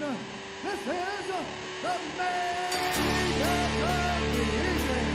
This is the main event of the evening.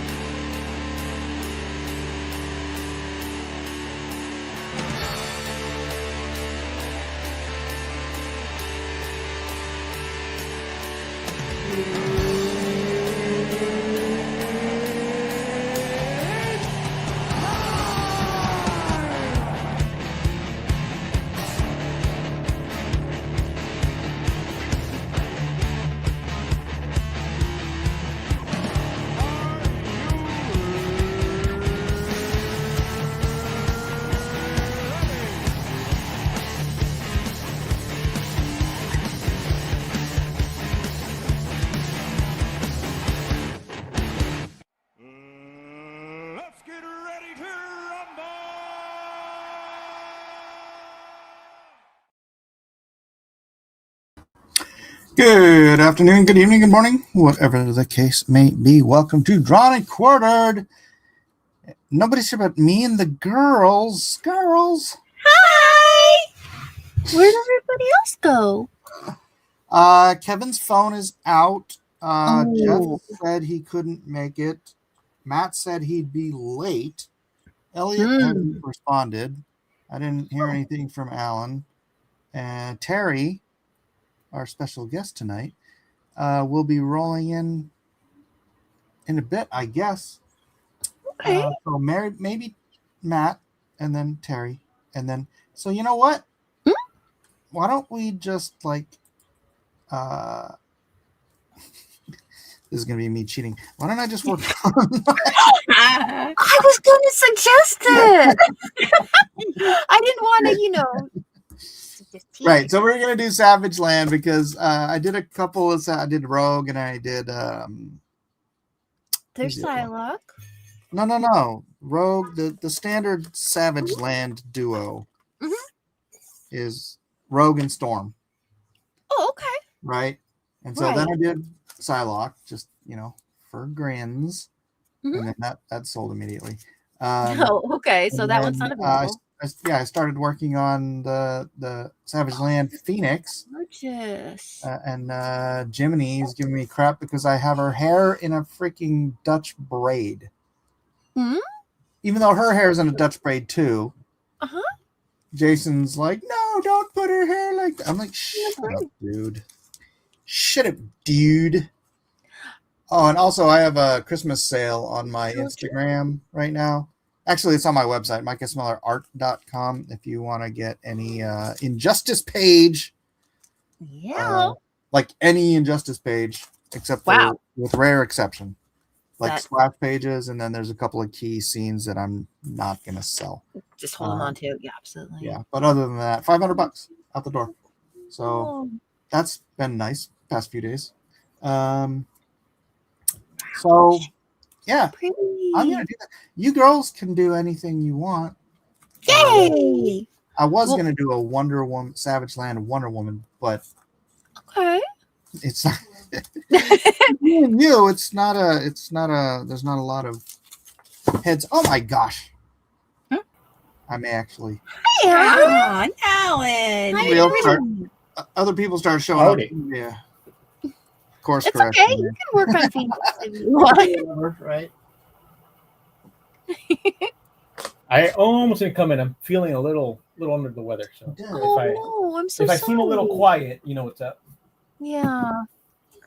Let's get ready to rumble! Good afternoon, good evening, good morning, whatever the case may be. Welcome to Drawn and Quartered. Nobody's here but me and the girls. Girls. Hi! Where'd everybody else go? Kevin's phone is out. Oh. Jeff said he couldn't make it. Matt said he'd be late. Elliot hasn't responded. I didn't hear anything from Alan. And Terry, our special guest tonight, will be rolling in a bit, I guess. Okay. So maybe Matt, and then Terry, and then. So you know what? Why don't we just this is gonna be me cheating. Why don't I just work on? I was going to suggest it. I didn't want to, just tease Right. you. So we're gonna do Savage Land because I did a couple of. I did Rogue and I did. There's Psylocke. No. Rogue. The standard Savage Land duo is Rogue and Storm. Oh, okay. Right. And so then I did Psylocke, just for grins, and then that sold immediately. Okay. So that one's not available. I started working on the Savage Land Phoenix, Gorgeous. and Jiminy is giving me crap because I have her hair in a freaking Dutch braid. Even though her hair is in a Dutch braid too. Jason's like, no, don't put her hair like that. I'm like, shut up, dude. Shut up, dude. Oh, and also I have a Christmas sale on my Instagram right now. Actually, it's on my website, micahsmellerart.com, if you want to get any Injustice page. Yeah. Like any Injustice page, except for, with rare exception. Like splash pages, and then there's a couple of key scenes that I'm not going to sell. Just hold on to. Yeah, absolutely. Yeah, but other than that, $500 out the door. So that's been nice past few days. So yeah, I'm gonna do that. You girls can do anything you want. Yay! I was gonna do a Wonder Woman, Savage Land Wonder Woman, but it's not. It's not a. There's not a lot of heads. Oh my gosh! I may actually. Hi, Alan. Other people started showing up. Yeah. Course it's correction. okay. You can work on Phoenix if you want. Right. I almost didn't come in. I'm feeling a little under the weather. So no, I'm so if sorry. I seem a little quiet, you know what's up. Yeah.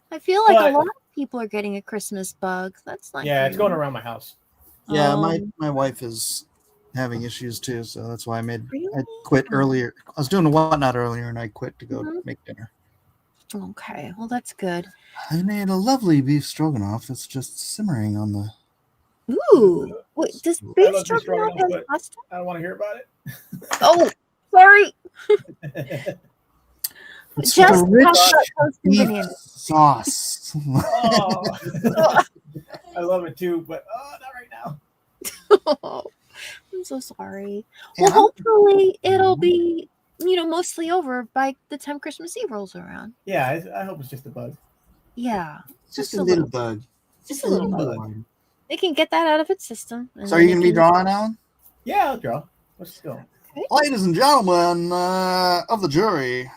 I feel like a lot of people are getting a Christmas bug. That's not it's going around my house. Yeah, my wife is having issues too, so that's why I quit earlier. I was doing a whatnot earlier and I quit to go make dinner. Okay, well that's good. I made a lovely beef stroganoff that's just simmering on the. Ooh, wait, does beef stroganoff have pasta? I don't want to hear about it. Oh, sorry. It's just rich beef sauce. I love it too, but not right now. I'm so sorry. Well, hopefully it'll be, mostly over by the time Christmas Eve rolls around. Yeah, I hope it's just a bug. Yeah. Just a little bug. Just a little bug. They can get that out of its system. So are you going to be drawing, Alan? Yeah, I'll draw. Let's go. Ladies and gentlemen of the jury,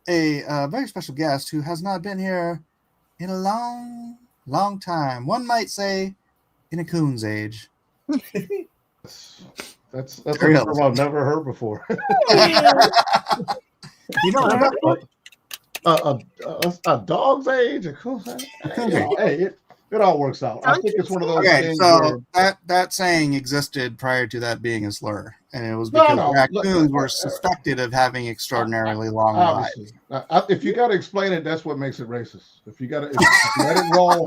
a very special guest who has not been here in a long time. One might say in a coon's age. That's a Very term I've never heard before. You know what about A dog's age, a coon's age. Hey, it all works out. I think it's one of those Okay, things so where that saying existed prior to that being a slur, and it was because raccoons were suspected of having extraordinarily long lives. obviously, if you got to explain it, that's what makes it racist. If you let it roll,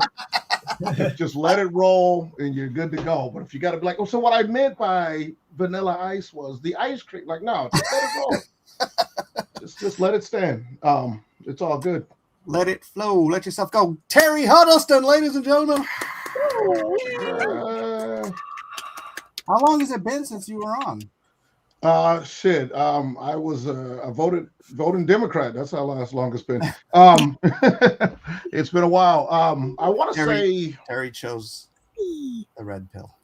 just let it roll, and you're good to go. But if you got to be like, oh, so what I meant by vanilla ice was the ice cream. Like, no, just let it roll. just let it stand. It's all good. Let it flow. Let yourself go. Terry Huddleston, ladies and gentlemen. How long has it been since you were on? Shit. I was a voting Democrat. That's how long it's been. It's been a while. I want to say Terry chose the red pill.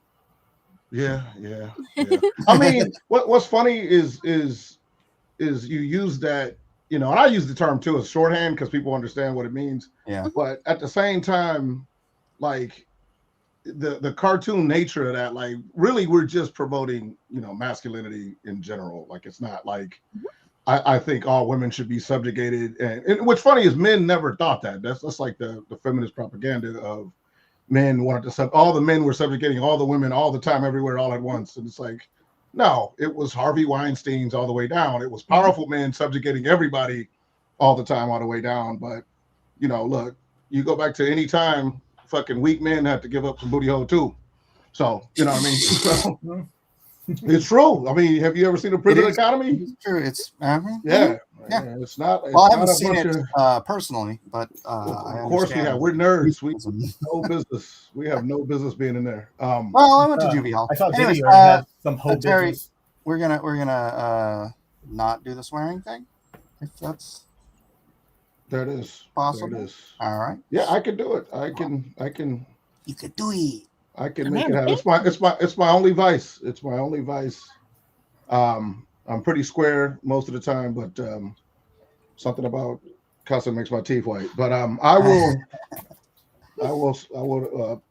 Yeah. I mean, what's funny is you use that, and I use the term too as shorthand because people understand what it means. Yeah. But at the same time, like the cartoon nature of that, like really we're just promoting, masculinity in general. Like it's not like I think all women should be subjugated. And what's funny is men never thought that. That's like the feminist propaganda of men wanted to all the men were subjugating all the women all the time, everywhere, all at once. And it's like, no, it was Harvey Weinstein's all the way down. It was powerful men subjugating everybody all the time, all the way down. But, look, you go back to any time, fucking weak men have to give up some booty hole too. So, you know what I mean? So, it's true. I mean, have you ever seen a prison economy? It's true. It's yeah. It's not. Well, I haven't seen it personally, but of course we have. We're nerds. We have no business. We have no business being in there. Well, I went to juvie hall. I thought Anyways, Jimmy already had some whole Terry, business. we're gonna not do the swearing thing, if that's that is possible. That is. All right. Yeah, I can do it. I can. You could do it. I can make it happen. It's my only vice. It's my only vice. I'm pretty square most of the time, but something about cussing makes my teeth white. But I will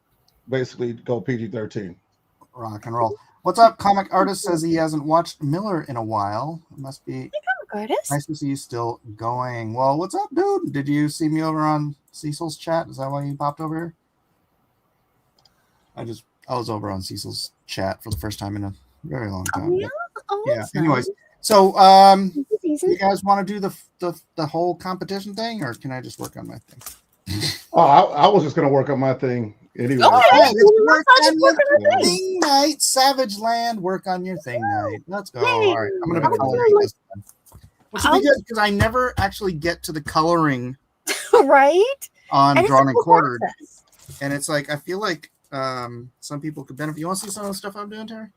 basically go PG-13. Rock and roll. What's up? Comic artist says he hasn't watched Miller in a while. It must be nice to see you still going. Well, what's up, dude? Did you see me over on Cecil's chat? Is that why you popped over here? I was over on Cecil's chat for the first time in a very long time. Yeah. Anyways, so you guys want to do the whole competition thing, or can I just work on my thing? Oh, I was just gonna work on my thing anyway. Let's work on your thing night, Savage Land. Work on your thing night. Let's go. All right, I'm gonna be coloring this one. Which will be good because I never actually get to the coloring right on Drawn and Quartered, and it's like I feel like some people could benefit. You want to see some of the stuff I'm doing, Terry?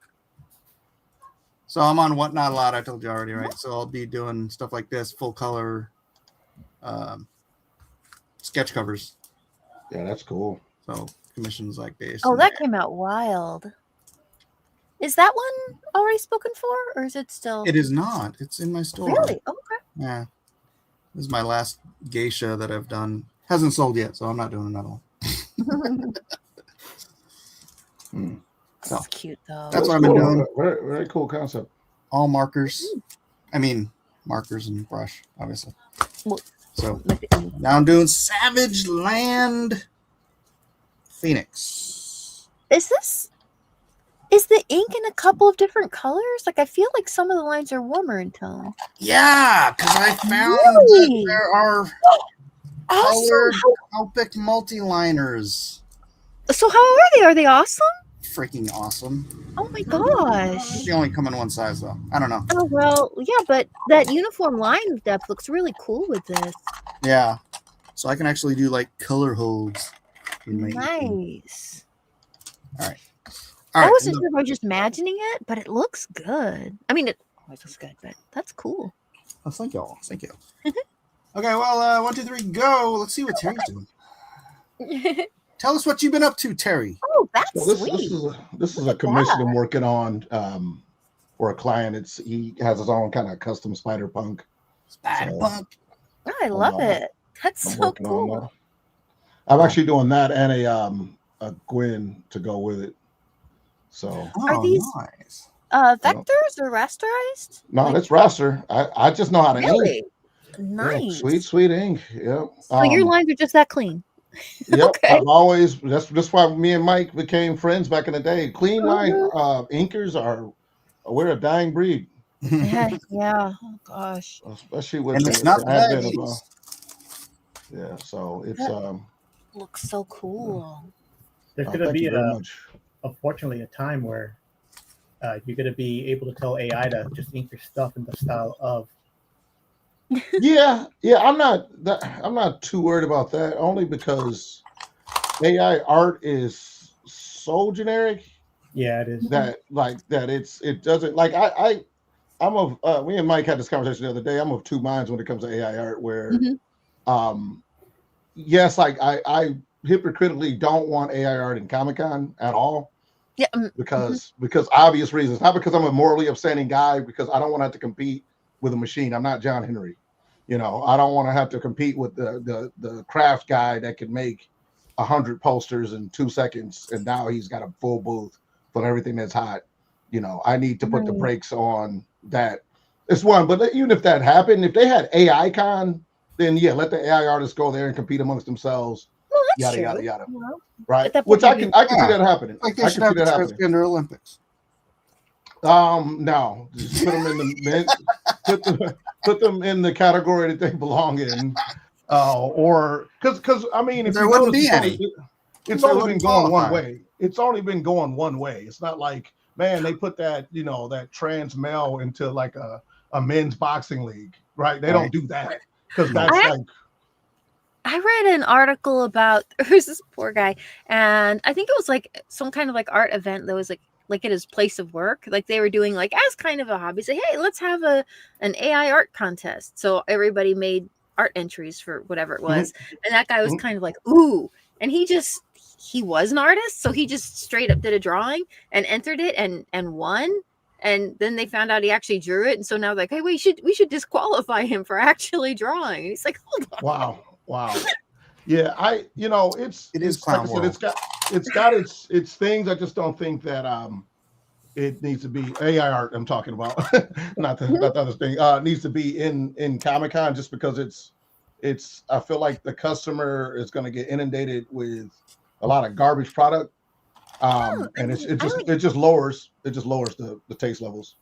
So I'm on Whatnot a lot. I told you already, right? So I'll be doing stuff like this, full color sketch covers. Yeah, that's cool. So commissions like this. Oh, that came out wild. Is that one already spoken for, or is it still? It is not. It's in my store. Really? Okay. Yeah. This is my last geisha that I've done. Hasn't sold yet, so I'm not doing another one. That's cute, though. That's what I've been doing. Very, very cool concept. All markers. I mean, markers and brush, obviously. So now I'm doing Savage Land Phoenix. Is the ink in a couple of different colors? Like, I feel like some of the lines are warmer in tone. Yeah, because I found that there are colored Copic multi-liners. So how are they? Are they awesome? Freaking awesome. Oh my gosh. They only come in one size, though. I don't know. Oh, well, yeah, but that uniform line depth looks really cool with this. Yeah. So I can actually do, like, color holds. Nice. All right. I wasn't sure if I was just imagining it, but it looks good. I mean, it always looks good, but that's cool. Oh, thank you all. Thank you. Okay, well, 1, 2, 3, go. Let's see what Terry's doing. Tell us what you've been up to, Terry. Oh, that's sweet. This is a commission I'm working on for a client. He has his own kind of custom Spider-Punk. Spider-Punk. I love it. That's I'm so working on cool. that. I'm actually doing that and a Gwyn to go with it. So Are these nice. vectors or rasterized? no, Like, that's raster. I just know how to ink. really Yeah, nice. sweet ink. Yeah. So your lines are just that clean. Yep. Okay. I've always that's why me and Mike became friends back in the day. Clean line inkers are we're a dying breed. Yeah. Oh gosh. Especially with And the, it's not the the advent of baggies. yeah, so it's That looks so cool. There's going to thank be you very much. unfortunately a time where you're going to be able to tell AI to just ink your stuff in the style of. Yeah, I'm not too worried about that only because AI art is so generic Yeah, it is. that it doesn't like I'm of me and Mike had this conversation the other day. I'm of two minds when it comes to AI art where yes, like I hypocritically don't want AI art in Comic-Con at all. Yeah. Because obvious reasons, not because I'm a morally upstanding guy, because I don't want to have to compete with a machine. I'm not John Henry. You know, I don't want to have to compete with the craft guy that can make 100 posters in 2 seconds, and now he's got a full booth for everything that's hot. You know, I need to put the brakes on that. It's one, but even if that happened, if they had AI con, then yeah, let the AI artists go there and compete amongst themselves. Well, that's Yada true. yada yada. Well, Right, that which I point can see that happening. Like they I should can have see the that happening. transgender Olympics. No, just put them in the put them in the category that they belong in, or because I mean, if There you wouldn't notice, be any. it's There only been wouldn't going one qualify. way. It's only been going one way. It's not like, man, they put that that trans male into like a men's boxing league, right? They don't do that because that's I read an article about there's this poor guy, and I think it was like some kind of like art event that was like at his place of work. Like they were doing like as kind of a hobby, say, hey, let's have an AI art contest. So everybody made art entries for whatever it was. And that guy was kind of like, ooh. And he was an artist, so he just straight up did a drawing and entered it and won. And then they found out he actually drew it, and so now they're like, hey, we should disqualify him for actually drawing. And he's like, hold on. Wow. Yeah, It is it's Clown like I said, World. it's got its things. I just don't think that it needs to be AI art. I'm talking about, not the other thing. Needs to be in Comic-Con just because it's. I feel like the customer is going to get inundated with a lot of garbage product, and it just lowers the taste levels.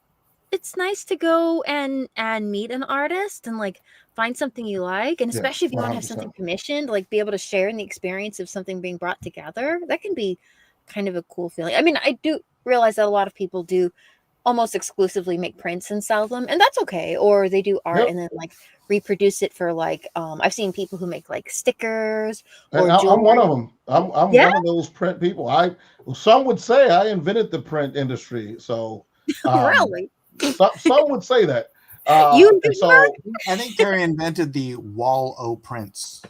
It's nice to go and meet an artist and like find something you like, and especially if you want to have 100%. something commissioned, like be able to share in the experience of something being brought together. That can be kind of a cool feeling. I mean, I do realize that a lot of people do almost exclusively make prints and sell them, and that's okay. Or they do art and then like reproduce it for like I've seen people who make like stickers or I'm one of them. I'm one of those print people. Some would say I invented the print industry. So really. Some would say that. You I think Terry invented the wall o prints.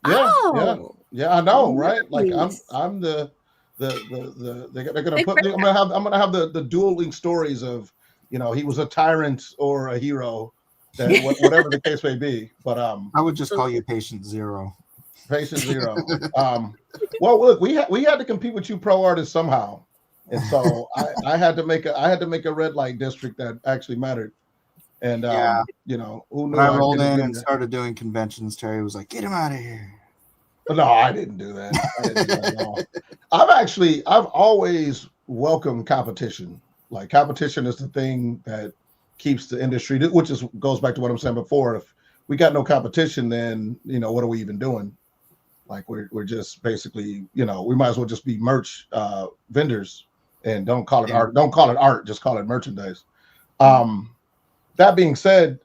Yeah, Oh. yeah, I know, right? Like Nice. I'm they're gonna put I'm gonna have the dueling stories of he was a tyrant or a hero, whatever the case may be. But I would just call you Patient Zero. Patient Zero. Well, look, we had to compete with you pro artists somehow. And so I had to make a red light district that actually mattered. And who knew? When I rolled in and started doing conventions, Terry was like, "Get him out of here." But no, I didn't do that. I didn't do that at all. I've always welcomed competition. Like competition is the thing that keeps the industry, which goes back to what I'm saying before. If we got no competition, then what are we even doing? Like we're just basically, we might as well just be merch vendors. And don't call it art. Don't call it art. Just call it merchandise. That being said,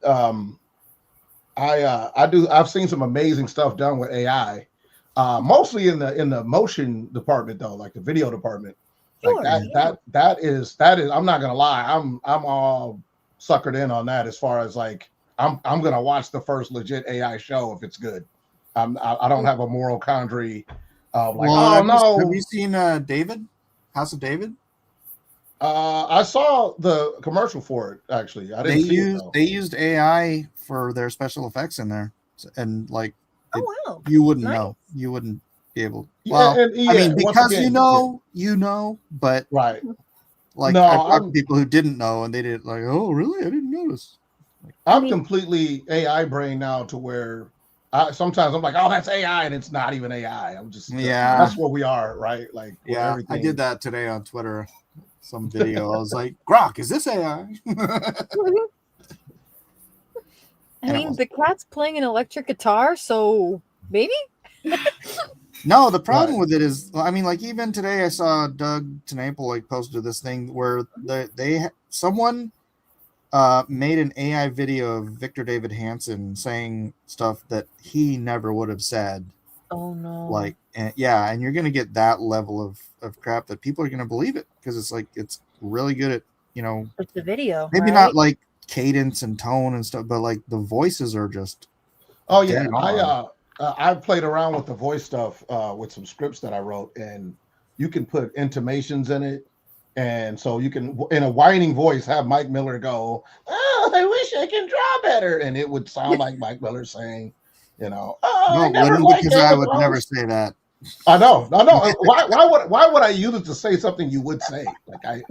I've seen some amazing stuff done with AI. Mostly in the motion department though, like the video department. Like that is. I'm not gonna lie. I'm all suckered in on that. As far as like I'm gonna watch the first legit AI show if it's good. I don't have a moral quandary of like, no. Have you seen David? House of David? I saw the commercial for it. Actually, I didn't see it. They used AI for their special effects in there. and like Oh wow. you wouldn't Nice. know. You wouldn't be able. Yeah, Well, and I mean, once because again, you know, but right. like No, I talked to I'm- people who didn't know, and they didn't like. Oh, really? I didn't notice. I'm mean- completely AI brain now to where sometimes I'm like, oh, that's AI, and it's not even AI. I'm just Yeah. that's where we are, right? Like where Yeah, I everything. did that today on Twitter. Some video. I was like, Grok, is this AI? I And it mean, was- the cat's playing an electric guitar, so maybe. No, the problem Right. with it is, I mean, like even today I saw Doug Tenaple like posted this thing where someone made an AI video of Victor David Hansen saying stuff that he never would have said. Oh no. Like, and you're gonna get that level of crap that people are gonna believe it because it's like it's really good at It's the video. maybe right? not like cadence and tone and stuff, but like the voices are just Oh yeah, dead on. I played around with the voice stuff with some scripts that I wrote, and you can put intimations in it, and so you can in a whining voice have Mike Miller go, "Oh, I wish I can draw better," and it would sound like Mike Miller saying, "Oh, no, I it never wouldn't liked because I Game of would Thrones." never say that. I know. Why would I use it to say something you would say? Like I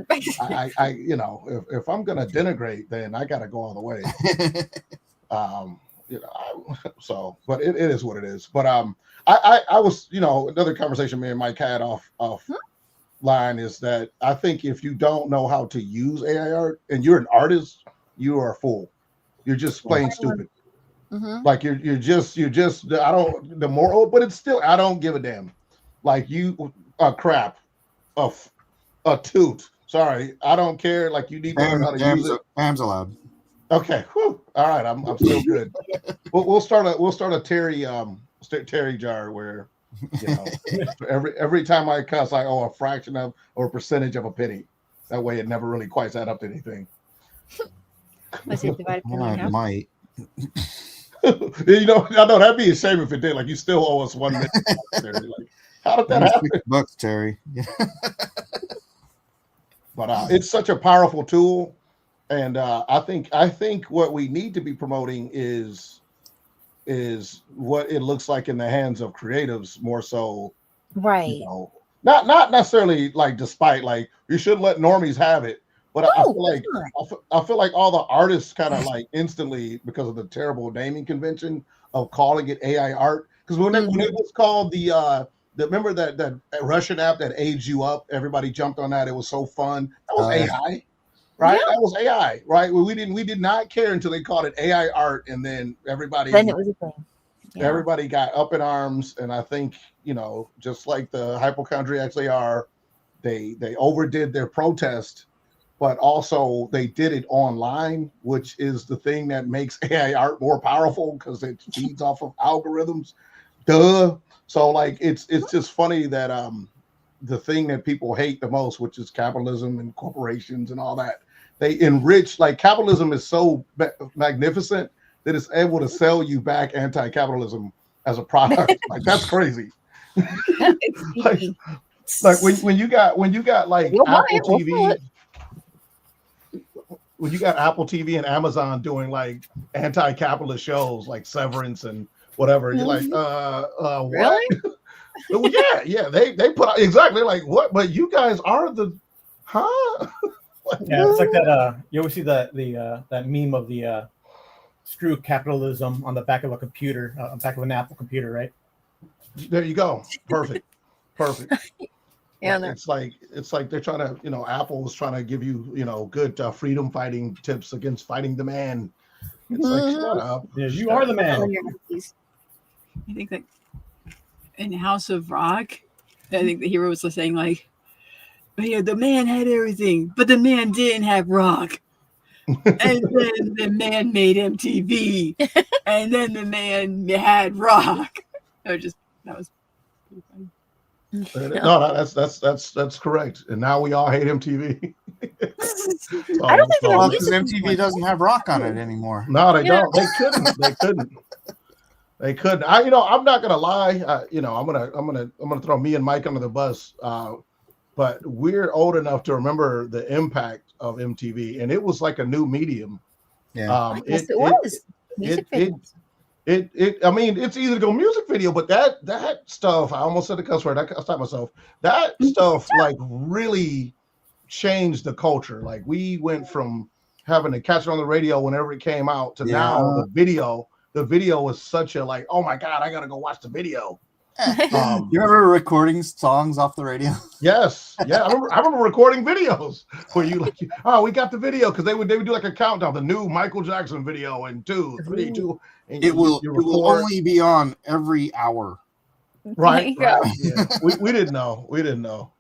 if I'm gonna denigrate, then I gotta go all the way. But it is what it is. But I was, another conversation me and Mike had off line is that I think if you don't know how to use AI art and you're an artist, you are a fool. You're just plain stupid. Mhm. Like you're just I don't the moral, but it's still I don't give a damn. Like you crap, a toot. Sorry, I don't care. Like you need to learn how to use it. Bam's allowed. Okay, whew. All right, I'm still good. We'll start a Terry jar where every time I cuss I owe a fraction of or a percentage of a penny. That way it never really quite adds up to anything. I say divide it Well, in it half. might. I know that'd be a shame if it did. Like you still owe us 1 minute. Terry. Like, how did that happen? $6, Terry. But it's such a powerful tool, and I think what we need to be promoting is what it looks like in the hands of creatives more so. Right. Not necessarily like despite like you should let normies have it, but I No, feel like it's I feel like all the artists kind of like instantly because of the terrible naming convention of calling it AI art. Because when it was called the remember that Russian app that aged you up, everybody jumped on that. It was so fun. That was AI, right? Yeah. That was AI, right? Well, we did not care until they called it AI art, and then everybody Then it was a thing. Yeah. everybody got up in arms. And I think just like the hypochondriacs they are, they overdid their protest. But also they did it online, which is the thing that makes AI art more powerful because it feeds off of algorithms. Duh. So like it's just funny that the thing that people hate the most, which is capitalism and corporations and all that, they enrich. Like capitalism is so magnificent that it's able to sell you back anti-capitalism as a product. Like that's crazy. like when you got like We'll buy Apple it, we'll TV. When you got Apple TV and Amazon doing like anti-capitalist shows like Severance and whatever, you're like, what? Really? Well, yeah, they put out exactly like what, but you guys are the huh? Yeah, it's like that. You always see that meme of the screw capitalism on the back of a computer, on the back of an Apple computer, right? There you go. Perfect. Yeah, It's like they're trying to, Apple was trying to give you, good freedom fighting tips against fighting the man. It's like, shut up. Yeah, you are the man. I think that in House of Rock, I think the hero was saying like, yeah, the man had everything, but the man didn't have rock. And then the man made MTV, and then the man had rock. That was pretty funny. No, that's correct. And now we all hate MTV. I don't think they Well, use because it MTV doesn't have rock on it anymore. No, they Yeah. don't. They couldn't. I'm not gonna lie. I'm gonna throw me and Mike under the bus. But we're old enough to remember the impact of MTV, and it was like a new medium. Yeah. Yes, it was. Music it- videos. I mean, it's easy to go music video, but that stuff, I almost said the cuss word. I stopped myself. That stuff like really changed the culture. Like we went from having to catch it on the radio whenever it came out to now the video. The video was such a like, oh my God, I gotta go watch the video. You remember recording songs off the radio? Yes, yeah, I remember recording videos where you like, oh, we got the video because they would do like a countdown, the new Michael Jackson video, and 2, 3, 2. And It will only be on every hour. Right. There you Right. Yeah. We didn't know.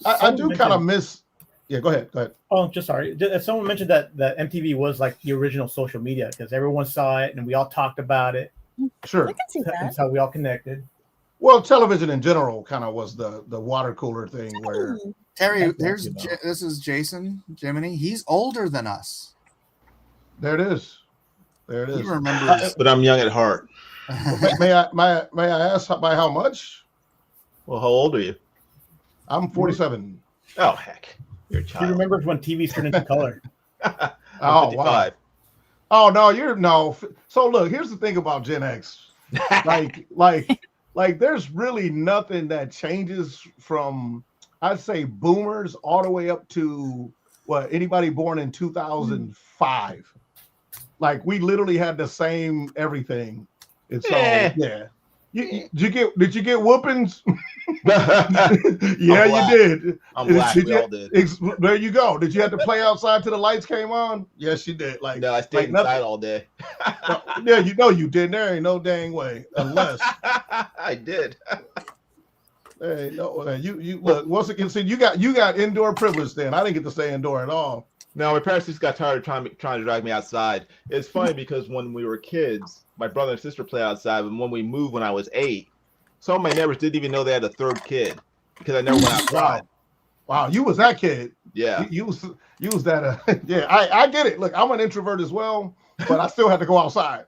I do kind of miss. Yeah, go ahead. Oh, just sorry. Someone mentioned that MTV was like the original social media because everyone saw it and we all talked about it. Sure. I can see that. That's how we all connected. Well, television in general kind of was the water cooler thing where Terry, That's this is Jason Jiminy. He's older than us. there it is. There it He is. remembers. But I'm young at heart. May I ask by how much? Well, how old are you? I'm 47. Oh, heck. You're a He child. remembers when TVs turned into color. I'm Oh, 55. wow. Oh no, you're no. So look, here's the thing about Gen X. Like there's really nothing that changes from I'd say boomers all the way up to anybody born in 2005. Like we literally had the same everything. And so yeah. Did you get whoopings? Yeah, black. you did. I'm black. Did We you- all did. There you go. Did you have to play outside till the lights came on? Yes, you did. Like No, I stayed nothing. inside all day. Yeah, you know you didn't. There ain't no dang way. Unless I did. there ain't no you look once again. See, you got indoor privilege. Then I didn't get to stay indoor at all. No, my parents just got tired of trying to drag me outside. It's funny because when we were kids, my brother and sister played outside, and when we moved when I was 8, some of my neighbors didn't even know they had a third kid because I never went outside. Wow, you was that kid. Yeah. You was that. Yeah, I get it. Look, I'm an introvert as well, but I still had to go outside.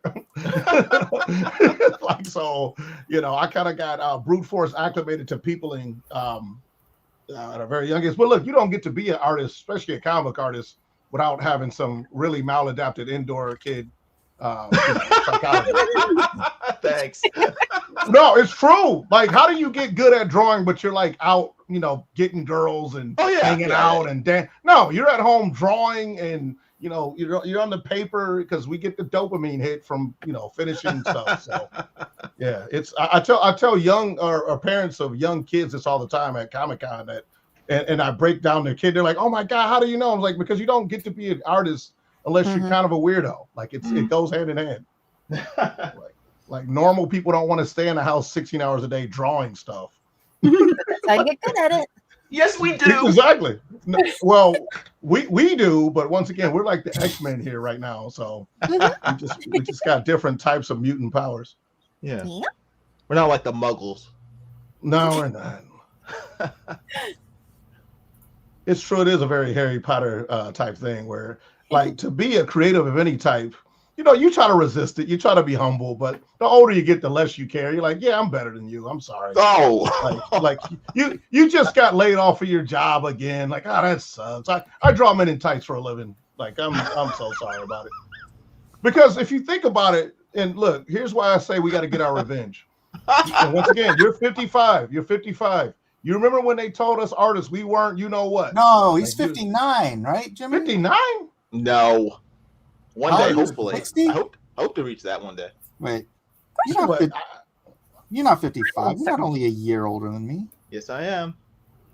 Like so, I kind of got brute force acclimated to peopling at a very young age. But look, you don't get to be an artist, especially a comic artist, without having some really maladapted indoor kid psychology. Thanks. No, it's true. Like, how do you get good at drawing, but you're like out, getting girls and hanging out and dance? No, you're at home drawing and you're on the paper because we get the dopamine hit from finishing stuff. So yeah, it's I tell young or parents of young kids this all the time at Comic-Con that and I break down their kid. They're like, oh my God, how do you know? I'm like, because you don't get to be an artist unless you're kind of a weirdo. Like it goes hand in hand. Like normal people don't want to stay in the house 16 hours a day drawing stuff. That's how you get good at it. Yes, we do. Exactly. No, well, we do, but once again, we're like the X-Men here right now. So we just got different types of mutant powers. Yeah. Yeah. We're not like the Muggles. No, we're not. It's true. It is a very Harry Potter type thing where, like, to be a creative of any type, you try to resist it. You try to be humble, but the older you get, the less you care. You're like, yeah, I'm better than you. I'm sorry. Oh. Like you just got laid off of your job again. Like, that sucks. I draw men in tights for a living. Like, I'm so sorry about it. Because if you think about it, and look, here's why I say we got to get our revenge. And once again, you're 55. You're 55. You remember when they told us artists we weren't, what? No, he's 59, right, Jimmy? 59? No. One Oh, day, you're hopefully. 60? I hope to reach that one day. Wait, But you're not 55. You're not only a year older than me. Yes, I am.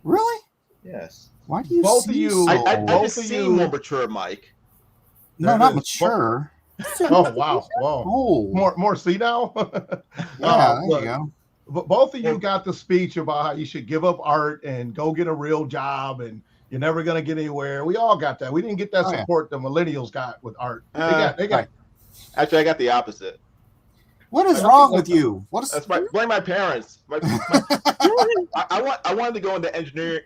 Really? Yes. Why do you Both of seem you- so I old? both just of seem you- more mature, Mike. No, There not it is. mature. oh wow, whoa. Oh, More see now? yeah, there look, you go. But both of you got the speech about how you should give up art and go get a real job and you're never gonna get anywhere. We all got that. We didn't get that Oh, yeah. support the millennials got with art. They got Right. Actually, I got the opposite. What is I wrong think with you? What is? That's blame my parents. I wanted to go into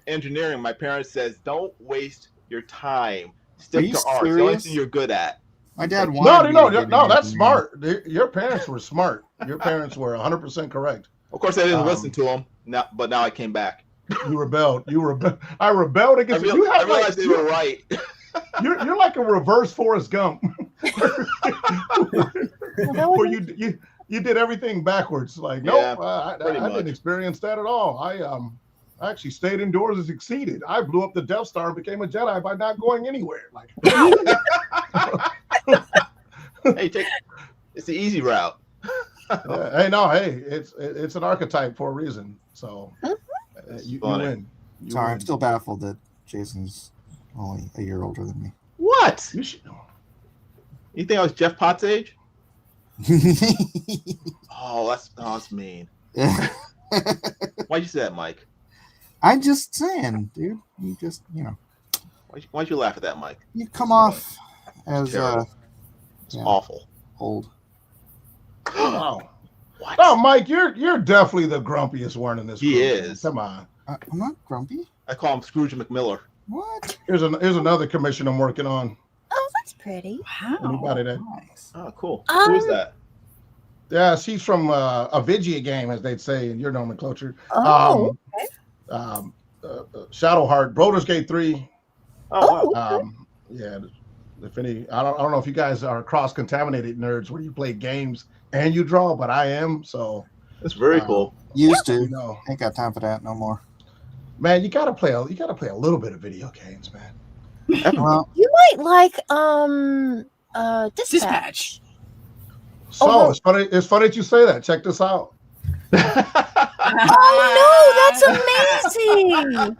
engineering. My parents says, don't waste your time. Are Stick you to art. The only serious? thing you're good at. My dad no, wanted me to get no, into that's engineering. smart. Your parents were smart. Your parents were 100% correct. Of course, I didn't Um, listen to them. But now I came back. You rebelled. I rebelled I against you. realized Like, they were right. you're like a reverse Forrest Gump. that Where wasn't- you did everything backwards. Like, Yeah, nope, I pretty didn't much. experience that at all. I actually stayed indoors and succeeded. I blew up the Death Star and became a Jedi by not going anywhere. Like, Hey, it's the easy route. hey, it's an archetype for a reason. So you Funny. win. You Sorry, I'm win. still baffled that Jason's only a year older than me. What? You should. You think I was Jeff Potts' age? Oh, that's mean. Why'd you say that, Mike? I'm just saying, dude. You just, Why'd you laugh at that, Mike? you come off as terrible. It's yeah. awful. old. Wow. What? No, Mike, you're definitely the grumpiest one in this. He group, man. is. Come on. I'm not grumpy. I call him Scrooge McMiller. What? Here's another commission I'm working on. Oh, that's pretty. Wow. Anybody that? Nice. Oh, cool. Who is that? Yeah, she's from a Vigia game, as they'd say in your nomenclature. Oh, Shadowheart, Baldur's Gate 3. Oh, wow. Yeah, if any, I don't know if you guys are cross-contaminated nerds where you play games and you draw, but I am. So That's very cool. Used you to. know, Ain't got time for that no more. man, you gotta play a little bit of video games, man. Well, you might like Dispatch. Dispatch. So Oh, no. it's funny that you say that. Check this out. Oh no, that's amazing!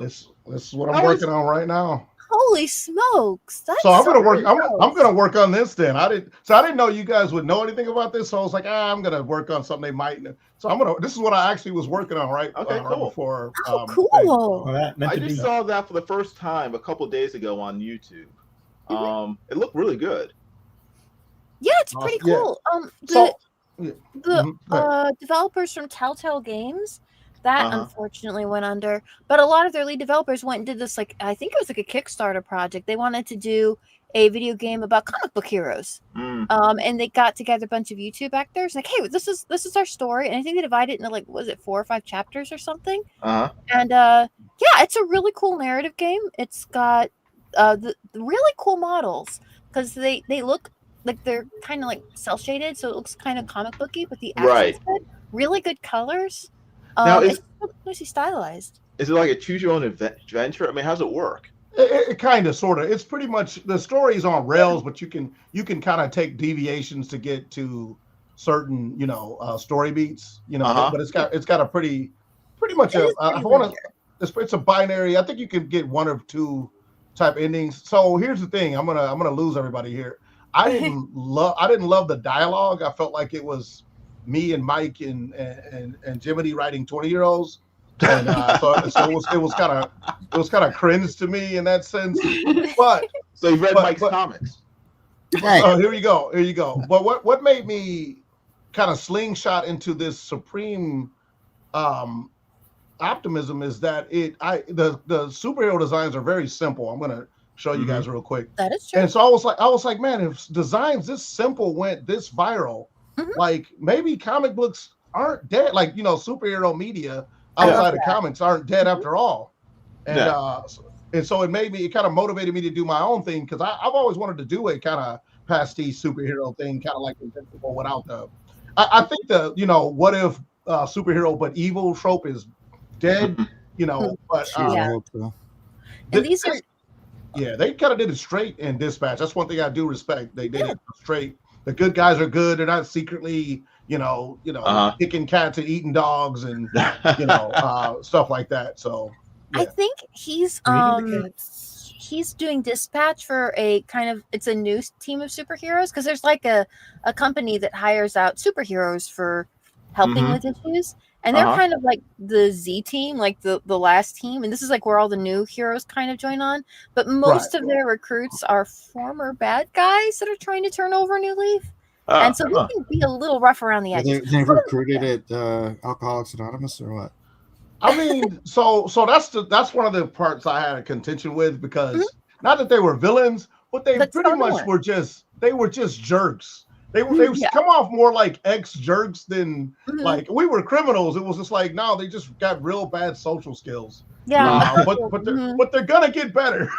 This is what I'm working on right now. Holy smokes! That's So I'm gonna work. really I'm gonna work on this. Then I didn't know you guys would know anything about this. So I was like, I'm gonna work on something they might know. So this is what I actually was working on right. Okay, right cool. before. Oh, thing. cool. Well, that meant I to be. just saw that for the first time a couple days ago on YouTube. It looked really good. Yeah, it's pretty Yeah. cool. So The Mhm. Go ahead. developers from Telltale Games that Uh-huh. unfortunately went under, but a lot of their lead developers went and did this, like, I think it was like a Kickstarter project. They wanted to do a video game about comic book heroes. Mm. And they got together a bunch of YouTube actors, like, hey, this is our story, and I think they divided it into, like, was it 4 or 5 chapters or something? Uh-huh. And yeah, it's a really cool narrative game. It's got the really cool models because they look like they're kind of like cell shaded, so it looks kind of comic booky, but the action's good. Really good colors. Now, It's nicely stylized. Is it like a choose your own adventure? I mean, how's it work? It kind of, sort of. It's pretty much the story is on rails, but you can kind of take deviations to get to certain, story beats. Uh-huh. But it's got a pretty much It a. is I pretty want linear. to. It's a binary. I think you can get one or two type endings. So here's the thing. I'm gonna lose everybody here. I didn't love the dialogue. I felt like it was me and Mike and Jiminy writing 20-year-olds. And so it was kind of cringe to me in that sense. But So you've read But- Mike's but- comics. hey, here you go. But what made me kind of slingshot into this supreme optimism is that the superhero designs are very simple. I'm gonna show you guys real quick. That is true. And so I was like, man, if designs this simple went this viral, Mhm. like maybe comic books aren't dead. Like, superhero media outside of comics aren't dead after all. And and so it kind of motivated me to do my own thing because I've always wanted to do a kind of pastiche superhero thing, kind of like Invincible without the. I think what if superhero but evil trope is dead, but sure, Yeah. I hope so. And these are yeah, they kind of did it straight in Dispatch. That's one thing I do respect. They did it straight. The good guys are good. They're not secretly, kicking cats and eating dogs and stuff like that. So I think he's doing Dispatch for a kind of, it's a new team of superheroes because there's like a company that hires out superheroes for helping Mhm. with issues, and they're Uh-huh. kind of like the Z team, like the last team, and this is like where all the new heroes kind of join on. But most of their recruits are former bad guys that are trying to turn over a new leaf, and so they can be a little rough around the Are they, edges. they recruited at Alcoholics Anonymous or what? I mean, so that's one of the parts I had a contention with because not that they were villains, but they But pretty some much were. were just jerks. They come off more like ex-jerks than Mhm. like we were criminals. It was just like, no, they just got real bad social skills. Yeah, But they're gonna get better.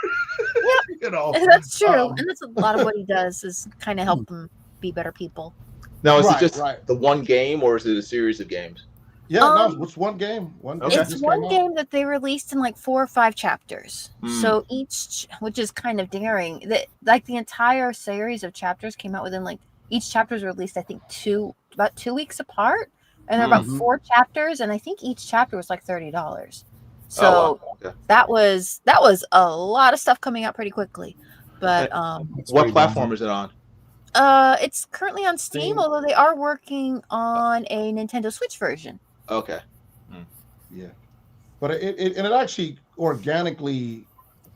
That's true, Um, and that's a lot of what he does is kind of help them be better people. Now, is Right, it just right. the one game, or is it a series of games? Yeah, Um, no, it's one game. One Okay. game It's just one came out. game that they released in like 4 or 5 chapters. Mm. So each, which is kind of daring. Like the entire series of chapters came out within like each chapter was released, I think about 2 weeks apart, and they're about Mhm. 4 chapters, and I think each chapter was like $30. So Oh, wow. Okay. that was a lot of stuff coming out pretty quickly. But That's What pretty platform dumb. is it on? it's currently on Steam, Steam. although they are working on a Nintendo Switch version. Okay. Yeah, but it actually organically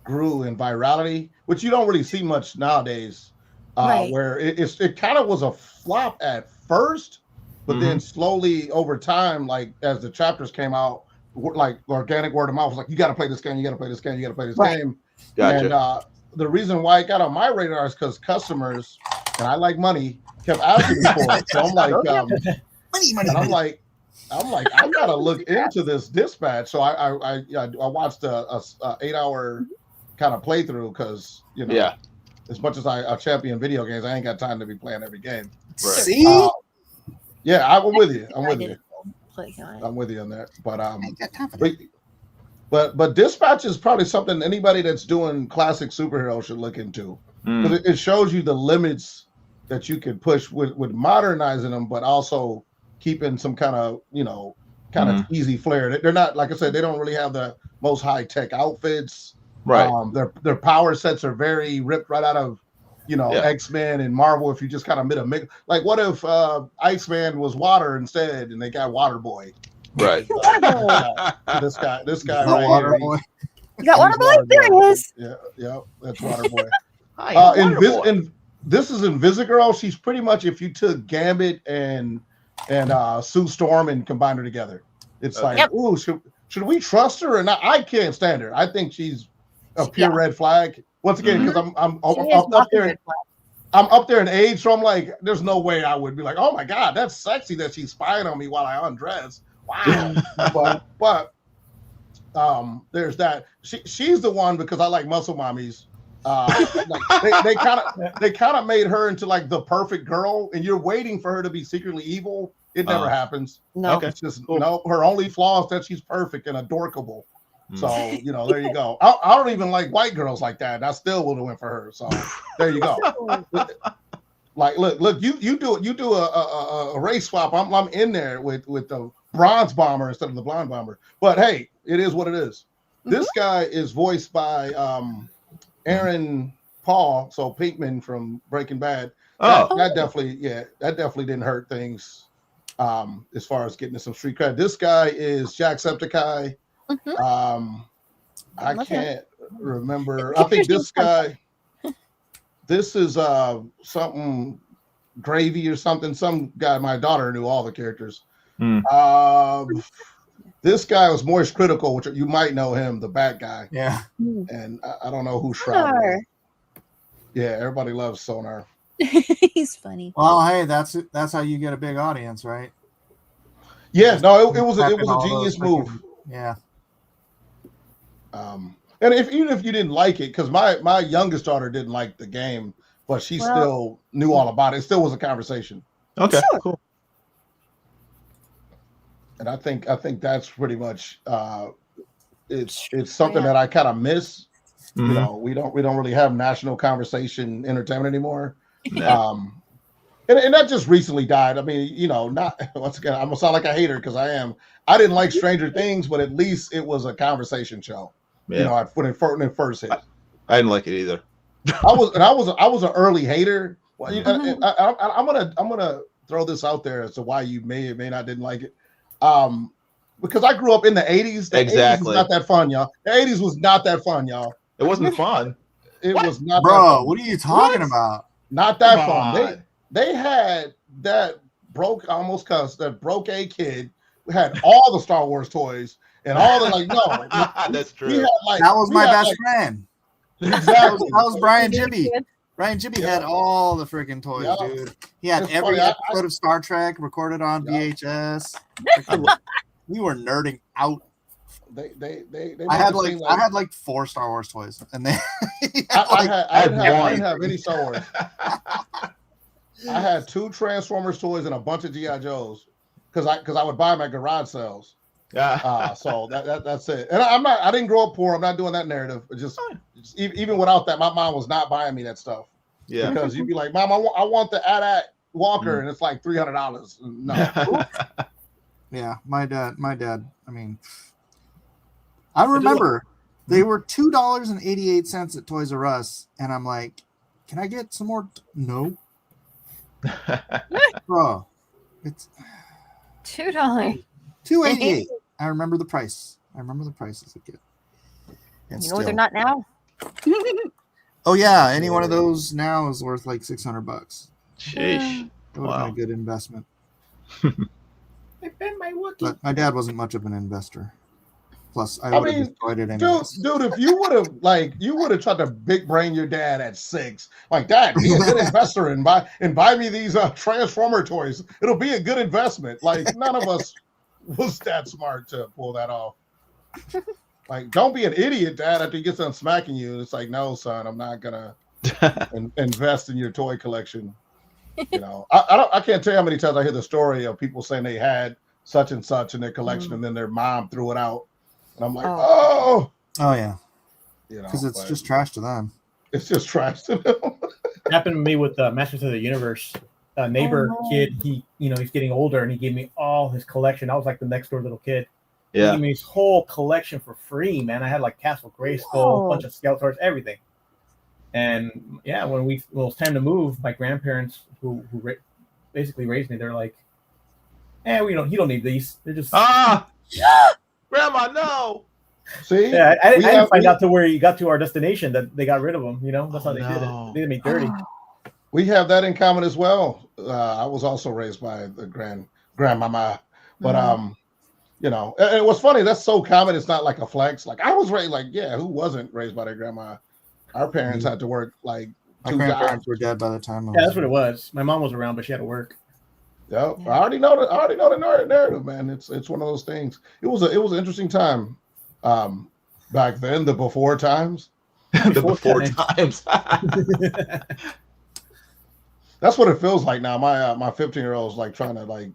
grew in virality, which you don't really see much nowadays. Right. Where it kind of was a flop at first, but then slowly over time, like as the chapters came out, like organic word of mouth was like, you got to play this game, you got to play this game, you got to play this Right. game. Gotcha. And the reason why it got on my radar is because customers, and I like money, kept asking me for it. So I'm like, and I'm like, I gotta look into this Dispatch. So I watched a 8-hour kind of playthrough because Yeah. as much as I champion video games, I ain't got time to be playing every game. Right. See? Yeah, I'm with you. I'm I with didn't you. play on it. I'm with you on that. But I ain't got time for that. but Dispatch is probably something anybody that's doing classic superhero should look into. Mm. Because it shows you the limits that you can push with modernizing them, but also keeping some kind of of easy flair. They're not, like I said, they don't really have the most high tech outfits. Right. Their power sets are very ripped right out of Yeah. X-Men and Marvel. If you just kind of made a mix, like what if Iceman was water instead, and they got Water Boy? Right. This guy The right water here, boy. You got Water Boy? There it is. Yeah, that's Water Boy. Hi, This is Invisigirl. She's pretty much if you took Gambit and Sue Storm and combined her together. It's Okay. like, Yep. ooh, should we trust her or not? I can't stand her. I think she's a pure Yeah. red flag. Once again, because She I'm is up walking there. red flag. I'm up there in age, so I'm like, there's no way I would be like, oh my god, that's sexy that she's spying on me while I undress. Wow. but there's that. She's the one because I like muscle mommies. Like they kind of made her into like the perfect girl, and you're waiting for her to be secretly evil. It never happens. No. Okay. It's just Cool. no. Her only flaw is that she's perfect and adorable. Mm. So there you go. I don't even like white girls like that, and I still would have went for her. So there you go. Like, look, you do a race swap. I'm in there with the bronze bomber instead of the blonde bomber. But hey, it is what it is. This guy is voiced by Aaron Paul, so Pinkman from Breaking Bad. Oh. That definitely didn't hurt things as far as getting some street cred. This guy is Jacksepticeye. I Okay. can't remember. I think this guy. This is something Gravy or something. Some guy. My daughter knew all the characters. This guy was Moist Critical, which you might know him, the bad guy. Yeah. And I don't know who Shroud was. Sonar. Yeah, everybody loves Sonar. He's funny. Well, hey, that's how you get a big audience, right? Yeah, no, it was Tapping a all genius those move. freaking- Yeah. And even if you didn't like it, because my youngest daughter didn't like the game, but she still knew all about it. It still was a conversation. Okay. Sure. Cool. And I think that's pretty much it's something that I kind of miss. Mhm. You know, we don't really have national conversation entertainment anymore. No. And that just recently died. I mean, not once again, I'm gonna sound like a hater because I am. I didn't like Stranger Things, but at least it was a conversation show. Yeah. When it first hit. I didn't like it either. I was an early hater. Well, I'm gonna throw this out there as to why you may or may not didn't like it. Because I grew up in the 80s. The 80s Exactly. was not that fun, y'all. The 80s was not that fun, y'all. It wasn't fun. It was not that Bro, fun. what are you talking What? about? Not that Come fun. on. They had that broke a kid who had all the Star Wars toys and all the no. That's We true. had That was we my had, best like, friend. Exactly. That was Brian He did Jibby. good. Brian Jibby Yeah. had all the freaking toys, Yeah. dude. He had It's every funny, episode of Star Trek recorded on Yeah. VHS. We were nerding out. They I had made it seem like 4 Star Wars toys, and then I had didn't one. have any Star Wars. I had 2 Transformers toys and a bunch of GI Joes because I would buy them at garage sales. So that's it. And I didn't grow up poor. I'm not doing that narrative. Just even without that, my mom was not buying me that stuff. Yeah. Because you'd be like, Mom, I want the AT-AT Walker, and it's like $300. No. Yeah, my dad. I mean, I remember they were $2.88 at Toys R Us, and I'm like, can I get some more? No, bro, it's $2. $2.88. I remember the price. I remember the price as a kid. And You know what they're still- not now? Oh yeah, any one of those now is worth like $600. Sheesh. That would have been a good investment. I've been my Wookiee. But my dad wasn't much of an investor. Plus, I I would have mean, destroyed it anyways. Dude, if you would have tried to big brain your dad at 6, like, Dad, be a good investor and buy me these Transformer toys. It'll be a good investment. Like, none of us was that smart to pull that off. Like, don't be an idiot, Dad, after he gets done smacking you. It's like, no, son, I'm not gonna invest in your toy collection. You know, I can't tell you how many times I hear the story of people saying they had such and such in their collection, and then their mom threw it out, and I'm like, oh Yeah, you know, because it's but just trash to them. it's just trash to them. It happened to me with Masters of the Universe. A neighbor kid, he's getting older, and he gave me all his collection. I was like the next door little kid. He Yeah. gave me his whole collection for free, man. I had like Castle Grayskull, a bunch of Skeletors, everything. And yeah, when it was time to move, my grandparents, who basically raised me, they're like, you don't need these. They're just Grandma, no. See, yeah. I we didn't have- find we- out till where you got to our destination that they got rid of them. You know, that's how they did no. it. They did me dirty. we have that in common as well. I was also raised by the grandmama, but you know, and what's funny, that's so common. It's not like a flex. Like, I was raised, like, yeah, who wasn't raised by their grandma? Our parents had to work like My 2 grandparents jobs. were dead by the time. I Yeah, that's was what it was. My mom was around, but she had to work. Yep. I already know the narrative, man. It's one of those things. It was an interesting time. Back then, the before times. The before times. That's what it feels like now. My 15-year-old is like trying to like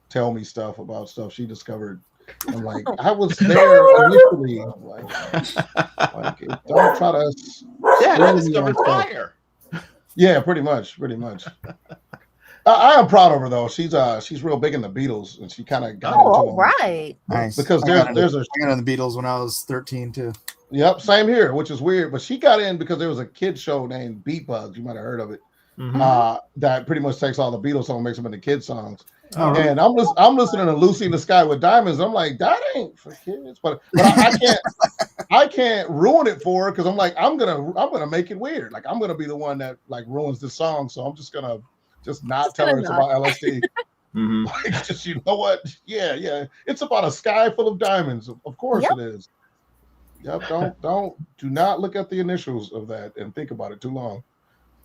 tell me stuff about stuff she discovered. I'm like, I was there initially. I'm like, don't try to. Yeah, I Really discovered young stuff. fire. Yeah, pretty much. I am proud of her though. She's real big in the Beatles, and she kind of got into Oh, them. right. nice. Because I got there's a I got in the Beatles when I was 13 too. Yep, same here, which is weird. But she got in because there was a kid show named Beat Bugs. You might have heard of it. That pretty much takes all the Beatles songs, makes them into kid songs. Oh, really? And I'm listening to Lucy in the Sky with Diamonds. I'm like, that ain't for kids, but I can't ruin it for her because I'm like, I'm gonna make it weird. Like, I'm gonna be the one that like ruins the song. So I'm just gonna not tell her it's about LSD. Like, just, you know what? Yeah. It's about a sky full of diamonds. Of course it is. Yep. Do not look at the initials of that and think about it too long.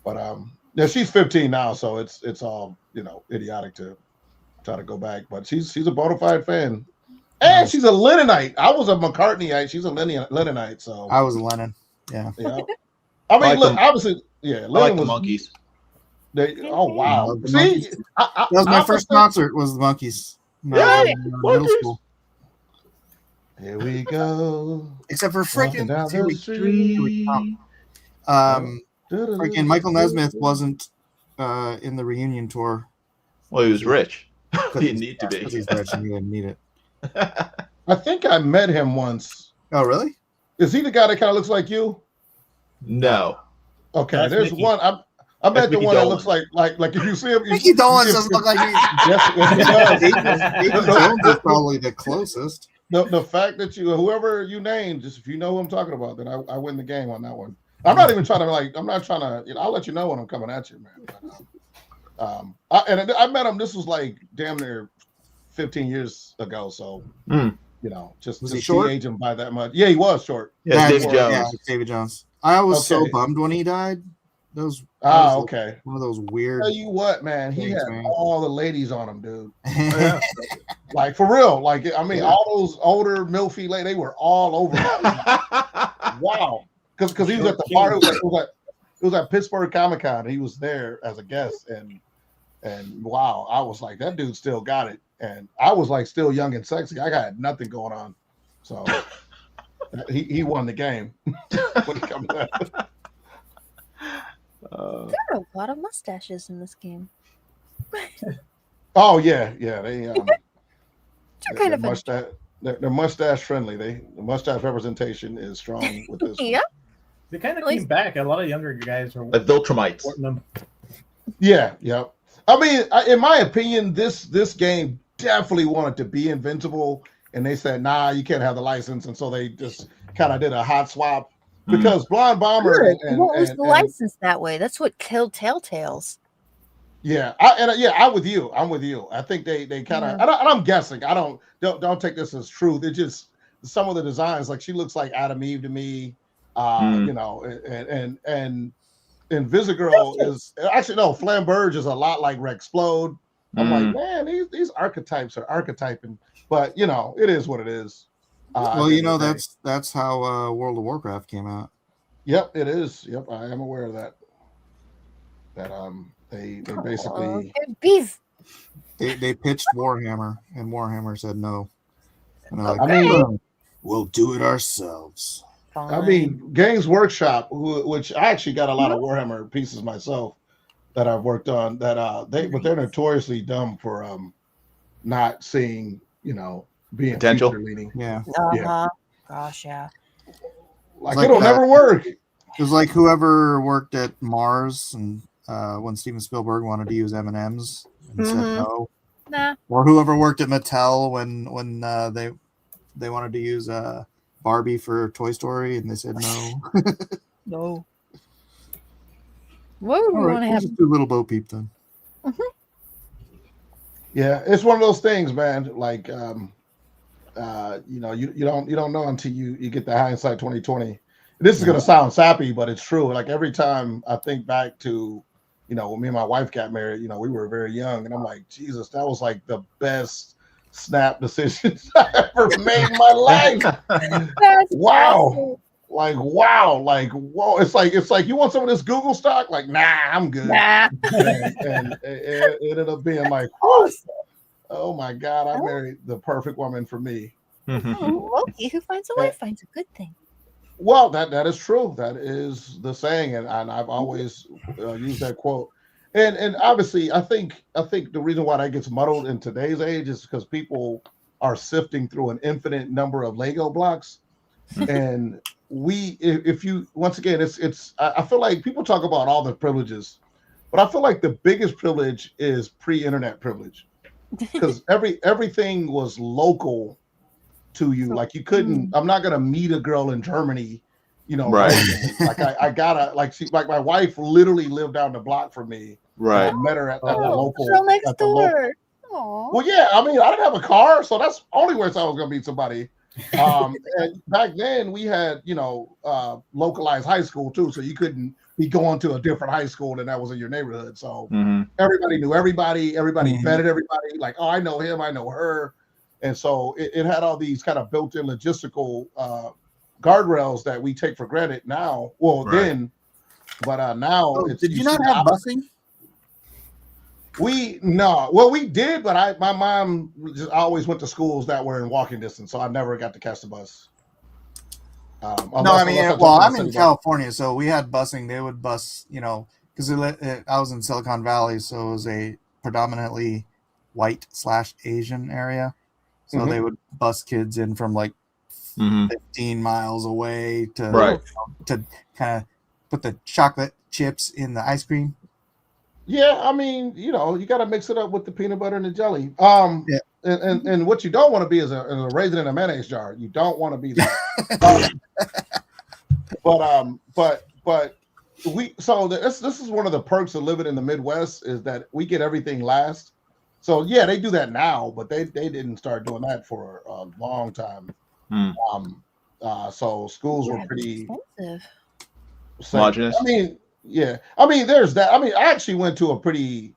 But yeah, she's 15 now, so it's all, you know, idiotic to try to go back. But she's a bona fide fan. And she's a Lennonite. I was a McCartneyite. She's a Lennonite. So I was a Lennon. Yeah. I mean, like look, the- obviously, yeah. I like Lennon the was. monkeys. Oh wow! The See, Monkeys. That was my first concert. Was the Monkeys. Yeah, Middle Monkeys. school. Here we go. Except for Walking freaking down here the we street. freaking Michael Nesmith wasn't in the reunion tour. Well, he was rich. He 'cause didn't need to because be. he's rich and he didn't need it. I think I met him once. Oh, really? Is he the guy that kind of looks like you? No. Okay, That's there's Mickey. one. I met That's the Mickey one that Dolenz. looks like if you see him, Mickey Dolenz doesn't look like he. Yes, he does. David Jones is probably the closest. The fact that whoever you name, just if you know who I'm talking about, then I win the game on that one. I'm not even trying to I'm not trying to, I'll let you know when I'm coming at you, man. But, I met him. This was like damn near 15 years ago. So, just Was he to short? age him by that much. Yeah, he was short. Yeah, David Yeah, Jones. it's David Jones. I was so Okay. bummed when he died. That was like Okay. one of those weird. Tell you what, man, he Thanks, had man. all the ladies on him, dude. Like for real. Like I mean, all those older milfy ladies, they were all over him. Wow. Because he was at the party. It was at Pittsburgh Comic Con. He was there as a guest, and And wow, I was like, that dude still got it. And I was like still young and sexy. I got nothing going on. So he won the game when it comes to that. There are a lot of mustaches in this game. Oh yeah. They They're kind they're of mustache, they're mustache friendly. The mustache representation is strong with this. yeah. They kind of At least- came back. A lot of younger guys are Like Viltrumites. supporting them. Yeah. I mean, in my opinion, this game definitely wanted to be Invincible, and they said, "Nah, you can't have the license," and so they just kind of did a hot swap because Blonde Bomber Good. and, What was and- the and- license that way? That's what killed Telltales. Yeah, I'm with you. I think they kind of, and I'm guessing. I don't take this as truth. It just some of the designs, like she looks like Adam Eve to me. You know, and Visigirl is actually no. Flamberge is a lot like Rexplode. I'm like, man, these archetypes are archetyping, but you know, it is what it is. Well, you know, that's how World of Warcraft came out. Yep, it is. Yep, I am aware of that. That they basically Beef. They pitched Warhammer, and Warhammer said no. And they're like, I mean, we'll do it ourselves. I mean, Games Workshop, which I actually got a lot of Warhammer pieces myself that I've worked on. That but they're notoriously dumb for not seeing, you know, being Potential. future leaning. Yeah, Gosh, yeah. Like Like it'll that. never work. it was like whoever worked at Mars, and when Steven Spielberg wanted to use M&Ms and said Mhm. no, Nah. or whoever worked at Mattel when they wanted to use Barbie for Toy Story, and they said no. No. What would we All want right, to we'll have? just do Little Bo Peep then. Yeah, it's one of those things, man. Like you know, you don't know until you get the hindsight 2020. This is gonna sound sappy, but it's true. Like every time I think back to, you know, when me and my wife got married, you know, we were very young, and I'm like, Jesus, that was like the best snap decisions I ever made in my life. That's Wow. awesome. Like wow, like whoa. It's like you want some of this Google stock? Like, nah, I'm good. Nah. And it ended up being like, whew, oh my God, I married the perfect woman for me. Loki, who finds a wife finds a good thing. Well, that is true. That is the saying, and I've always used that quote. And obviously, I think the reason why that gets muddled in today's age is because people are sifting through an infinite number of Lego blocks, and if you once again, I feel like people talk about all the privileges, but I feel like the biggest privilege is pre-internet privilege, because everything was local to you. Like you couldn't. I'm not gonna meet a girl in Germany, you know. Right. Like I gotta like my wife literally lived down the block from me. Right. I met her at the Oh, local. girl next at the local- door. Aw. Well, yeah. I mean, I didn't have a car, so that's only where I was gonna meet somebody. And back then we had, you know, localized high school too, so you couldn't be going to a different high school than that was in your neighborhood. So everybody knew everybody. Everybody vetted everybody. Like, oh, I know him, I know her. And so it had all these kind of built-in logistical guardrails that we take for granted now. Well, Right. then, but now it's. Did you not have busing? Well, we did, but my mom just always went to schools that were in walking distance, so I never got to catch the bus. No, Unless I mean, took well, the I'm in city bus. California, so we had busing. They would bus, you know, because I was in Silicon Valley, so it was a predominantly white/Asian area. So Mhm. they would bus kids in from like 15 miles away to Right. to kind of put the chocolate chips in the ice cream. Yeah, I mean, you know, you got to mix it up with the peanut butter and the jelly. Yeah. And what you don't want to be is a raisin in a mayonnaise jar. You don't want to be that. But we this is one of the perks of living in the Midwest is that we get everything last. So yeah, they do that now, but they didn't start doing that for a long time. So schools were pretty expensive. safe. Homogeneous. I mean, yeah. I mean, there's that. I mean, I actually went to a pretty,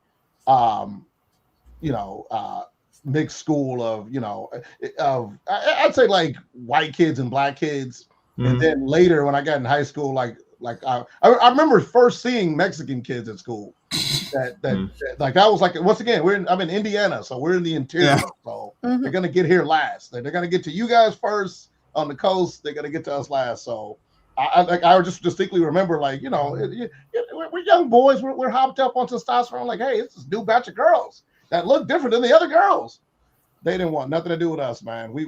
mixed school of, I'd say like white kids and black kids. And then later when I got in high school, like Like I remember first seeing Mexican kids at school. That like that was like once again I'm in Indiana, so we're in the interior, so they're gonna get here last. They're gonna get to you guys first on the coast. They're gonna get to us last. So I just distinctly remember, like, we're young boys. We're hopped up on testosterone. Like, hey, it's this new batch of girls that look different than the other girls. They didn't want nothing to do with us, man. We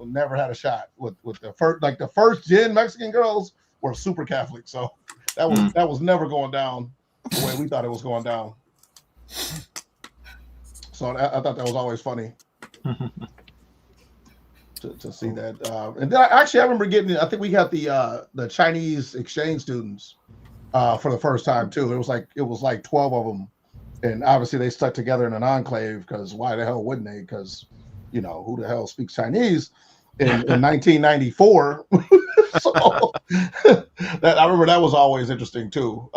never had a shot with the first gen Mexican girls were super Catholic. So that was never going down the way we thought it was going down. So I thought that was always funny to see that. And then I remember getting, I think we got the Chinese exchange students for the first time too. It was like 12 of them, and obviously they stuck together in an enclave, because why the hell wouldn't they? Because who the hell speaks Chinese in 1994? So I remember that was always interesting too.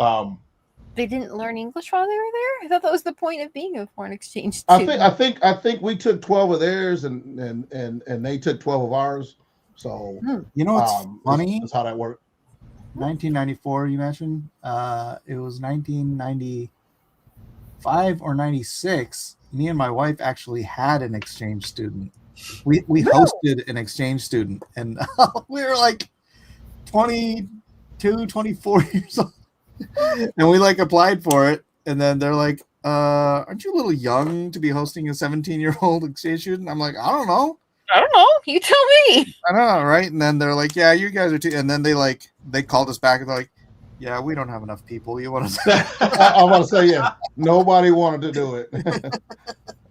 They didn't learn English while they were there? I thought that was the point of being a foreign exchange student. I think we took 12 of theirs and they took 12 of ours. So what's funny? That's how that worked. 1994, you mentioned. It was 1995 or 96. Me and my wife actually had an exchange student. We hosted an exchange student, and we were like 22, 24 years old. And we applied for it, and then they're like, aren't you a little young to be hosting a 17-year-old exchange student? I'm like, I don't know. You tell me. I know, right? And then they're like, yeah, you guys are too. And then they called us back and they're like, yeah, we don't have enough people. You want to? I want to say, yeah, nobody wanted to do it.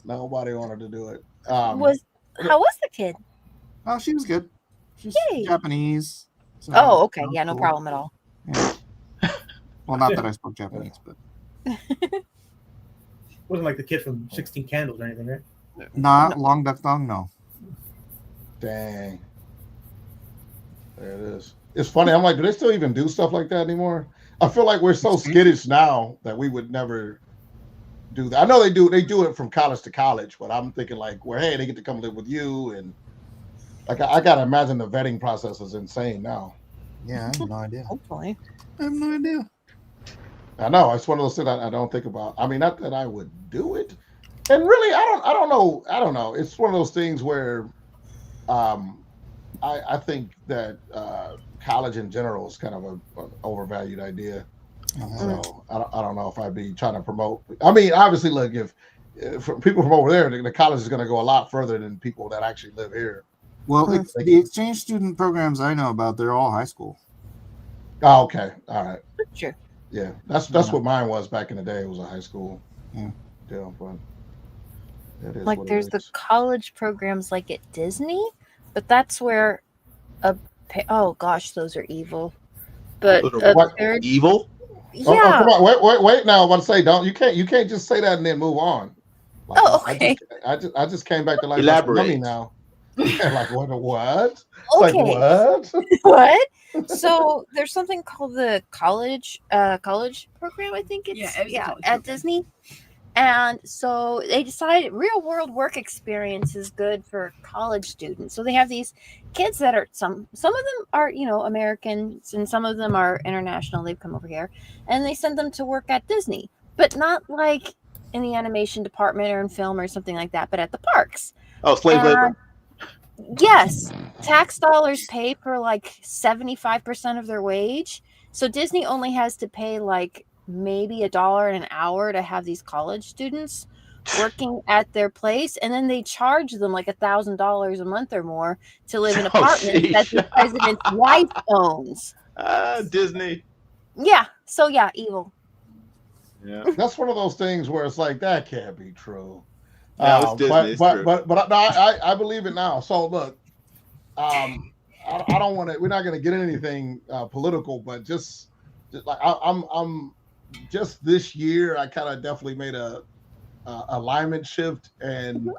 Nobody wanted to do it. How was the kid? Oh, she was good. She's Japanese. So okay. Yeah, no problem at all. Yeah. Well, not that I spoke Japanese, but wasn't like the kid from 16 Candles or anything, right? Not Long Duck Dong, no. Dang. There it is. It's funny. I'm like, do they still even do stuff like that anymore? I feel like we're so skittish now that we would never do that. I know they do it from college to college, but I'm thinking hey, they get to come live with you, and I gotta imagine the vetting process is insane now. Yeah, I have no idea. Hopefully. I have no idea. I know, it's one of those things I don't think about. I mean, not that I would do it, and really, I don't know. It's one of those things where, I think that college in general is kind of an overvalued idea. So I don't know if I'd be trying to promote. I mean, obviously, look, if for people from over there, the college is going to go a lot further than people that actually live here. Well, the exchange student programs I know about, they're all high school. Oh, okay, all right. Sure. Yeah, that's what mine was back in the day. It was a high school deal, but there's the college programs like at Disney, but that's where oh gosh, those are evil. But evil? Yeah. Oh, come on, wait! Now I want to say, you can't just say that and then move on. Okay. I just came back to life. Elaborate now. Like what? Okay. Like what? What? So there's something called the college program. I think it's at Disney. And so they decided real world work experience is good for college students. So they have these kids that are some of them are, Americans, and some of them are international. They've come over here, and they send them to work at Disney, but not like in the animation department or in film or something like that, but at the parks. Oh, slave labor. Yes. Tax dollars pay for 75% of their wage. So Disney only has to pay maybe $1 an hour to have these college students working at their place, and then they charge them $1,000 a month or more to live in apartments that the president's wife owns. Disney. Yeah. So yeah, evil. Yeah. That's one of those things where it's like that can't be true. No, it's Disney. But I believe it now. So look, I don't want to. We're not going to get anything political, but just I'm just this year, I kind of definitely made a alignment shift, and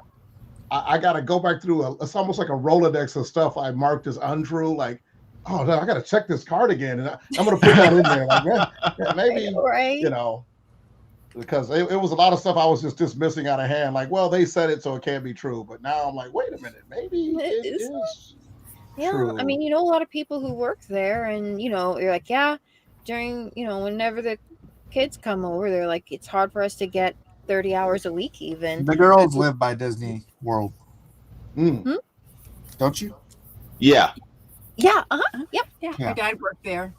I got to go back through it's almost like a Rolodex of stuff I marked as untrue. Like, oh no, I got to check this card again, and I'm going to put that in there. Like, maybe right. Because it was a lot of stuff I was just dismissing out of hand. Like, well, they said it, so it can't be true. But now I'm like, wait a minute, maybe it is. Yeah, I True. mean, a lot of people who work there, and you're like, yeah, during whenever the kids come over, they're like, it's hard for us to get 30 hours a week even. The girls live by Disney World, Mm. don't you? Yeah. Yeah, Yeah, Yeah. my dad worked there.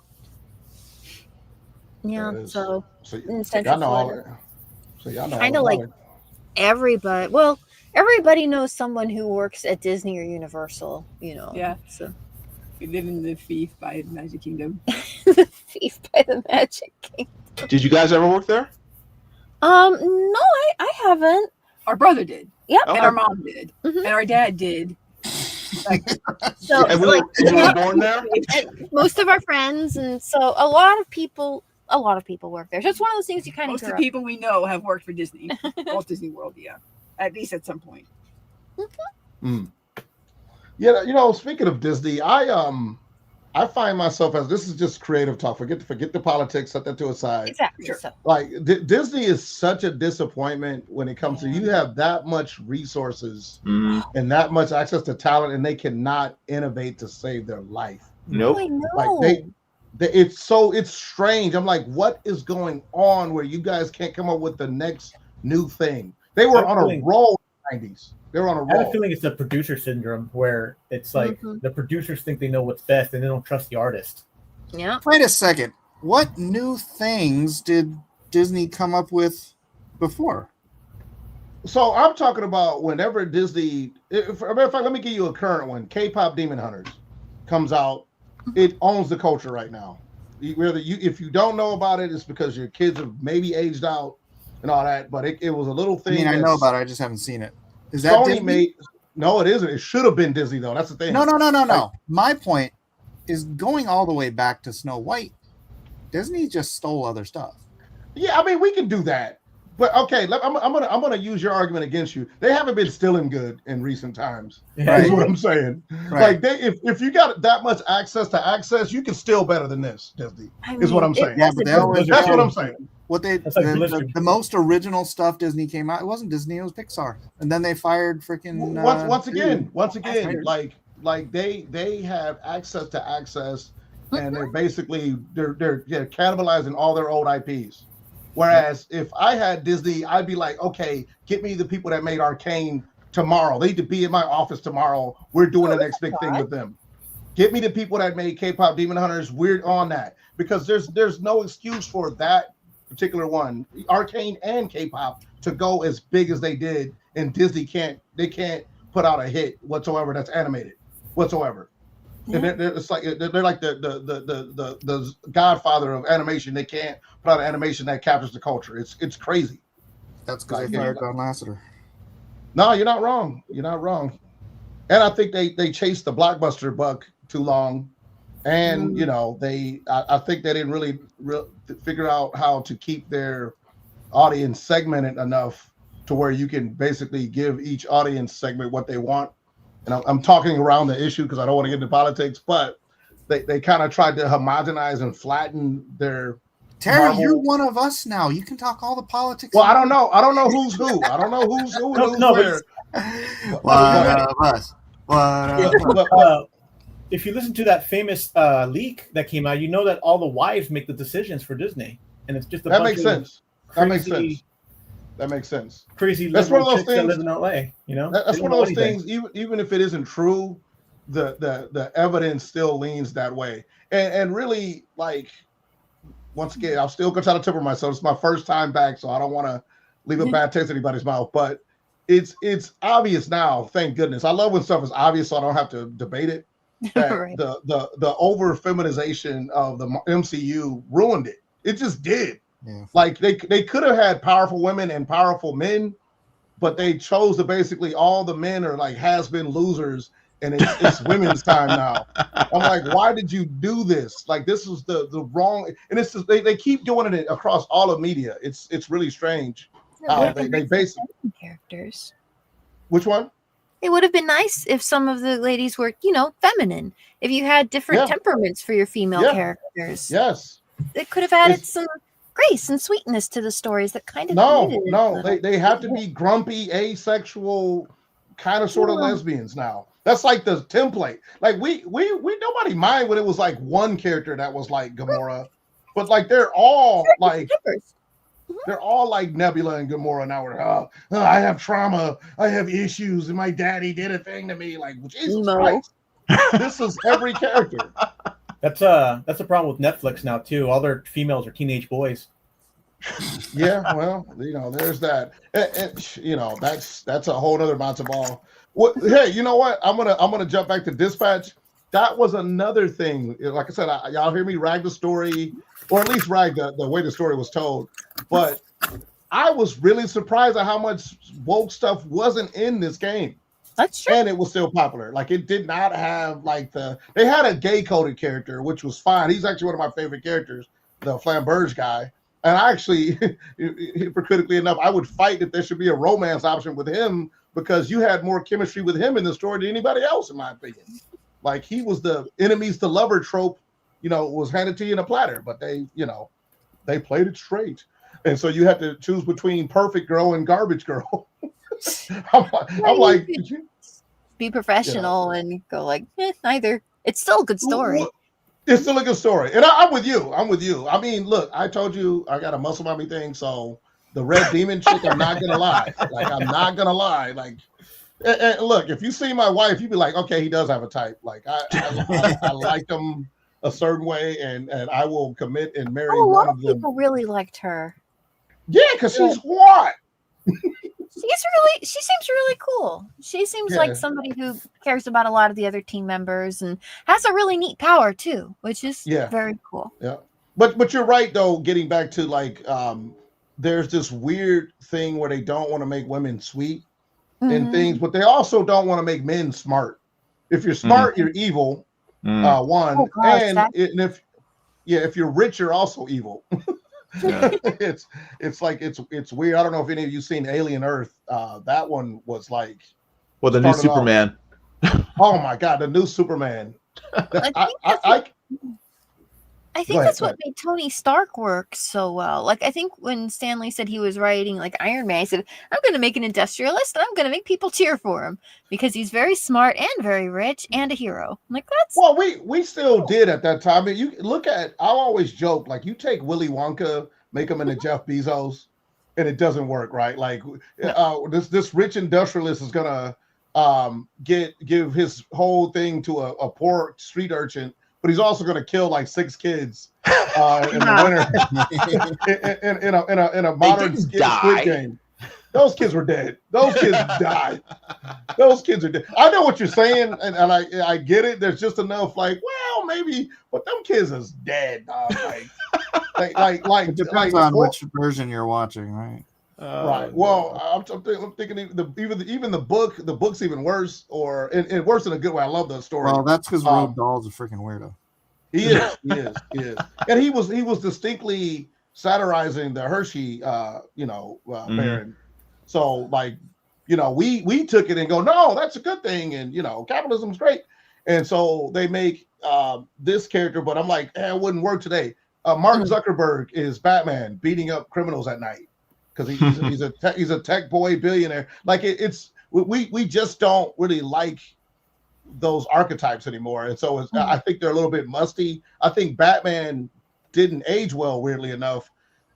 yeah. That is- So So, in so Central y'all know all Florida. that. So y'all know all Kinda about like- it. everybody knows someone who works at Disney or Universal. Yeah. So We live in the Fief by Magic Kingdom. the thief by the Magic King. Did you guys ever work there? No, I haven't. Our brother did, Yep. Okay. and our mom did, Mhm. and our dad did. So And we like, were born there? and most of our friends, and so a lot of people work there. So it's one of those things you kind of Most of the people we know have worked for Disney, Walt Disney World. Yeah, at least at some point. Yeah, speaking of Disney, I find myself as this is just creative talk. Forget the politics, set that to a side. exactly. Sure. So Like Disney is such a disappointment when it comes to you have that much resources Mm, and that much access to talent, and they cannot innovate to save their life. nope. I know. Like it's strange. I'm like, what is going on where you guys can't come up with the next new thing? They were on a roll in the 90s. They were on a I have a roll. feeling it's the producer syndrome where it's like Mhm. the producers think they know what's best and they don't trust the artist. Yeah. Wait a second. What new things did Disney come up with before? So I'm talking about whenever Disney. For a matter of fact, let me give you a current one. K-pop Demon Hunters comes out. It owns the culture right now. If you don't know about it, it's because your kids have maybe aged out and all that. But it was a little I thing. mean, I know about it. I just haven't seen it. Is that Sony Disney? made. No, it isn't. It should have been Disney though. That's the thing. No. My point is going all the way back to Snow White. Disney just stole other stuff. Yeah, I mean we can do that. But okay, I'm gonna use your argument against you. They haven't been stealing good in recent times. Right. Is what I'm saying. Right. Like if you got that much access to access, you can steal better than this, Disney. Is what I'm saying. Yeah, but they always That's what I'm saying. What they That's like the Blizzard. most original stuff Disney came out. It wasn't Disney. It was Pixar. And then they fired freaking. Once again, fired. like they have access to access, and they're basically they're cannibalizing all their old IPs. Whereas if I had Disney, I'd be like, okay, get me the people that made Arcane tomorrow. They need to be in my office tomorrow. We're doing the next big thing with them. Get me the people that made K-pop Demon Hunters. We're on that because there's no excuse for that particular one, Arcane and K-pop, to go as big as they did, and Disney can't put out a hit whatsoever that's animated whatsoever. And it's like they're like the godfather of animation. They can't put out an animation that captures the culture. It's crazy. That's because they fired Don Lasseter. No, you're not wrong. You're not wrong. And I think they chased the blockbuster buck too long, and I think they didn't really figure out how to keep their audience segmented enough to where you can basically give each audience segment what they want. And I'm talking around the issue because I don't want to get into politics, but they kind of tried to homogenize and flatten their. Terry, Marvel. you're one of us now. You can talk all the politics. Well, I don't know who's who. I don't know who's who. No, who's no, where. One of us. One of us. But If you listen to that famous leak that came out, you know that all the wives make the decisions for Disney, and it's just a that bunch makes of sense. That makes crazy- sense. That makes sense. Crazy That's one of liberal those chicks that things- live in LA. That's They one don't of those know anything. things. Even if it isn't true, the evidence still leans that way. And really, like, once again, I'll still try to temper myself. It's my first time back, so I don't want to leave a bad taste in anybody's mouth. But it's obvious now. Thank goodness. I love when stuff is obvious, so I don't have to debate it. That Right. the over feminization of the MCU ruined it. It just did. Yeah. Like they could have had powerful women and powerful men, but they chose to basically all the men are like has-been losers, and it's women's time now. I'm like, why did you do this? Like this was the wrong, and it's just, they keep doing it across all of media. It's really strange how they basically. Characters. Which one? It would have been nice if some of the ladies were, feminine. If you had different Yeah. temperaments for your female Yeah. characters, Yes. it could have added It's- some grace and sweetness to the stories that kind of No, needed it. no. They have to be grumpy, asexual, kind of sort of lesbians now. That's like the template. Like we nobody mind when it was like one character that was like Gamora, but like they're all like Nebula and Gamora now. We're I have trauma, I have issues, and my daddy did a thing to me. Like Jesus Christ, this is every character. That's a problem with Netflix now too. All their females are teenage boys. Yeah, well, there's that. And, that's a whole other matzo ball. Hey, you know what? I'm gonna jump back to Dispatch. That was another thing. Like I said, y'all hear me rag the story, or at least rag the way the story was told. But I was really surprised at how much woke stuff wasn't in this game. That's true. And it was still popular. Like it did not have they had a gay coded character, which was fine. He's actually one of my favorite characters, the Flamberge guy. And I actually, hypocritically enough, I would fight if there should be a romance option with him because you had more chemistry with him in the story than anybody else, in my opinion. Like he was the enemies to lover trope, was handed to you in a platter, but they played it straight. And so you had to choose between perfect girl and garbage girl. I'm like, be professional and go like, neither. It's still a good story. It's still a good story. And I'm with you. I mean, look, I told you I got a muscle mommy thing. So the red demon chick, I'm not going to lie. I'm not going to lie. And look, if you see my wife, you'd be like, okay, he does have a type. Like I like him a certain way and I will commit and marry a lot one of them. People really liked her. Yeah, because she's what? She seems really cool. She seems like somebody who cares about a lot of the other team members and has a really neat power too, which is very cool. Yeah. But you're right though, getting back to there's this weird thing where they don't want to make women sweet and things, but they also don't want to make men smart. If you're smart, you're evil. One. Oh, gosh, if you're rich, you're also evil. Yeah. it's weird. I don't know if any of you seen Alien Earth. That one was like, well, the new Superman. Oh my God, the new Superman. I think that's what made Tony Stark work so well. Like I think when Stanley said he was writing like Iron Man, he said, I'm going to make an industrialist and I'm going to make people cheer for him because he's very smart and very rich and a hero. I'm like, that's well, we still did at that time. I mean, you look at, I always joke, like you take Willy Wonka, make him into Jeff Bezos, and it doesn't work, right? Like this rich industrialist is gonna give his whole thing to a poor street urchin, but he's also gonna kill like 6 kids in the winter in a modern Squid Game. Those kids were dead. Those kids died. Those kids are dead. I know what you're saying, and I get it. There's just enough, like, well, maybe, but them kids is dead, dog. Like it depends on which version you're watching, right? Right. Well, I'm thinking even the book's even worse, and worse in a good way. I love the story. Well, that's because Roald Dahl's a freaking weirdo. He is, and he was distinctly satirizing the Hershey, Baron. So like, we took it and go, no, that's a good thing, and capitalism's great, and so they make this character, but I'm like, it wouldn't work today. Mark Zuckerberg is Batman beating up criminals at night because he's a tech boy billionaire. Like we just don't really like those archetypes anymore, and so I think they're a little bit musty. I think Batman didn't age well, weirdly enough,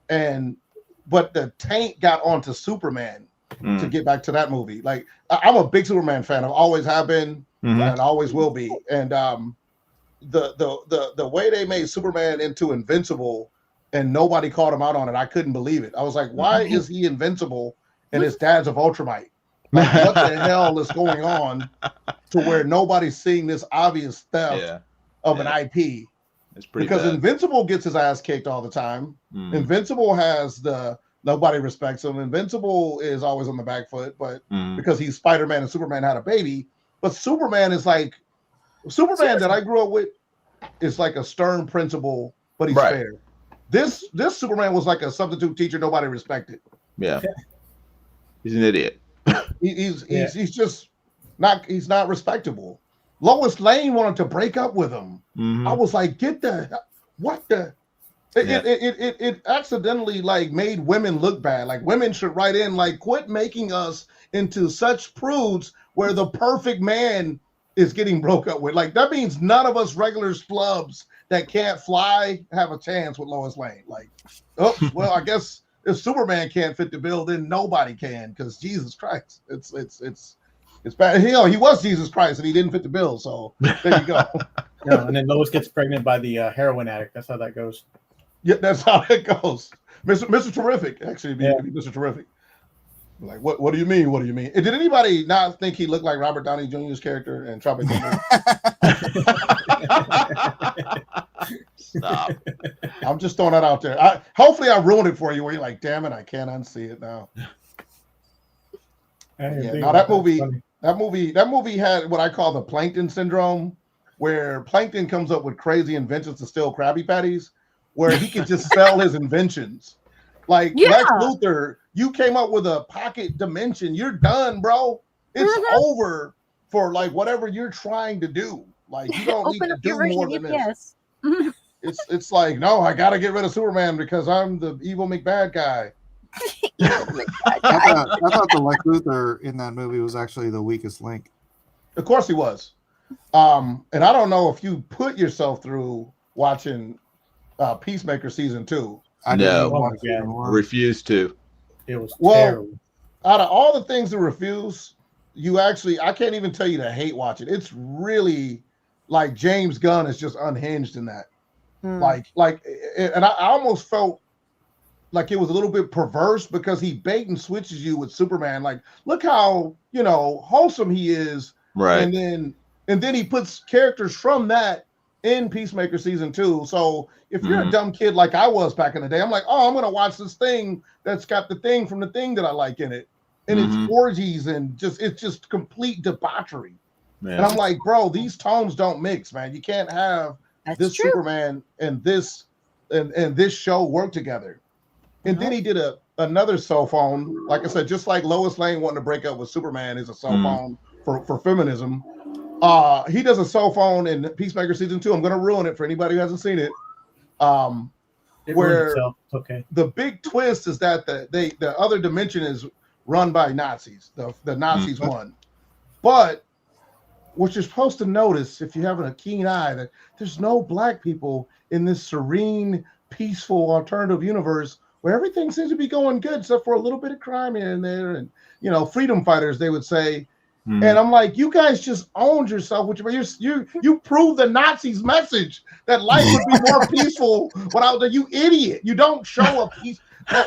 but the taint got onto Superman. To get back to that movie, like I'm a big Superman fan. I always have been, and always will be. And the way they made Superman into invincible, and nobody called him out on it, I couldn't believe it. I was like, why is he invincible and his dad's a Ultramite? Like, what the hell is going on to where nobody's seeing this obvious theft of an IP? It's pretty because bad. Invincible gets his ass kicked all the time. Invincible has nobody respects him. Invincible is always on the back foot, but because he's Spider-Man and Superman had a baby. But Superman is like Superman that I grew up with is like a stern principal, but he's fair. This Superman was like a substitute teacher nobody respected. Yeah. He's an idiot. He's just not respectable. Lois Lane wanted to break up with him. I was like, what the It accidentally like made women look bad. Like women should write in like, quit making us into such prudes where the perfect man is getting broke up with. Like that means none of us regular schlubs that can't fly have a chance with Lois Lane. Like, oh well, I guess if Superman can't fit the bill, then nobody can, because Jesus Christ, it's bad. He was Jesus Christ and he didn't fit the bill. So there you go. Yeah, and then Lois gets pregnant by the heroin addict. That's how that goes. Yeah, that's how it goes. Mr. Terrific, actually, Mr. Terrific. Like, what do you mean? What do you mean? And did anybody not think he looked like Robert Downey Jr.'s character in Tropic Thunder? Stop. I'm just throwing that out there. Hopefully I ruined it for you where you're like, damn it, I can't unsee it now. Yeah, no, that movie had what I call the Plankton syndrome, where Plankton comes up with crazy inventions to steal Krabby Patties, where he could just sell his inventions. Like Lex Luthor, you came up with a pocket dimension. You're done, bro. It's over for like whatever you're trying to do. Like you don't need to do more than this. It's like, no, I gotta get rid of Superman because I'm the evil McBad guy. I thought the Lex Luthor in that movie was actually the weakest link. Of course he was. And I don't know if you put yourself through watching Peacemaker season 2. I refused to. It was terrible. Out of all the things to refuse, I can't even tell you to hate watch it. It's really like James Gunn is just unhinged in that. And I almost felt like it was a little bit perverse because he bait and switches you with Superman. Like, look how, wholesome he is. Right. And then he puts characters from that in Peacemaker season 2. So if you're a dumb kid like I was back in the day, I'm like, oh, I'm going to watch this thing that's got the thing from the thing that I like in it. And it's orgies and it's just complete debauchery. Man. And I'm like, bro, these tones don't mix, man. You can't have this Superman and this and this show work together. And then he did another cell phone. Like I said, just like Lois Lane wanting to break up with Superman is a cell phone for feminism. He does a cell phone in Peacemaker season 2. I'm going to ruin it for anybody who hasn't seen it. Where okay. The big twist is that the other dimension is run by Nazis. The Nazis won. But what you're supposed to notice, if you have a keen eye, that there's no black people in this serene, peaceful alternative universe where everything seems to be going good, except for a little bit of crime here and there, and freedom fighters, they would say. And I'm like, you guys just owned yourself, which you proved the Nazis' message that life would be more peaceful without the, you idiot. You don't show a peace.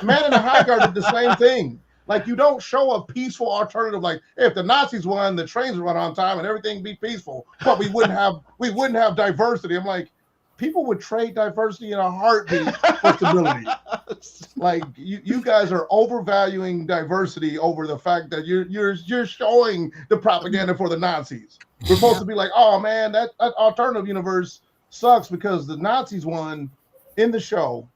Man in the High Guard did the same thing. Like, you don't show a peaceful alternative. Like, hey, if the Nazis won, the trains would run on time and everything be peaceful, but we wouldn't have diversity. I'm like, people would trade diversity in a heartbeat for stability. Like, you guys are overvaluing diversity over the fact that you're showing the propaganda for the Nazis. We're supposed to be like, oh man, that alternative universe sucks because the Nazis won. In the show,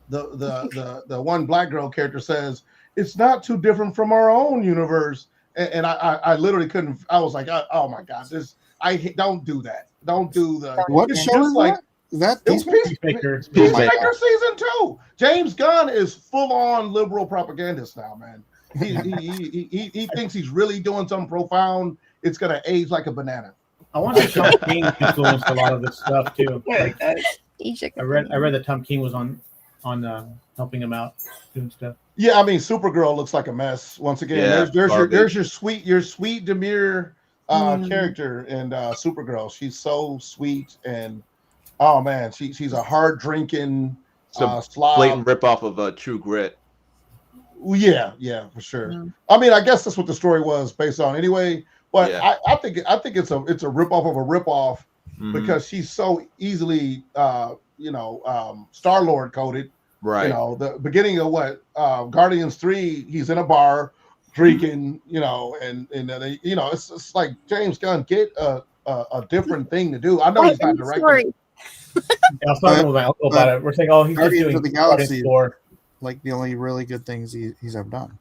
the one black girl character says it's not too different from our own universe, and I literally couldn't. I was like, oh my god, don't do that. Don't do the what show is like that? Peacemaker season 2. James Gunn is full on liberal propagandist now, man. He thinks he's really doing something profound. It's gonna age like a banana. I wonder if Tom King influenced a lot of this stuff too. Like, I read that Tom King was on helping him out doing stuff. Yeah, I mean, Supergirl looks like a mess. Once again, there's your sweet demure character in Supergirl. She's so sweet, and oh man, she's a hard drinking slob. Blatant ripoff of True Grit. Well, yeah, for sure. I mean, I guess that's what the story was based on anyway. But I think it's a ripoff of a ripoff because she's so easily Star-Lord coded. Right. The beginning of Guardians 3, he's in a bar drinking, and it's like, James Gunn, get a different thing to do. I know he's not directing. I was talking with my uncle about it. We're saying, oh, he's Guardians just doing of the Galaxy, for like the only really good things he's ever done.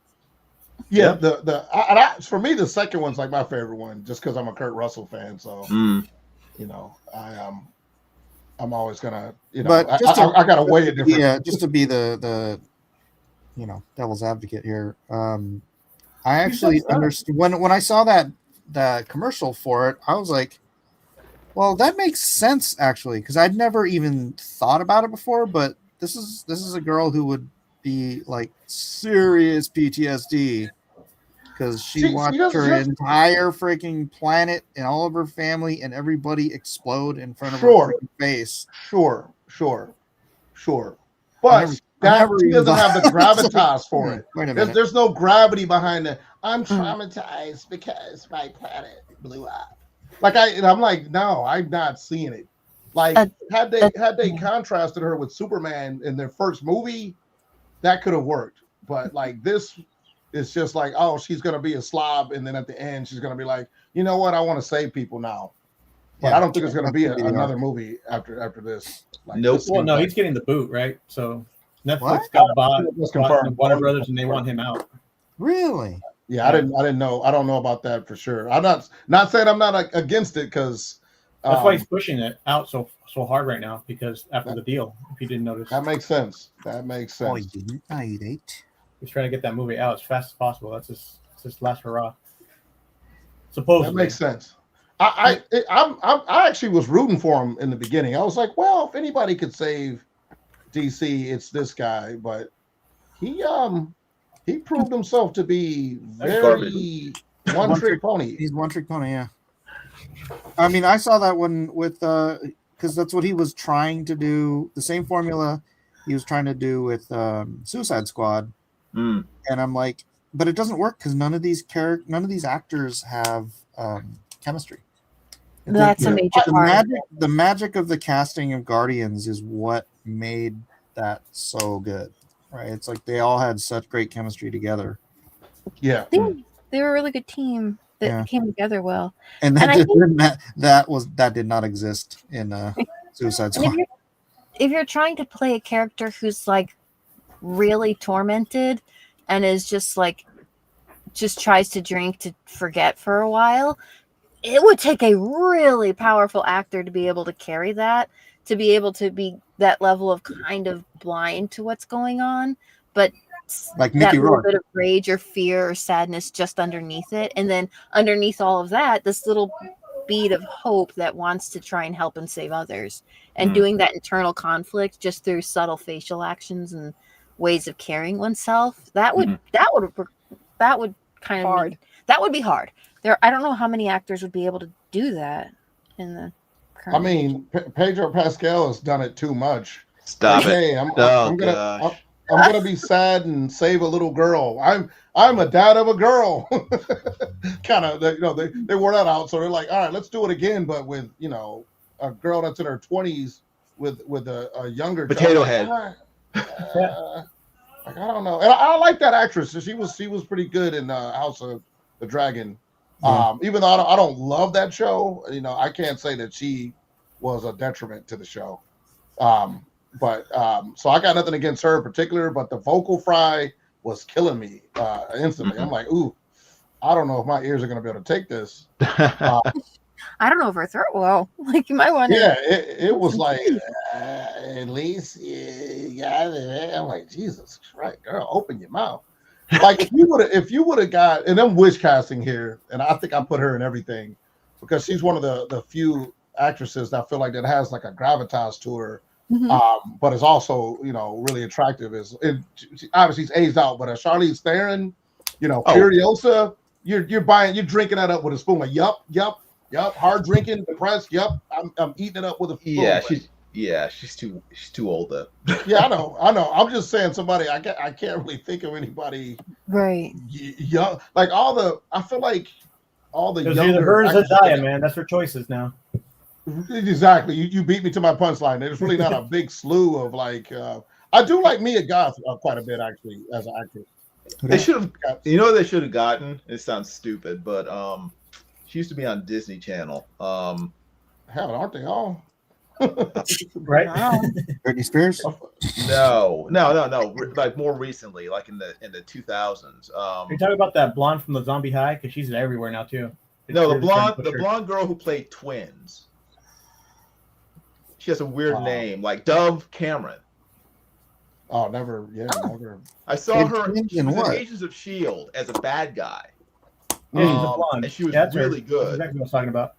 Yeah, for me, the second one's like my favorite one, just because I'm a Kurt Russell fan. So, I'm always gonna, but I gotta weigh it different. Yeah, just to be the devil's advocate here. I actually understood when I saw that the commercial for it, I was like, well, that makes sense actually, because I'd never even thought about it before. But this is a girl who would be like serious PTSD because she See, watched that's her just entire freaking planet and all of her family and everybody explode in front of Sure. her freaking face. sure. I But never- I that never she even doesn't have the thought- It's like, gravitas for it. Wait a There's, minute. there's no gravity behind it. I'm traumatized because my planet blew up. I'm like, no, I'm not seeing it. Like, had they contrasted her with Superman in their first movie, that could have worked. But like this is just like, oh, she's gonna be a slob, and then at the end she's gonna be like, you know what, I want to save people now. But Yeah, I don't think it's gonna be that's gonna be the another arc. movie after this. Like, Nope. this Well, seems no, like- he's getting the boot, right? So Netflix What? got bought Let's by confirm. Warner Brothers, and they want him out. Really? Yeah, I didn't know. I don't know about that for sure. I'm not saying I'm not against it because That's why he's pushing it out so hard right now, because after the deal, if you didn't notice, that makes sense. That makes Oh, sense. you didn't? I ate. he's trying to get that movie out as fast as possible. That's his last hurrah. That Supposedly, makes sense. I actually was rooting for him in the beginning. I was like, well, if anybody could save DC, it's this guy. But he proved himself to be very one trick pony. He's one trick pony, yeah. I mean, I saw that one with because that's what he was trying to do. The same formula he was trying to do with Suicide Squad, Mm. and I'm like, but it doesn't work because none of these actors have chemistry. That's a major part. The magic of the casting of Guardians is what made that so good, right? It's like they all had such great chemistry together, Yeah. They were a really good team that Yeah. came together well. and And I that did not exist in Suicide And if Squad. you're trying to play a character who's like really tormented and is just tries to drink to forget for a while, it would take a really powerful actor to be able to carry that, to be able to be that level of kind of blind to what's going on, but Like that Mickey little Rourke. bit of rage or fear or sadness just underneath it. And then underneath all of that, this little bead of hope that wants to try and help and save others, and doing that internal conflict just through subtle facial actions and ways of carrying oneself. That would kind of Hard. that would be hard. I don't know how many actors would be able to do that in the current I mean, Pedro Pascal has done it too much. Stop Like, it. hey, I'm Oh, gonna gosh. I'm gonna be sad and save a little girl. I'm a dad of a girl. Kind of, they wore that out, so they're like, all right, let's do it again, but with a girl that's in her 20s with a younger Potato child. head. Like, I don't know, and I like that actress. She was pretty good in House of the Dragon. Yeah. Even though I don't love that show, I can't say that she was a detriment to the show. But so I got nothing against her in particular, but the vocal fry was killing me instantly. I'm like, ooh, I don't know if my ears are going to be able to take this. I don't know if her throat will. Like, you might want to. Yeah, it was like, at least you got it. I'm like, Jesus Christ, girl, open your mouth. Like, if you would have got, and I'm wish casting here, and I think I put her in everything because she's one of the few actresses that I feel like that has like a gravitas to her. Mhm. But is also, really attractive. Obviously he's aged out, but Charlize Theron, Furiosa, you're drinking that up with a spoon. Like, yup, hard drinking, depressed. Yup, I'm eating it up with a spoon. She's too old though. Yeah, I know. I'm just saying somebody. I can't really think of anybody Right. young. Like I feel like all the There's younger either her or actors- Zendaya, man. That's her choices now. Exactly. You beat me to my punchline. There's really not a big slew of like. I do like Mia Goth quite a bit actually as an actress. They should have. You know what they should have gotten? It sounds stupid, but she used to be on Disney Channel. Hell, aren't they all? Right? Wow. Britney Spears. No. Like more recently, like in the 2000s. Are you talking about that blonde from the Zombie High? Because she's everywhere now too. No, the Really trying to blonde push her. girl who played twins. She has a weird name, like Dove Cameron. Oh, never. Yeah, never. I saw Played her. twins She in was in what? Agents of Shield as a bad guy. Yeah, she's a blonde. and she was That's her. really That's good. exactly what I was talking about.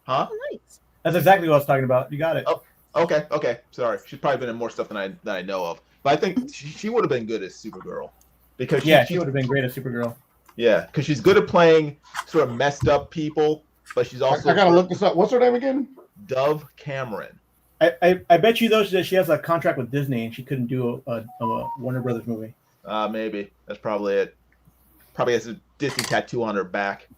Huh? Oh, nice. That's exactly what I was talking about. You got it. Oh, okay. Sorry, she's probably been in more stuff than I know of. But I think she would have been good as Supergirl because she would have been great as Supergirl. Yeah, because she's good at playing sort of messed up people, but she's also. I gotta look this up. What's her name again? Dove Cameron. I bet you though that she has a contract with Disney and she couldn't do a Warner Brothers movie. Maybe that's probably it. Probably has a Disney tattoo on her back.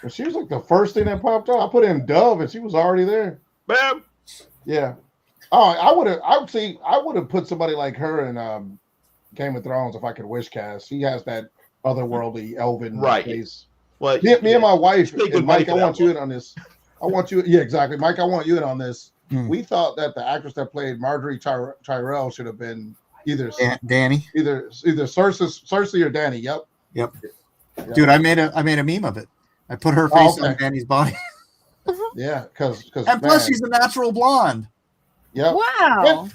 She was like the first thing that popped up. I put in Dove and she was already there. Bam. Yeah. Oh, I would have put somebody like her in Game of Thrones if I could wish cast. She has that otherworldly elven face. Well, me and my wife, good and Mike, I money for want that you one. in on this. Yeah, exactly. Mike, I want you in on this. We thought that the actress that played Marjorie Tyrell should have been either Danny. either Cersei or Danny. Yep. Dude, I made a meme of it. I put her face on Danny's body. Yeah, because And plus, she's a natural blonde. Yep. Wow.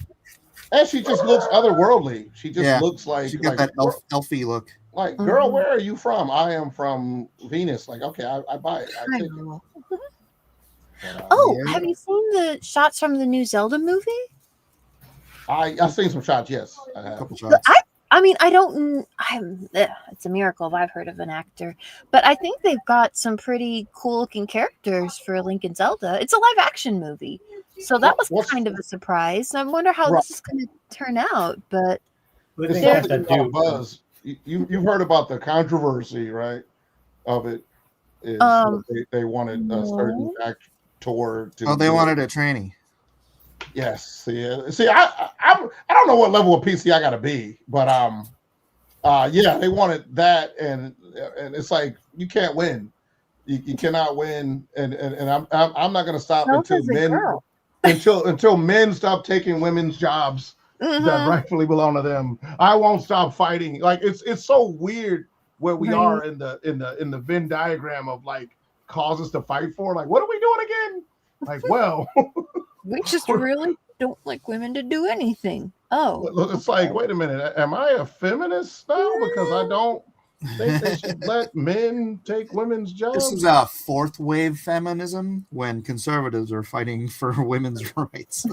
And she just looks otherworldly. She just looks like she got that elfy look. Like, girl, where are you from? I am from Venus. Like, okay, I buy it. I take it. Oh, have you seen the shots from the new Zelda movie? I've seen some shots. Yes, I have. A couple shots. I mean, it's a miracle if I've heard of an actor, but I think they've got some pretty cool looking characters for Link and Zelda. It's a live action movie, so that was kind of a surprise. I wonder how this is going to turn out, but It's something about buzz. You've heard about the controversy, right? Of it is they wanted a certain actor to. They wanted a trainee. Yes. See, I don't know what level of PC I got to be, but yeah, they wanted that, and it's like you can't win. You cannot win, and I'm not going to stop until men stop taking women's jobs that rightfully belong to them. I won't stop fighting. Like it's so weird where we are in the Venn diagram of like causes to fight for. Like, what are we doing again? Like, well, we just really don't like women to do anything. Oh, it's like, wait a minute, am I a feminist now because I don't think they should let men take women's jobs? This is a fourth wave feminism when conservatives are fighting for women's rights.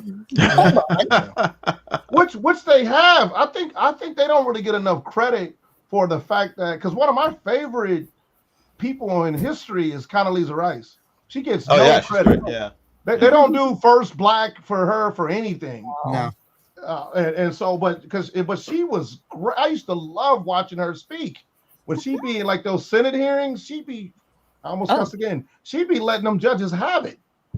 which they have. I think they don't really get enough credit for the fact that, because one of my favorite people in history is Condoleezza Rice. She gets no credit. Yeah. They don't do first black for her for anything. No. And so, but she was great. I used to love watching her speak. When she'd be in like those Senate hearings, she'd be letting them judges have it.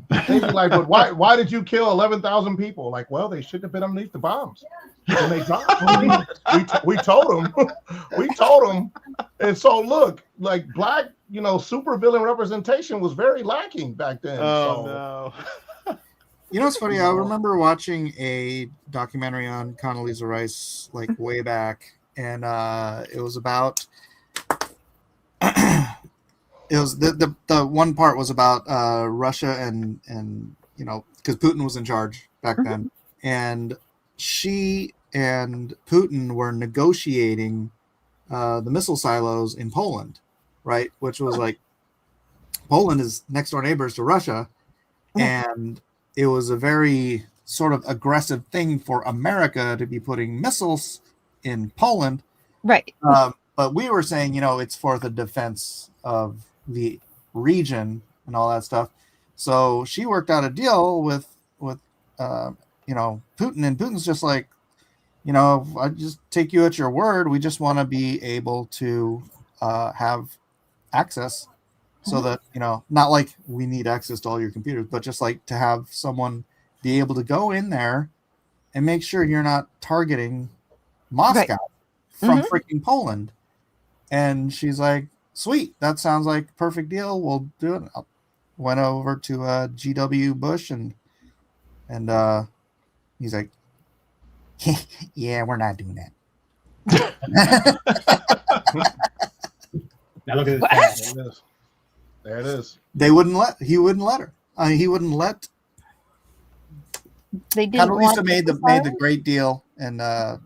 They'd be like, but why did you kill 11,000 people? Like, well, they shouldn't have been underneath the bombs. And they dropped. We told them. We told them. And so look, like black, super villain representation was very lacking back then. No. You know what's funny? I remember watching a documentary on Condoleezza Rice like way back, and it was about it was the one part was about Russia and because Putin was in charge back then, and she and Putin were negotiating the missile silos in Poland, right? Which was like Poland is next door neighbors to Russia, and it was a very sort of aggressive thing for America to be putting missiles in Poland. right. But we were saying, it's for the defense of the region and all that stuff. So she worked out a deal with Putin, and Putin's just like, I just take you at your word. We just want to be able to have access. So that, not like we need access to all your computers, but just like to have someone be able to go in there and make sure you're not targeting Moscow from freaking Poland. And she's like, sweet, that sounds like a perfect deal. We'll do it. Went over to G.W. Bush and he's like, yeah, we're not doing that. Now look at this. There it is. He wouldn't let her. He wouldn't let. They didn't want Condoleezza made the great deal, and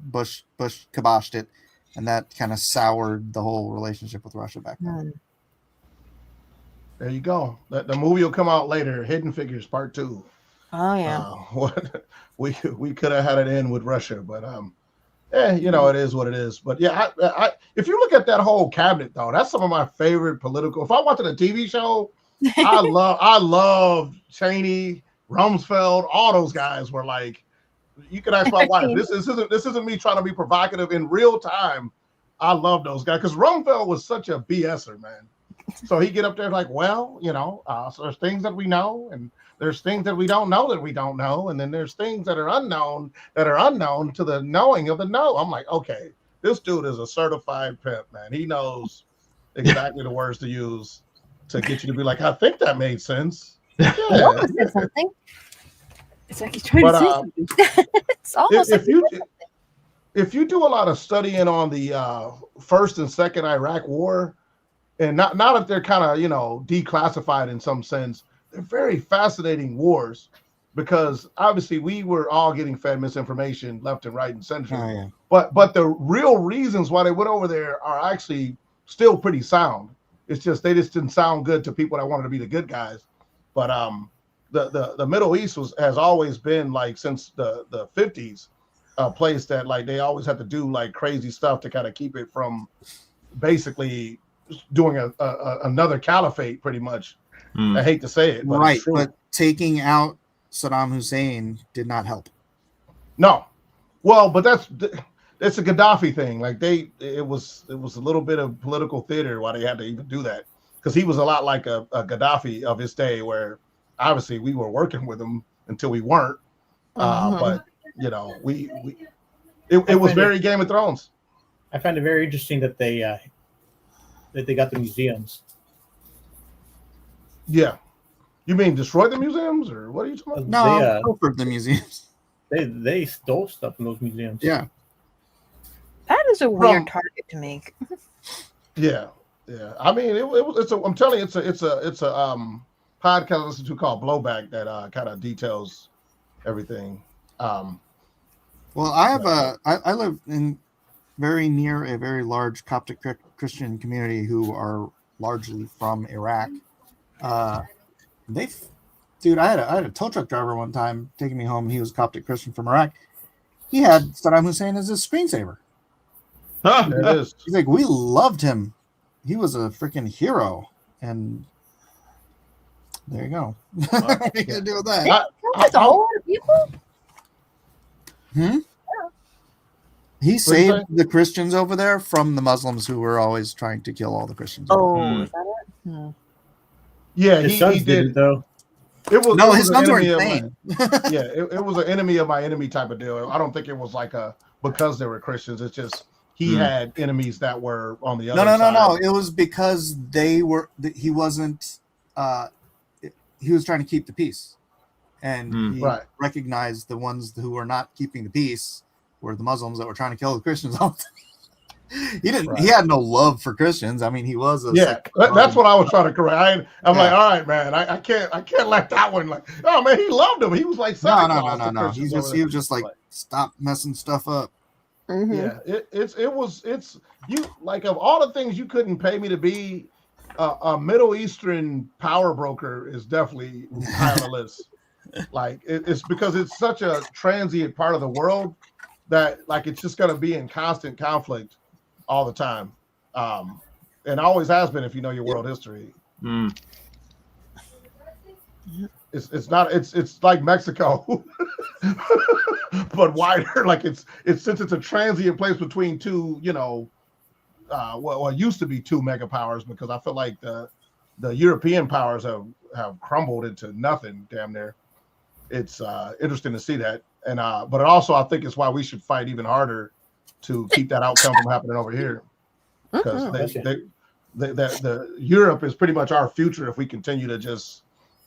Bush kiboshed it, and that kind of soured the whole relationship with Russia back then. There you go. The movie will come out later. Hidden Figures Part 2. Oh yeah. What we could have had it in with Russia, but it is what it is. But yeah, I if you look at that whole cabinet though, that's some of my favorite political. If I watched a TV show, I love Cheney, Rumsfeld, all those guys were like. You can ask my wife. This isn't me trying to be provocative in real time. I love those guys because Rumsfeld was such a BSer, man. So he get up there like, well, so there's things that we know, and there's things that we don't know, and then there's things that are unknown to the knowing of the know. I'm like, okay, this dude is a certified pimp, man. He knows exactly the words to use to get you to be like, I think that made sense. Yeah. Said something. It's like he's trying to say something. It's almost if you do a lot of studying on the first and second Iraq war, and not that they're kind of declassified in some sense, they're very fascinating wars because obviously we were all getting fed misinformation left and right and center. Oh, yeah. But the real reasons why they went over there are actually still pretty sound. It's just they just didn't sound good to people that wanted to be the good guys. But the Middle East has always been like since the 50s a place that like they always have to do like crazy stuff to kind of keep it from basically doing another caliphate pretty much. I hate to say it, but Right, it's true. but taking out Saddam Hussein did not help. No, well, but it's a Gaddafi thing. Like it was a little bit of political theater why they had to even do that because he was a lot like a Gaddafi of his day, where obviously we were working with him until we weren't. But it was very Game of Thrones. I find it very interesting that they got the museums. Yeah, you mean destroy the museums or what are you talking about? No, They, pilfered the museums. They stole stuff from those museums. Yeah. that is a weird target to make. Yeah. I mean, I'm telling you, it's a podcast I listen to called Blowback that kind of details everything. Well, I live in very near a very large Coptic Christian community who are largely from Iraq. Dude, I had a tow truck driver one time taking me home. He was a Coptic Christian from Iraq. He had Saddam Hussein as his screensaver. There it is. He's like, we loved him. He was a freaking hero. And there you go. What are you gonna do with that? That's a whole lot of people. He saved the Christians over there from the Muslims who were always trying to kill all the Christians. Oh, is that it? Yeah, His he sons did. it though. It was No, it his was sons an were enemy of insane. it was an enemy of my enemy type of deal. I don't think it was like because they were Christians. It's just he had enemies that were on the other side. No. It was because he wasn't. He was trying to keep the peace, and he recognized the ones who were not keeping the peace were the Muslims that were trying to kill the Christians all the time. He didn't. Right. He had no love for Christians. I mean, he was a that's what I was trying to correct. I'm like, all right, man, I can't let that one like. Oh man, he loved him. He was like, no. He was just like, stop messing stuff up. Mm-hmm. Yeah, it's you like of all the things you couldn't pay me to be, a Middle Eastern power broker is definitely high on the list. Like it's because it's such a transient part of the world that like it's just gonna be in constant conflict all the time, and always has been if you know your world history. It's like Mexico, but wider. Like it's since it's a transient place between two, what used to be two mega powers, because I feel like the European powers have crumbled into nothing damn near. It's interesting to see that, and but also I think it's why we should fight even harder to keep that outcome from happening over here, because the Europe is pretty much our future if we continue to just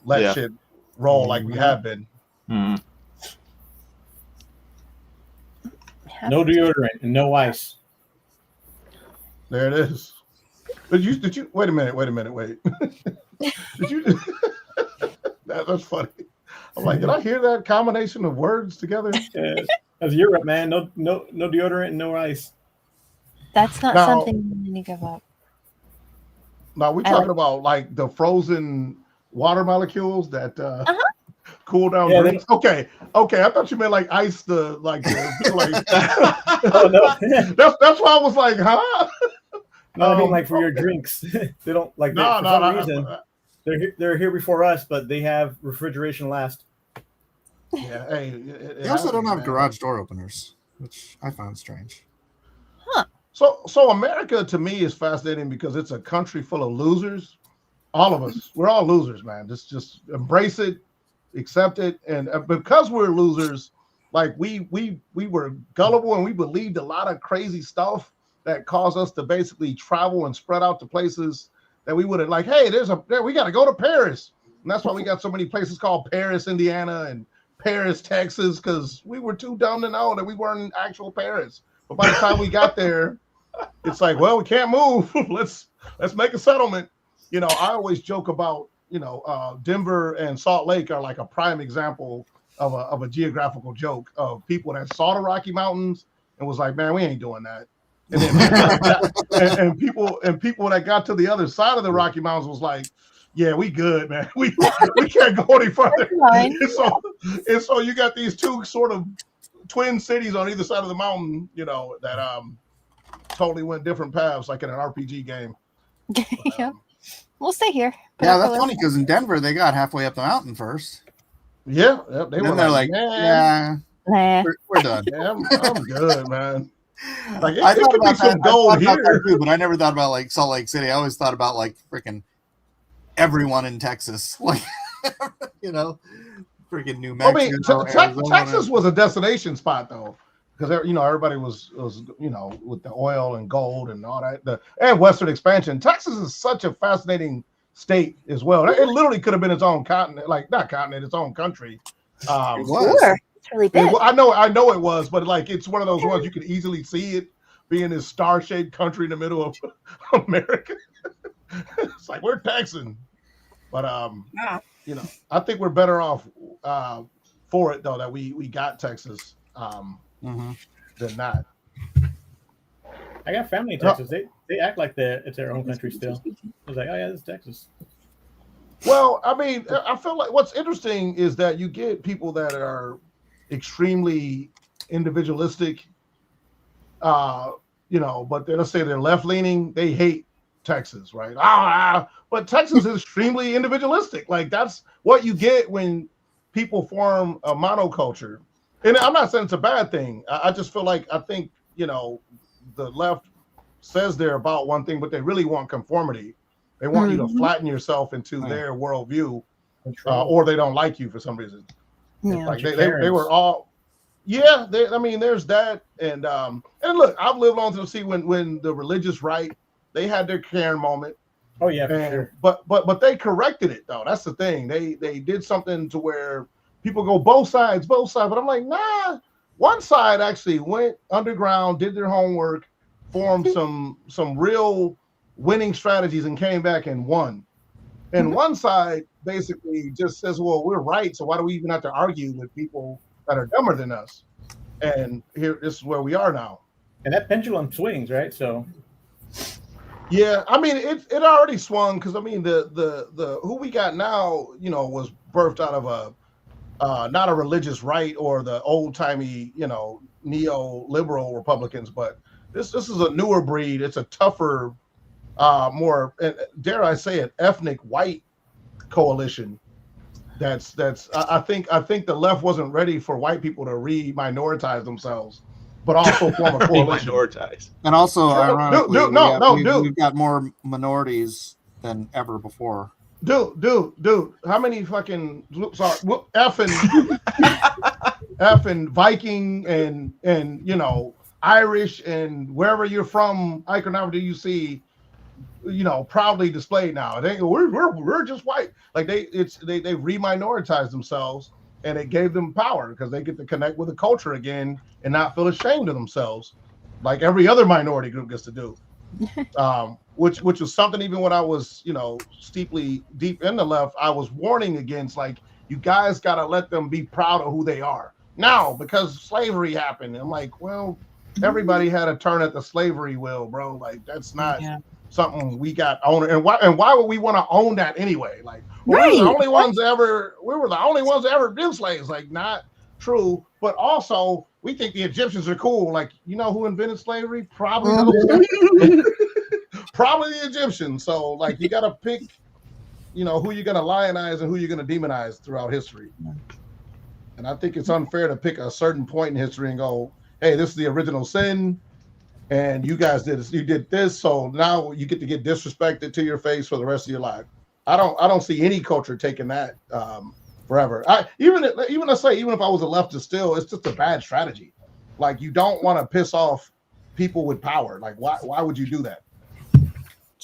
let shit roll like we have been. No deodorant and no ice. There it is. Did you wait a minute? Did you? That's funny. I'm like, did I hear that combination of words together? Yeah, that's Europe, man. No deodorant and no ice. That's not something you need to give up. Now we're I talking like- about like the frozen water molecules that cool down Yeah, drinks. Okay. I thought you meant like ice. People like Oh no, that's why I was like, huh? no, I mean like for your drinks. They don't like No, for no, some no. reason they're here before us, but they have refrigeration last. Yeah. Hey, it They also don't happens, have man. garage door openers, which I found strange. So America to me is fascinating because it's a country full of losers. All of us, we're all losers, man. Just embrace it, accept it, and because we're losers, like we were gullible and we believed a lot of crazy stuff that caused us to basically travel and spread out to places that we would have like, hey, we got to go to Paris, and that's why we got so many places called Paris, Indiana, and Paris, Texas, because we were too dumb to know that we weren't in actual Paris. But by the time we got there, it's like, well, we can't move. let's make a settlement. You know, I always joke about, Denver and Salt Lake are like a prime example of a geographical joke of people that saw the Rocky Mountains and was like, man, we ain't doing that. And then and people that got to the other side of the Rocky Mountains was like, yeah, we good, man. We can't go any further. And so you got these two sort of twin cities on either side of the mountain, that totally went different paths, like in an RPG game. Yep. We'll stay here. Yeah, that's funny because in Denver they got halfway up the mountain first. Yeah, they And were then they're like, man, yeah, Nah. we're done. yeah, I'm good, man. Like I it thought could be about some that. gold I thought about here. that too, but I never thought about like Salt Lake City. I always thought about like freaking everyone in Texas, like freaking New I Mexico. mean, Arizona. Texas was a destination spot though, because everybody was with the oil and gold and all that, and Western expansion. Texas is such a fascinating state as well. It literally could have been its own continent, like not continent, its own country. It was. Sure. It's really big. I know it was, but like it's one of those ones you could easily see it being this star-shaped country in the middle of America. It's like we're Texan, but I think we're better off for it though that we got Texas Mhm. than not. I got family in Texas. They act like it's their own country still. I was like, oh yeah, this is Texas. Well, I mean, I feel like what's interesting is that you get people that are extremely individualistic, but let's say they're left leaning, they hate Texas, right? But Texas is extremely individualistic. Like that's what you get when people form a monoculture. And I'm not saying it's a bad thing. I just feel like I think, the left says they're about one thing, but they really want conformity. They want you to flatten yourself into their worldview, or they don't like you for some reason. Yeah. Like they were all, there's that, and look, I've lived on to see when the religious right, they had their Karen moment. Oh yeah, for sure. But they corrected it though. That's the thing. They did something to where people go both sides. But I'm like, nah. One side actually went underground, did their homework, formed some real winning strategies, and came back and won. And one side basically just says, well, we're right, so why do we even have to argue with people that are dumber than us? And this is where we are now. And that pendulum swings, right? So yeah, I mean it already swung, because I mean the who we got now, was birthed out of a not a religious right or the old timey, neoliberal Republicans, but this is a newer breed. It's a tougher, more, dare I say it, ethnic white coalition. I think the left wasn't ready for white people to re-minoritize themselves, but also form a coalition. Minoritized. And also, ironically, we've got more minorities than ever before. Dude, how many fucking effing Viking and Irish and wherever you're from, iconography you see, proudly displayed now. We're just white. Like they re-minoritized themselves, and it gave them power because they get to connect with the culture again and not feel ashamed of themselves, like every other minority group gets to do. Which was something even when I was, steeply deep in the left, I was warning against, like, you guys got to let them be proud of who they are. Now, because slavery happened, I'm like, well, everybody had a turn at the slavery wheel, bro. Like, that's not something we got owned, and why would we want to own that anyway? Like, well, we were the only ones ever been slaves. Like, not true. But also, we think the Egyptians are cool. Like, you know who invented slavery? Probably probably the Egyptians. So, like, you got to pick, you know, who you're going to lionize and who you're going to demonize throughout history. And I think it's unfair to pick a certain point in history and go, hey, this is the original sin, and you guys did this, you did this, so now you get to get disrespected to your face for the rest of your life. I don't see any culture taking that forever. Even if I was a leftist, still, it's just a bad strategy. Like, you don't want to piss off people with power. Like, why would you do that?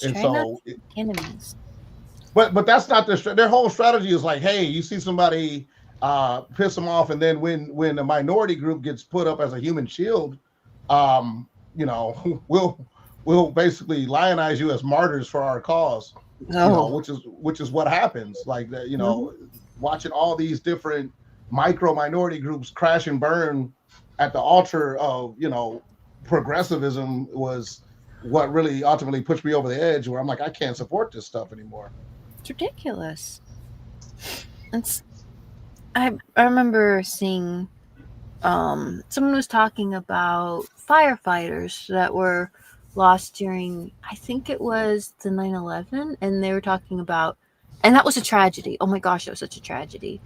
And so enemies. But that's not their whole strategy is like, hey, you see somebody piss them off, and then when a minority group gets put up as a human shield, you know, we'll basically lionize you as martyrs for our cause. You know, which is what happens. Like that, you know, watching all these different micro minority groups crash and burn at the altar of, you know, progressivism was what really ultimately pushed me over the edge, where I'm like, I can't support this stuff anymore. It's ridiculous. I remember seeing someone was talking about firefighters that were lost during, I think it was the 9/11, and they were talking about, and that was a tragedy. Oh my gosh, that was such a tragedy.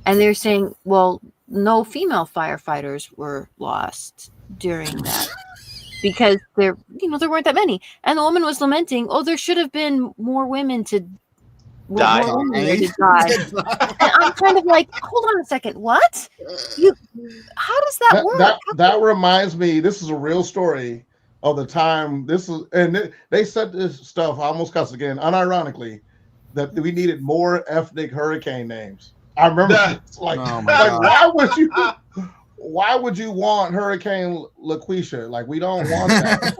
And they were saying, well, no female firefighters were lost during that because there weren't that many. And the woman was lamenting, oh, there should have been more women to die. And I'm kind of like, hold on a second, what? How does that work? That reminds me, this is a real story of the time. They said this stuff, I almost cussed again, unironically, that we needed more ethnic hurricane names. I remember why would you want Hurricane LaQuisha? Like, we don't want that.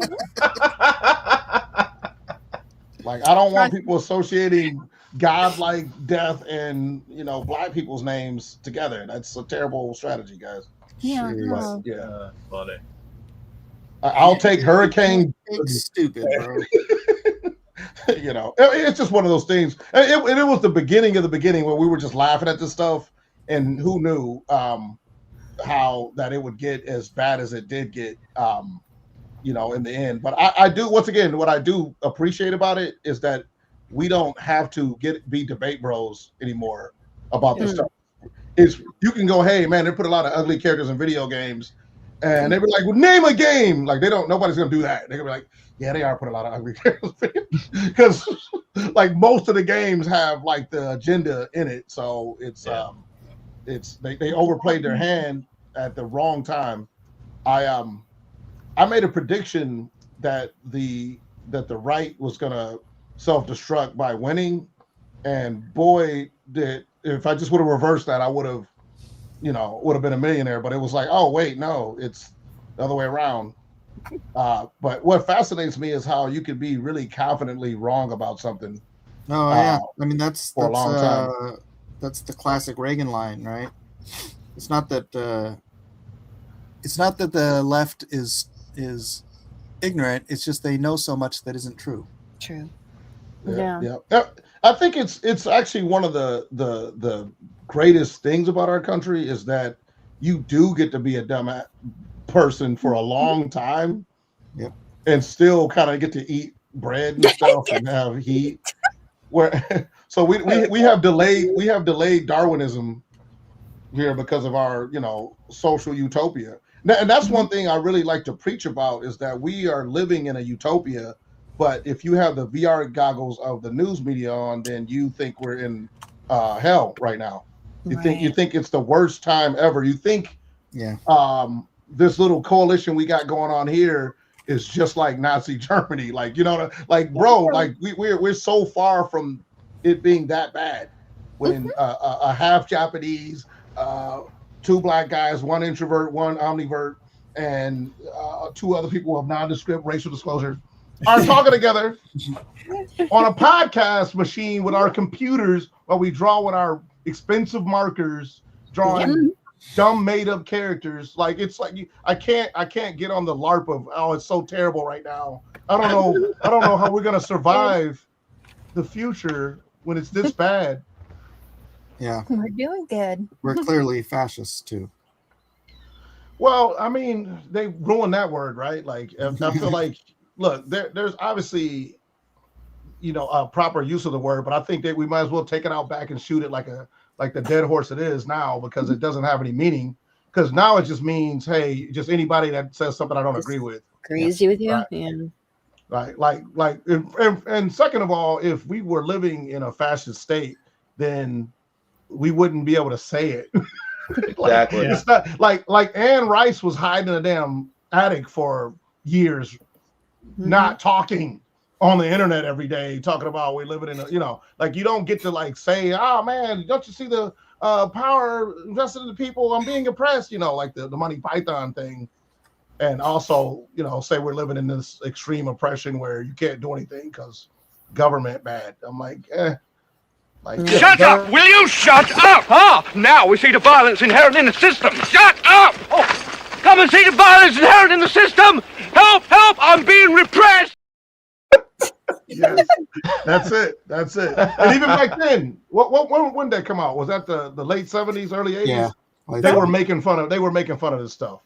Like, I don't want people associating godlike death and, you know, black people's names together. That's a terrible strategy, guys. Yeah. But, yeah. Funny. I'll take Hurricane. It's stupid, bro. You know, it's just one of those things. It was the beginning of the beginning where we were just laughing at this stuff, and who knew how that it would get as bad as it did get, you know, in the end. But I do, once again, what I do appreciate about it is that we don't have to be debate bros anymore about this stuff. You can go, hey man, they put a lot of ugly characters in video games, and they be like, well, name a game. Like, nobody's gonna do that. They're gonna be like, yeah, they are putting a lot of ugly characters because like most of the games have like the agenda in it. So it's they overplayed their hand at the wrong time. I made a prediction that the right was gonna self-destruct by winning, and boy, if I just would have reversed that, I would have been a millionaire. But it was like, oh wait, no, it's the other way around. But what fascinates me is how you can be really confidently wrong about something. Oh yeah, I mean that's a long time. That's the classic Reagan line, right? It's not that the left is ignorant. It's just they know so much that isn't true. True. Yeah. I think it's actually one of the greatest things about our country is that you do get to be a dumb person for a long time, and still kind of get to eat bread and stuff and have heat. So we have delayed Darwinism here because of our, you know, social utopia. And that's one thing I really like to preach about, is that we are living in a utopia. But if you have the VR goggles of the news media on, then you think we're in hell right now. You think it's the worst time ever. You think this little coalition we got going on here is just like Nazi Germany. Like, you know, like, bro, like we're so far from it being that bad. When a half Japanese, 2 black guys, 1 introvert, 1 omnivert, and 2 other people of nondescript racial disclosure are talking together on a podcast machine with our computers while we draw with our expensive markers, drawing dumb made up characters. Like it's like I can't get on the LARP of, oh, it's so terrible right now. I don't know how we're gonna survive the future when it's this bad. Yeah, We're doing good. we're clearly fascists too. Well, I mean, they ruined that word, right? Like I feel like, look, there's obviously, a proper use of the word, but I think that we might as well take it out back and shoot it like the dead horse it is now, because it doesn't have any meaning. Because now it just means, hey, just anybody that says something I don't agree with. Agrees with you? Right. Yeah. Right. Like, and second of all, if we were living in a fascist state, then we wouldn't be able to say it. Exactly. It's not like Anne Rice was hiding in a damn attic for years, not talking on the internet every day, talking about we're living in a, like you don't get to like say, oh man, don't you see the power invested in the people? I'm being oppressed, like the Monty Python thing. And also, say we're living in this extreme oppression where you can't do anything because government bad. I'm like, Shut up! Will you shut up? Now we see the violence inherent in the system. Shut up! Oh, come and see the violence inherent in the system! Help! Help! I'm being repressed! Yes, that's it. And even back then, when did that come out? Was that the late 70s, early 80s? Yeah, They were making fun of this stuff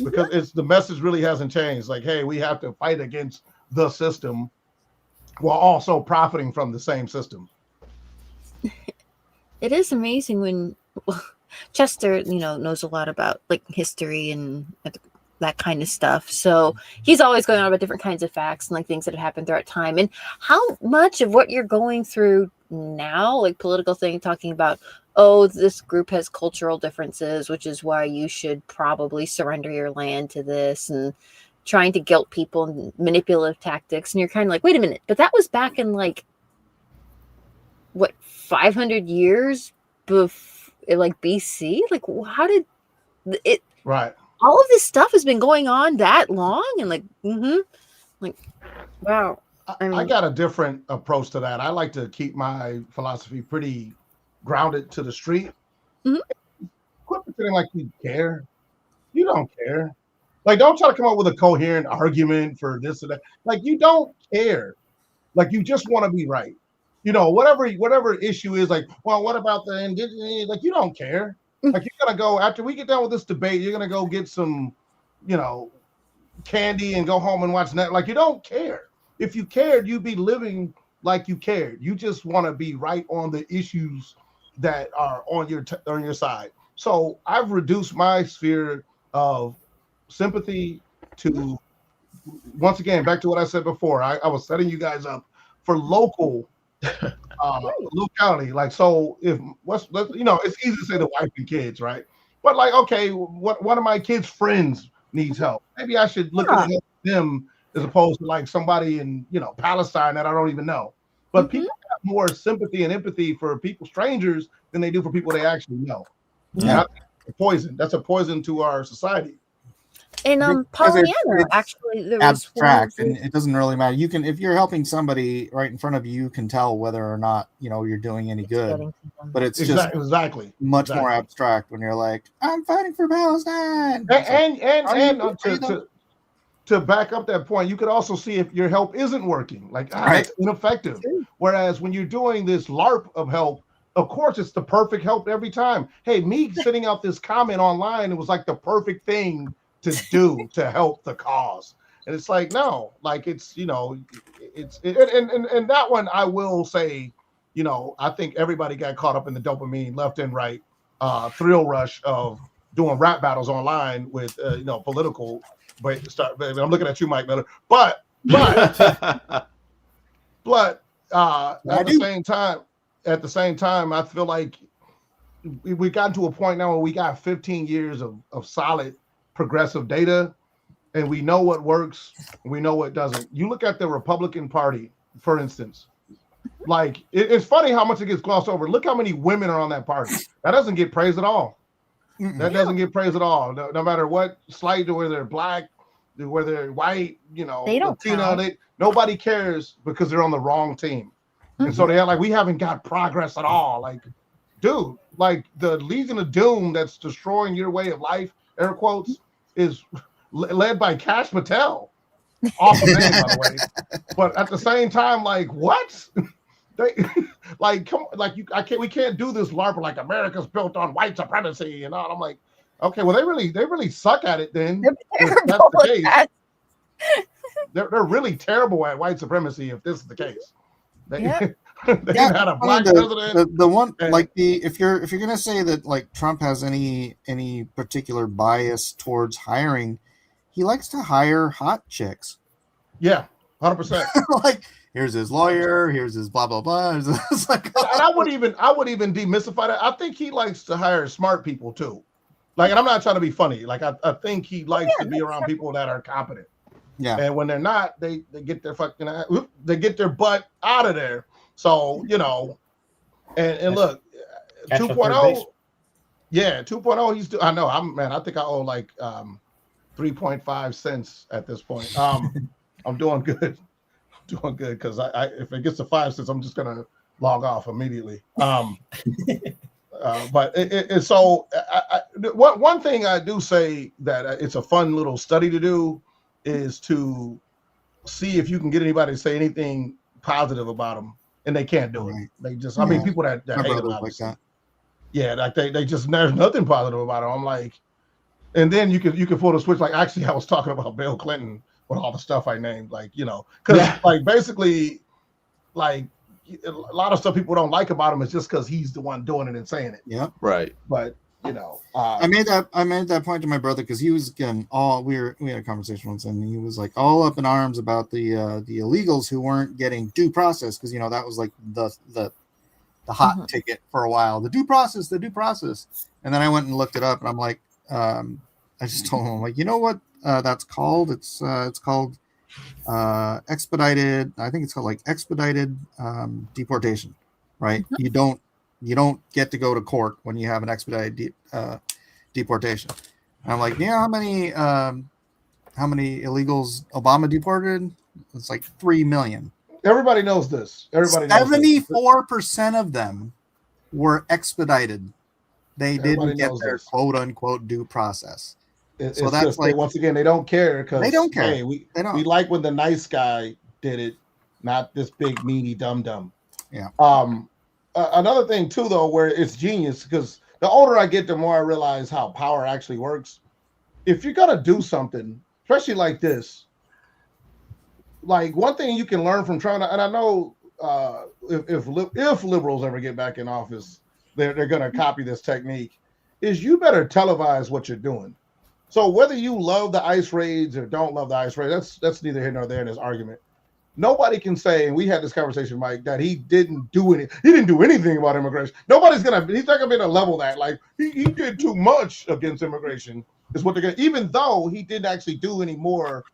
because the message really hasn't changed. Like, hey, we have to fight against the system while also profiting from the same system. It is amazing when Chester, knows a lot about like history and that kind of stuff. So he's always going on about different kinds of facts and like things that have happened throughout time. And how much of what you're going through now, like political thing, talking about, oh, this group has cultural differences, which is why you should probably surrender your land to this, and trying to guilt people and manipulative tactics. And you're kind of like, wait a minute, but that was back in like, what, 500 years before, like BC? Like, how did it? Right. All of this stuff has been going on that long, and like, wow. I got a different approach to that. I like to keep my philosophy pretty grounded to the street. Quit pretending like you care. You don't care. Like, don't try to come up with a coherent argument for this or that. Like, you don't care. Like, you just want to be right. Whatever issue is, like, well, what about the indigenous? Like, you don't care. Like, you're gonna go after we get done with this debate. You're gonna go get some, candy and go home and watch that. Like, you don't care. If you cared, you'd be living like you cared. You just want to be right on the issues that are on your side. So I've reduced my sphere of sympathy to, once again, back to what I said before. I was setting you guys up for local locality. Like, so if it's easy to say the wife and kids, right? But like, okay, one of my kids' friends needs help. Maybe I should look at them as opposed to like somebody in Palestine that I don't even know. But people have more sympathy and empathy for people, strangers, than they do for people they actually know. Yeah, poison. That's a poison to our society. And Pollyanna, actually, there abstract, and it doesn't really matter. You can, if you're helping somebody right in front of you, you can tell whether or not you're doing any good. But it's just much more abstract when you're like, I'm fighting for Palestine. And to back up that point, you could also see if your help isn't working, like it's ineffective. Whereas when you're doing this LARP of help, of course, it's the perfect help every time. Hey, me sending out this comment online, it was like the perfect thing to do to help the cause. And it's like, no, like and that one, I will say, I think everybody got caught up in the dopamine left and right thrill rush of doing rap battles online with political. But I'm looking at you, Mike Miller. But at the same time, I feel like we got to a point now where we got 15 years of solid progressive data, and we know what works, we know what doesn't. You look at the Republican Party, for instance. Like, it's funny how much it gets glossed over. Look how many women are on that party. That doesn't get praised at all. That doesn't get praised at all. No matter what slight, whether they're black, whether they're white, they don't Latino, nobody cares because they're on the wrong team. And so they are like, we haven't got progress at all. Like, dude, like the Legion of Doom that's destroying your way of life, air quotes, is led by Kash Patel. Awesome name, by the way. But at the same time, like, what? They like, come, like you, we can't do this LARP like America's built on white supremacy and all. I'm like, okay, well, they really suck at it then. If that's the case. They're really terrible at white supremacy if this is the case. They've had a black president. The one, like if you're gonna say that like Trump has any particular bias towards hiring, he likes to hire hot chicks. Yeah, 100%. Like, here's his lawyer, here's his blah blah blah. It's like, and I would even demystify that. I think he likes to hire smart people too. Like, and I'm not trying to be funny. Like, I think he likes to be around people that are competent. Yeah. And when they're not, they get their butt out of there. So, you know, and look, 2.0. Yeah, 2.0. He's I know. I think I owe like 3.5 cents at this point. I'm doing good. Doing good because I if it gets to 5 cents, I'm just gonna log off immediately. But it's so one thing I do say that it's a fun little study to do is to see if you can get anybody to say anything positive about them, and they can't do it. They just, I mean, people that hate them, like that. Yeah, like they just, there's nothing positive about them. I'm like, and then you can pull the switch. Like, actually, I was talking about Bill Clinton with all the stuff I named, like, you know, because like basically, like a lot of stuff people don't like about him is just because he's the one doing it and saying it. Yeah, right. But you know, I made that point to my brother because he was again we had a conversation once and he was like all up in arms about the illegals who weren't getting due process because, you know, that was like the hot ticket for a while, the due process. And then I went and looked it up and I'm like, I just told him, like, you know what that's called? It's called expedited. I think it's called like expedited deportation, right? You don't get to go to court when you have an expedited deportation. And I'm like, yeah, how many illegals Obama deported? It's like 3 million. Everybody knows this. 74% of them were expedited. They didn't get their quote unquote due process. So that's just, like, once again, they don't care because they don't care. Hey, we like when the nice guy did it, not this big meaty dum. Yeah. Another thing too, though, where it's genius, because the older I get, the more I realize how power actually works. If you're gonna do something, especially like this, like one thing you can learn from trying to, and I know if liberals ever get back in office, they're gonna copy this technique, is you better televise what you're doing. So whether you love the ICE raids or don't love the ICE raids, that's neither here nor there in this argument. Nobody can say, and we had this conversation, Mike, that he didn't do anything about immigration. He's not gonna be able to level that. Like he did too much against immigration, is what they're gonna, even though he didn't actually do any more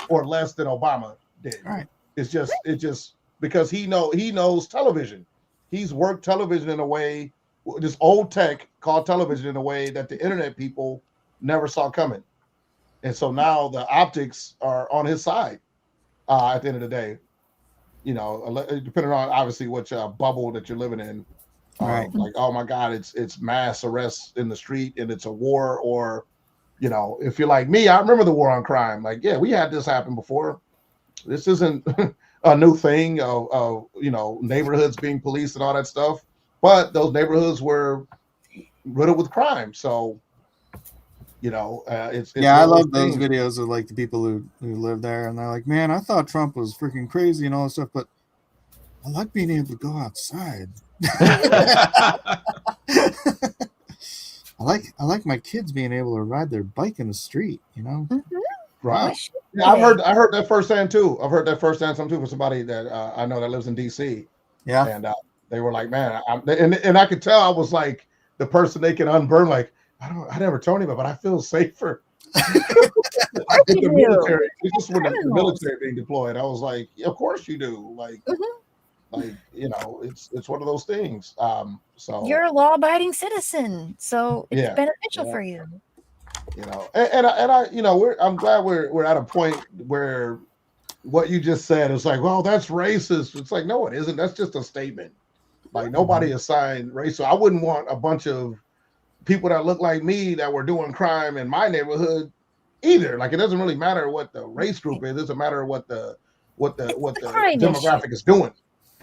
or less than Obama did. Right. It's just because he knows television. He's worked television in a way, this old tech called television, in a way that the internet people never saw coming. And so now the optics are on his side. At the end of the day, you know, depending on obviously which bubble that you're living in, right? Like, oh my God, it's mass arrests in the street and it's a war, or, you know, if you're like me, I remember the war on crime. Like, yeah, we had this happen before. This isn't a new thing of you know, neighborhoods being policed and all that stuff, but those neighborhoods were riddled with crime. So, you know, it's I love those videos of like the people who live there, and they're like, man, I thought Trump was freaking crazy and all this stuff, but I like being able to go outside. I like my kids being able to ride their bike in the street, you know. Right. Yeah, I heard that firsthand too. I've heard that firsthand too from somebody that I know that lives in DC. Yeah. And they were like, man, and I could tell I was like the person they can unburn, like, I never told anybody, but I feel safer. The military, it's just when the military being deployed, I was like, of course you do. Like, like, you know, it's one of those things. So you're a law-abiding citizen, so it's beneficial for you. You know, and I, you know, I'm glad we're at a point where what you just said is like, well, that's racist. It's like, no, it isn't. That's just a statement. Like nobody assigned race. So I wouldn't want a bunch of people that look like me that were doing crime in my neighborhood either. Like it doesn't really matter what the race group is. It doesn't matter what the demographic is doing.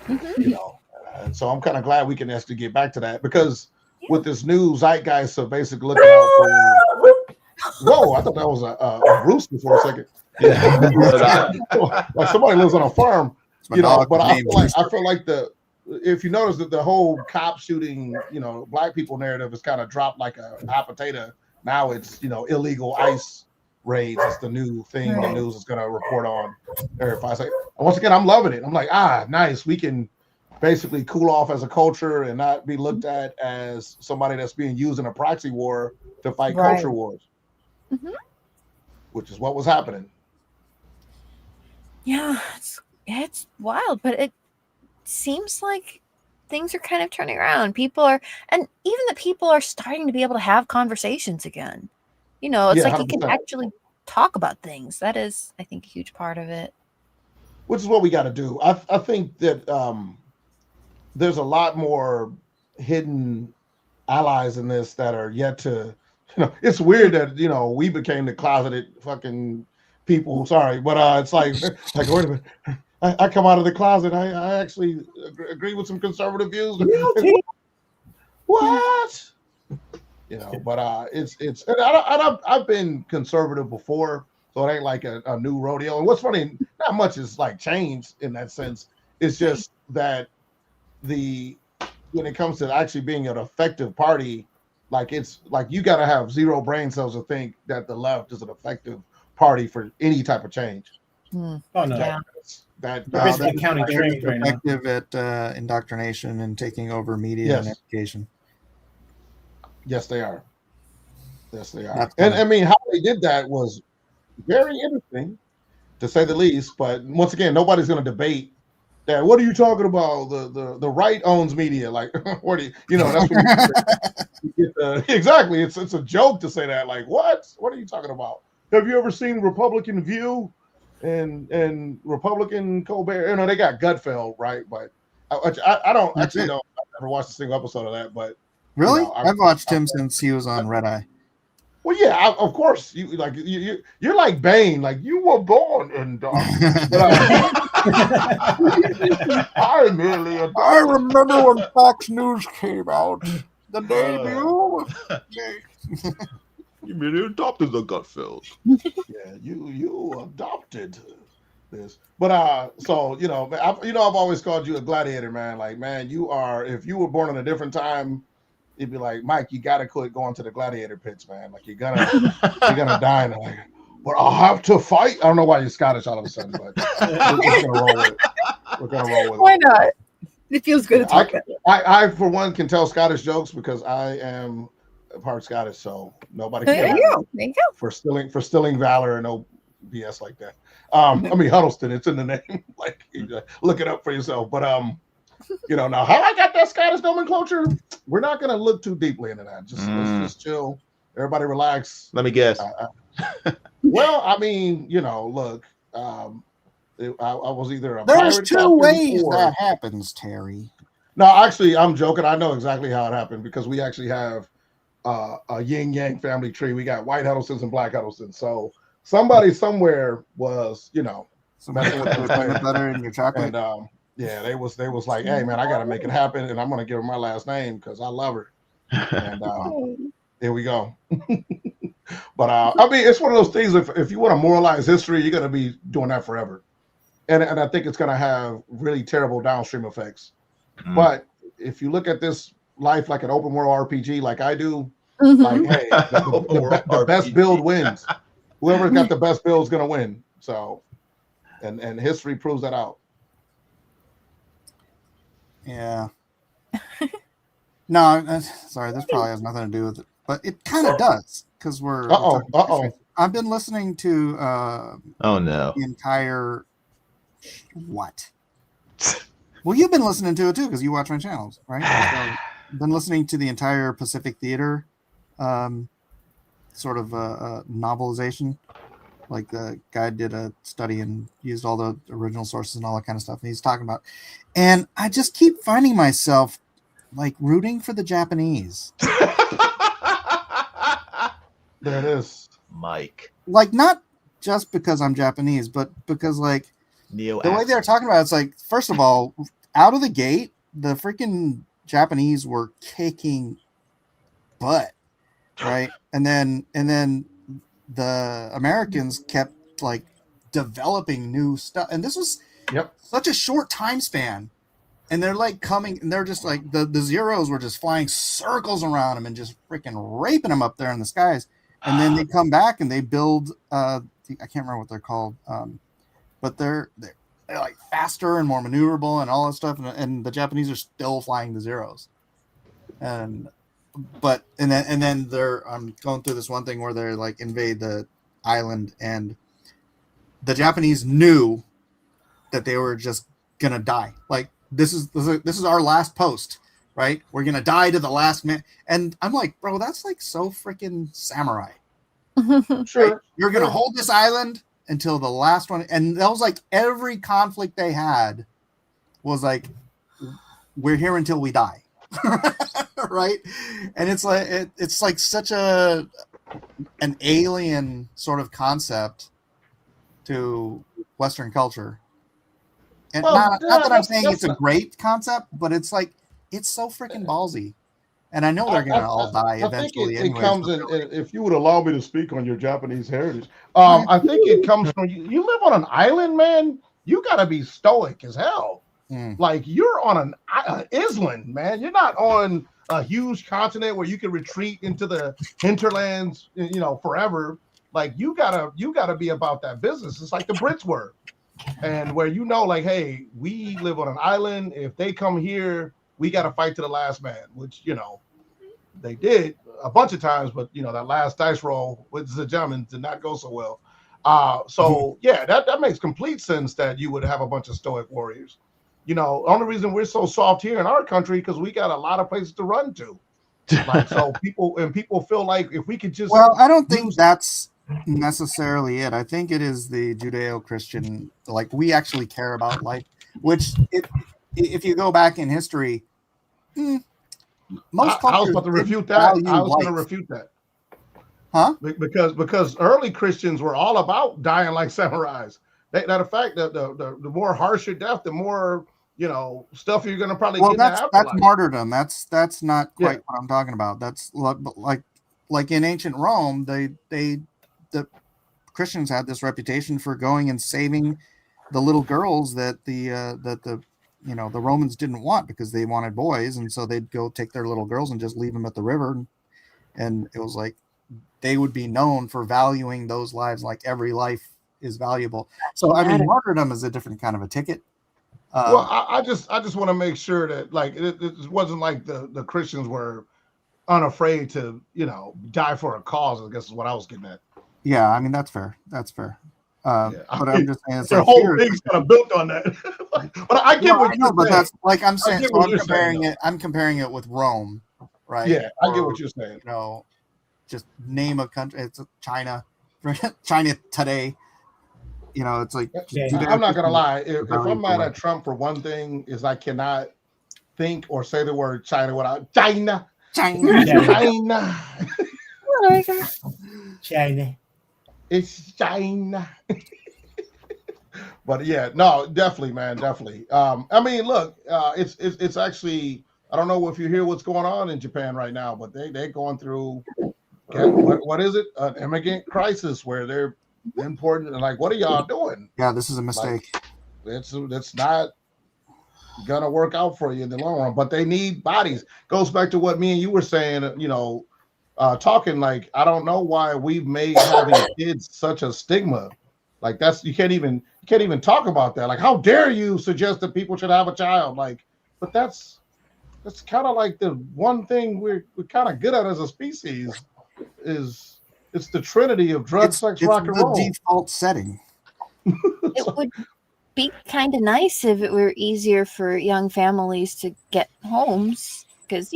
You know. And so I'm kind of glad we can actually get back to that because with this new zeitgeist of basically looking out for. Whoa! I thought that was a rooster for a second. Yeah, like somebody lives on a farm, you know. But I feel like if you notice that the whole cop shooting, you know, black people narrative has kind of dropped like a hot potato. Now it's, you know, illegal ICE raids. It's the new thing the news is going to report on every 5 seconds. Once again, I'm loving it. I'm like, nice. We can basically cool off as a culture and not be looked at as somebody that's being used in a proxy war to fight culture wars, which is what was happening. Yeah, it's wild, but it seems like things are kind of turning around. People are starting to be able to have conversations again. You know, it's like 100%. You can actually talk about things. That is, I think, a huge part of it. Which is what we got to do. I think that there's a lot more hidden allies in this that are yet to, you know, it's weird that, you know, we became the closeted fucking people. Sorry, but it's like wait a minute. I come out of the closet. I actually agree with some conservative views. What? You know, but it's I've been conservative before, so it ain't like a new rodeo. And what's funny, not much is like changed in that sense. It's just that when it comes to actually being an effective party, like it's like you got to have zero brain cells to think that the left is an effective party for any type of change. Oh no. Yeah. That basically counting trains right now. Effective at indoctrination and taking over media and education. Yes, they are. Yes, they are. And I mean, how they did that was very interesting, to say the least. But once again, nobody's going to debate that. What are you talking about? The right owns media. Like, what do you know? That's what you get, exactly. It's a joke to say that. Like, what? What are you talking about? Have you ever seen Republican View and Republican Colbert? You know, they got Gutfeld, right? But I don't actually know. I've never watched a single episode of that, but. Really? You know, I've watched him since he was on Red Eye. Well, yeah, of course. You're like Bane. Like you were born in darkness. I remember when Fox News came out. The debut. You merely adopted the Gutfeld. Yeah, you adopted this. But so you know, I've always called you a gladiator, man. Like, man, you are. If you were born in a different time, it'd be like, Mike, you gotta quit going to the gladiator pits, man. Like you're gonna die. And like, but I'll have to fight. I don't know why you're Scottish all of a sudden, but we're gonna roll with it. We're gonna roll with it. Why not? It feels good to talk about. I for one can tell Scottish jokes because I am part Scottish, so nobody can. There you go. For stealing valor and no BS like that. I mean Huddleston, it's in the name. Like look it up for yourself. But you know, now how I got that Scottish nomenclature, we're not going to look too deeply into that. Let's just chill. Everybody relax. Let me guess. Well, I mean, you know, look, I was either a There's pirate two ways before. that happens, Terry. No, actually, I'm joking. I know exactly how it happened because we actually have a yin yang family tree. We got white Huddlestons and black Huddlestons. So somebody somewhere was, you know, messing with the peanut butter in your chocolate. And yeah, they was like, hey man, I gotta make it happen, and I'm gonna give her my last name because I love her. And here we go. But I mean, it's one of those things. If you want to moralize history, you're gonna be doing that forever, and I think it's gonna have really terrible downstream effects. But if you look at this life like an open world RPG, like I do, like hey, the best build wins. Whoever's got the best build is gonna win. So, and history proves that out. Yeah. No, sorry. This probably has nothing to do with it, but it kind of does because we're. I've been listening to. The entire. What? Well, you've been listening to it too because you watch my channels, right? So I've been listening to the entire Pacific Theater, sort of novelization, Like the guy did a study and used all the original sources and all that kind of stuff. And he's talking about, and I just keep finding myself like rooting for the Japanese. There it is. Mike. Like not just because I'm Japanese, but because like Neo the way they're talking about it's like, first of all, out of the gate, the freaking Japanese were kicking butt, right? And then the Americans kept like developing new stuff, and this was such a short time span. And they're like coming, and they're just like the Zeros were just flying circles around them and just freaking raping them up there in the skies. And then they come back and they build. I can't remember what they're called, but they're like faster and more maneuverable and all that stuff. And the Japanese are still flying the Zeros. And then I'm going through this one thing where they're like invade the island, and the Japanese knew that they were just gonna die. Like this is our last post, right? We're gonna die to the last man. And I'm like, bro, that's like so freaking samurai. Sure, right? You're gonna hold this island until the last one. And that was like every conflict they had was like, we're here until we die. Right? And it's like such an alien sort of concept to Western culture. And not that I'm saying it's a great concept, but it's like it's so freaking ballsy. And I know they're gonna all die eventually. I think it comes in. If you would allow me to speak on your Japanese heritage, I think it comes from you live on an island, man. You gotta be stoic as hell. Like you're on an island, man. You're not on a huge continent where you can retreat into the hinterlands, forever. Like you gotta be about that business. It's like the Brits were, and where like, hey, we live on an island. If they come here, we gotta fight to the last man. Which they did a bunch of times, but that last dice roll with the Germans did not go so well. Yeah, that makes complete sense that you would have a bunch of stoic warriors. Only reason we're so soft here in our country because we got a lot of places to run to. Like so, people feel like if we could just I don't think that's necessarily it. I think it is the Judeo-Christian. Like we actually care about life, which if you go back in history, most I was about to refute that. I was going to refute that. Huh? Because early Christians were all about dying like samurais. Matter of fact, the more harsher death, the more stuff you're going to probably get. That's martyrdom. That's not quite what I'm talking about. That's like in ancient Rome, the Christians had this reputation for going and saving the little girls that the Romans didn't want because they wanted boys, and so they'd go take their little girls and just leave them at the river, and it was like they would be known for valuing those lives like every life is valuable. So I mean, martyrdom is a different kind of a ticket. Well, I just want to make sure that like it wasn't like the Christians were unafraid to die for a cause. I guess is what I was getting at. Yeah, I mean that's fair. But I'm just saying their whole thing's kind of built on that. But I get what you're saying. That's like I'm saying. So I'm comparing it with Rome, right? Yeah, I get what you're saying. Just name a country. It's China. China today. It's like I'm not gonna lie. If I'm mad at Trump for one thing, is I cannot think or say the word China without China. China. It's China. But yeah, no, definitely, man, definitely. I mean, look, it's actually, I don't know if you hear what's going on in Japan right now, but they're going through what is it? An immigrant crisis where they're important and like, what are y'all doing? Yeah, this is a mistake. Like, it's not gonna work out for you in the long run, but they need bodies. Goes back to what me and you were saying, talking like, I don't know why we've made having kids such a stigma. Like that's you can't even talk about that. Like, how dare you suggest that people should have a child? Like, but that's kind of like the one thing we're kind of good at as a species is it's the trinity of drugs, sex, rock, and roll. It's the default setting. It would be kind of nice if it were easier for young families to get homes because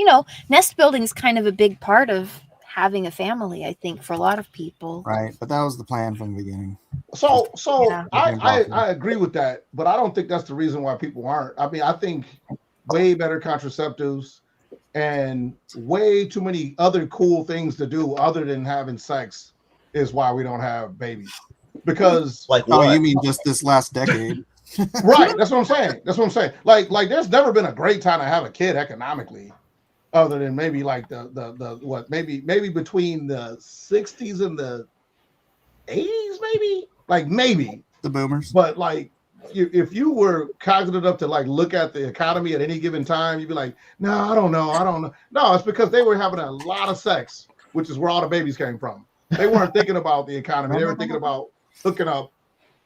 nest building is kind of a big part of having a family, I think, for a lot of people. Right, but that was the plan from the beginning. So Yeah. I agree with that, but I don't think that's the reason why people aren't. I mean, I think way better contraceptives and way too many other cool things to do other than having sex is why we don't have babies. Because Like Oh, what? you mean just this last decade? right, that's what I'm saying. That's what I'm saying. Like there's never been a great time to have a kid economically, other than maybe like the what maybe between the 60s and the 80s, maybe. The boomers. But like, if you were cognizant enough to like look at the economy at any given time, you'd be like, no, I don't know. No, it's because they were having a lot of sex, which is where all the babies came from. They weren't thinking about the economy. They were thinking about hooking up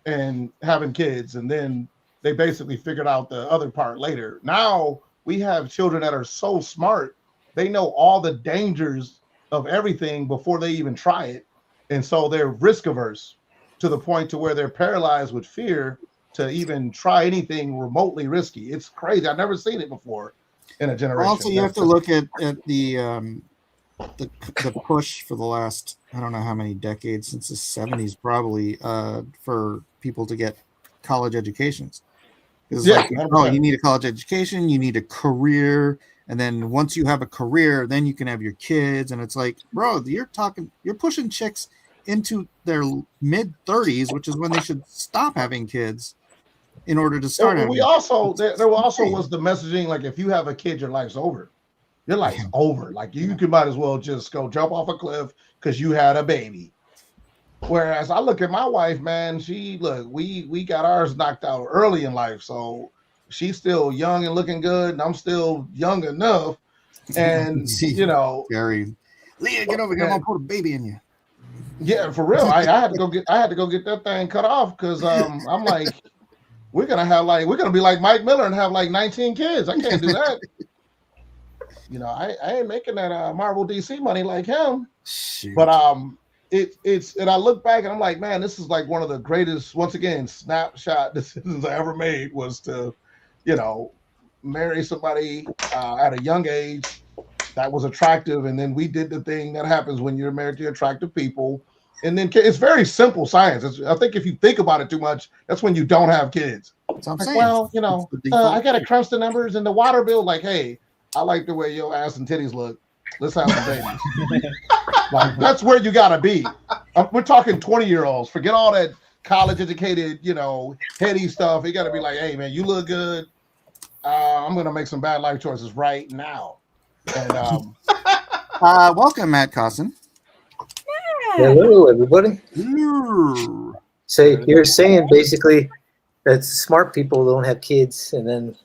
and having kids, and then they basically figured out the other part later. Now we have children that are so smart, they know all the dangers of everything before they even try it, and so they're risk averse to the point to where they're paralyzed with fear to even try anything remotely risky. It's crazy. I've never seen it before in a generation. Also, you have to look at the push for the last, I don't know how many decades, since the 70s probably, for people to get college educations. It's like, oh, you need a college education, you need a career, and then once you have a career, then you can have your kids. And it's like, bro, you're pushing chicks into their mid 30s, which is when they should stop having kids in order to start. We also there also was the messaging like, if you have a kid, your life's over. Your life's over. Like you might as well just go jump off a cliff because you had a baby. Whereas I look at my wife, man, we got ours knocked out early in life, so she's still young and looking good, and I'm still young enough. And Gary, Leah, get over here. I'm gonna put a baby in you. Yeah, for real. I had to go get that thing cut off because I'm like, we're gonna be like Mike Miller and have like 19 kids. I can't do that. I ain't making that Marvel DC money like him. Shoot. But it's and I look back and I'm like, man, this is like one of the greatest, once again, snapshot decisions I ever made was to, marry somebody at a young age that was attractive, and then we did the thing that happens when you're married to attractive people, and then it's very simple science. I think if you think about it too much, that's when you don't have kids. That's what I'm saying. Well, I gotta crunch the numbers and the water bill. Like, hey, I like the way your ass and titties look. Let's have some babies. Like, that's where you gotta be. We're talking 20-year-olds. Forget all that college-educated, heady stuff. You gotta be like, hey, man, you look good. I'm gonna make some bad life choices right now. And welcome, Matt Cosson. Hello, everybody. So you're saying basically that smart people don't have kids, and then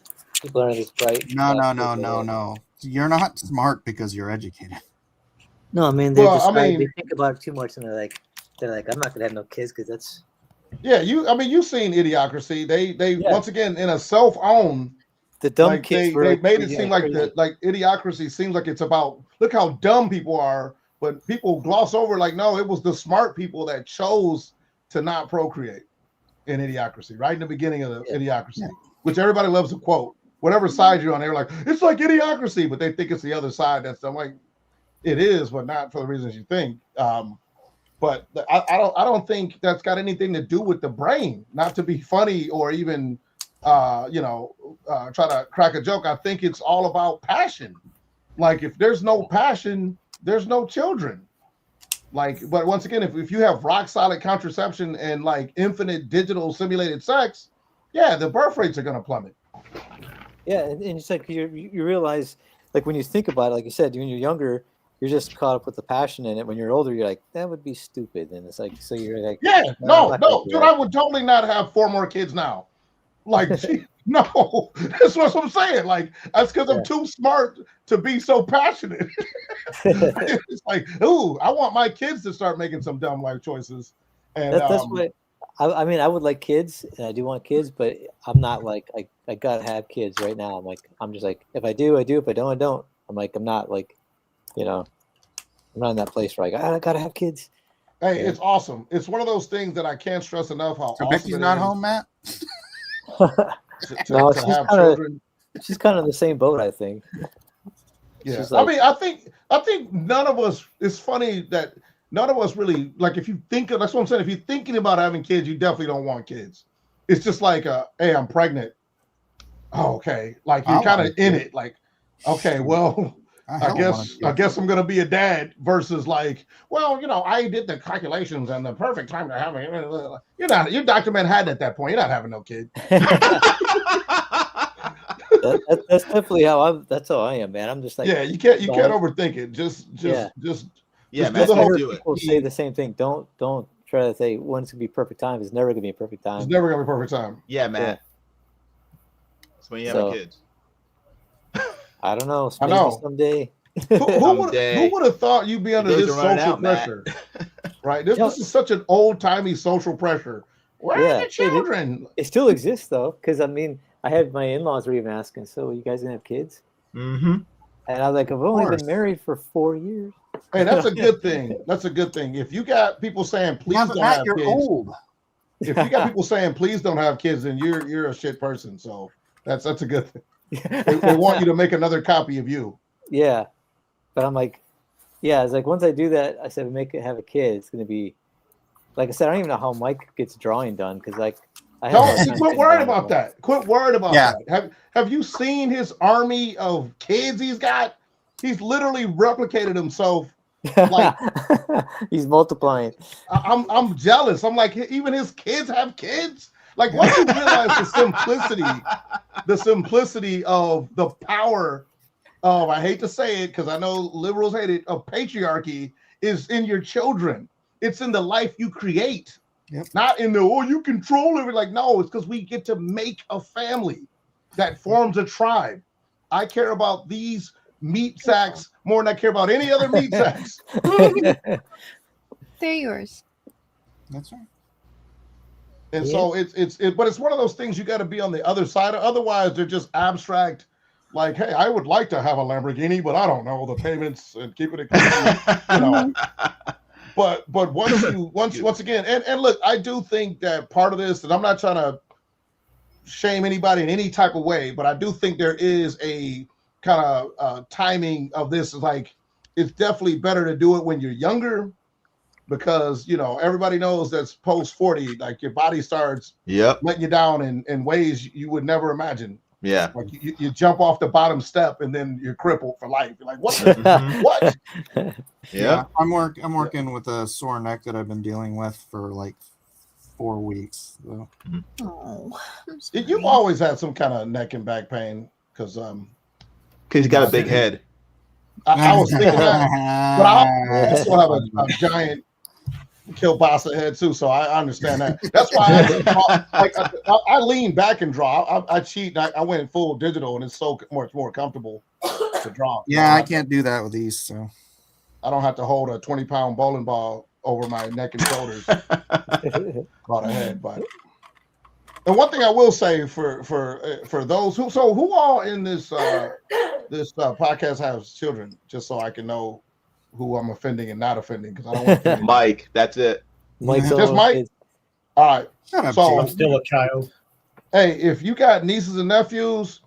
people aren't as bright. No. You're not smart because you're educated. No, I mean they think about it too much, and they're like, I'm not gonna have no kids because that's. Yeah, you've seen Idiocracy. They once again in a self-owned. The dumb kids. They made it seem like Idiocracy seems like it's about look how dumb people are, but people gloss over like no, it was the smart people that chose to not procreate in Idiocracy, right in the beginning of the Idiocracy, which everybody loves to quote. Whatever side you're on, they're like, it's like Idiocracy, but they think it's the other side. I'm like, it is, but not for the reasons you think. But I don't think that's got anything to do with the brain. Not to be funny or even try to crack a joke. I think it's all about passion. Like if there's no passion, there's no children. Like, but once again, if you have rock solid contraception and like infinite digital simulated sex, the birth rates are gonna plummet. Yeah, and it's like you realize, like when you think about it, like you said, when you're younger, you're just caught up with the passion in it. When you're older, you're like, that would be stupid. And it's like, so you're like, no, dude, I would totally not have 4 more kids now. Like, no, that's what I'm saying. Like, that's because I'm too smart to be so passionate. It's like, ooh, I want my kids to start making some dumb life choices. And that's what I mean. I would like kids, and I do want kids, but I'm not like I gotta have kids right now. I'm just like, if I do, I do. If I don't, I don't. I'm like, I'm not like, I'm not in that place where I gotta have kids. Hey, it's awesome. It's one of those things that I can't stress enough how So awesome Becky's not home, Matt? No, she's kind of in the same boat, I think. Yeah, She's like, I mean, I think none of us. It's funny that none of us really like. If you think of, that's what I'm saying. If you're thinking about having kids, you definitely don't want kids. It's just like, hey, I'm pregnant. Oh, okay. Like you're kind of in it. Like, okay, well, I guess I'm gonna be a dad. Versus like, well, you know, I did the calculations and the perfect time to have it. Your Dr. Manhattan at that point. You're not having no kid. that's definitely how that's how I am, man. I'm just like, yeah, you can't overthink it. Just man, people say the same thing. Don't try to say when's gonna be perfect time. It's never gonna be a perfect time. It's never gonna be perfect time. Yeah, man. It's when you have kids. I don't know. I Maybe know. someday. Who would have thought you'd be under this social pressure? Right. This is such an old timey social pressure. Where are the children? It still exists though, because I mean, I had my in-laws were even asking, "So you guys gonna have kids?" Mm-hmm. And I was like, "I've only been married for 4 years." Hey, that's a good thing. That's a good thing. If you got people saying, "Please don't have kids," old. If you got people saying, "Please don't have kids," then you're a shit person. So that's a good thing. They want you to make another copy of you. Yeah, but I'm like, yeah, it's like once I do that, I said have a kid. It's gonna be, like I said, I don't even know how Mike gets drawing done because like. Quit worrying about that. Quit worrying about that. Have you seen his army of kids he's got? He's literally replicated himself. Like he's multiplying. I'm jealous. I'm like, even his kids have kids. Like, once you realize the simplicity of the power of, I hate to say it because I know liberals hate it, of patriarchy is in your children. It's in the life you create. Yep. Not in the, you control everything. Like, no, it's because we get to make a family that forms a tribe. I care about these meat sacks more than I care about any other meat sacks. They're yours. That's right. And so but it's one of those things you got to be on the other side of. Otherwise, they're just abstract. Like, hey, I would like to have a Lamborghini, but I don't know the payments and keeping it, you know. But once again, and look, I do think that part of this, and I'm not trying to shame anybody in any type of way, but I do think there is a kind of timing of this. Like, it's definitely better to do it when you're younger, because you know everybody knows that's post 40, like your body starts letting you down in ways you would never imagine. Yeah, like you jump off the bottom step and then you're crippled for life. You're like, what? What? Yeah, I'm working with a sore neck that I've been dealing with for like 4 weeks. So. Oh, You've always had some kind of neck and back pain because you got a big head. I was thinking that, but I also have a giant kielbasa head too, so I understand that. That's why I lean back and draw. I cheat. I went full digital, and it's so much more comfortable to draw. Yeah, I can't do that with these, so I don't have to hold a 20-pound bowling ball over my neck and shoulders about a head. But and one thing I will say for those who all in this podcast have children, just so I can know who I'm offending and not offending, because I don't want to Mike, that's it. Mike's just Mike. Kids. All right. So I'm still a child. Hey, if you got nieces and nephews,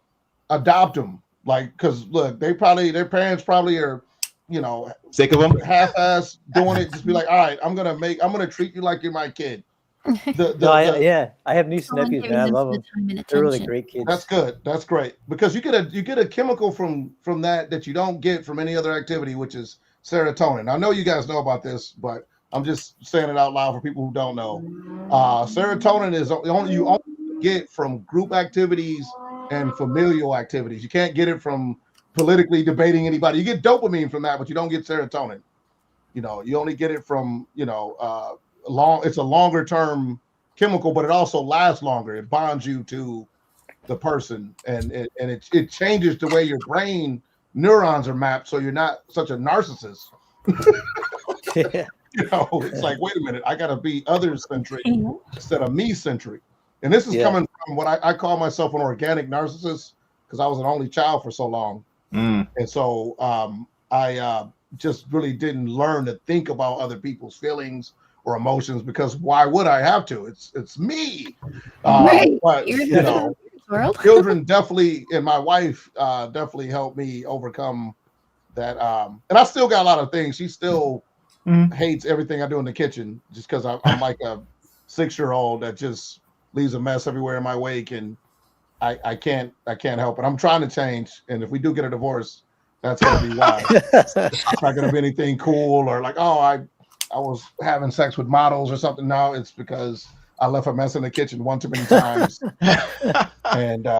adopt them. Like, because look, their parents probably are, you know, sick of them, half-ass doing it. Just be like, all right, I'm gonna treat you like you're my kid. I have nieces and nephews, man. I love them. They're really great kids. That's good. That's great, because you get a chemical from that you don't get from any other activity, which is serotonin. I know you guys know about this, but I'm just saying it out loud for people who don't know. Serotonin is you only get from group activities and familial activities. You can't get it from politically debating anybody. You get dopamine from that, but you don't get serotonin. You know, you only get it from, you know, it's a longer term chemical, but it also lasts longer. It bonds you to the person, and it changes the way your brain neurons are mapped, so you're not such a narcissist. You know, it's like, wait a minute, I gotta be other-centric instead of me-centric. And this is coming from what I call myself an organic narcissist, because I was an only child for so long. And so I just really didn't learn to think about other people's feelings or emotions, because why would I have to? It's me. But you know, children definitely, and my wife definitely helped me overcome that and I still got a lot of things. She still hates everything I do in the kitchen just because I'm like a 6-year-old that just leaves a mess everywhere in my wake, and I can't help it. I'm trying to change, and if we do get a divorce, that's gonna be why. It's not gonna be anything cool or like, oh, I was having sex with models or something. No, it's because I left a mess in the kitchen one too many times, and I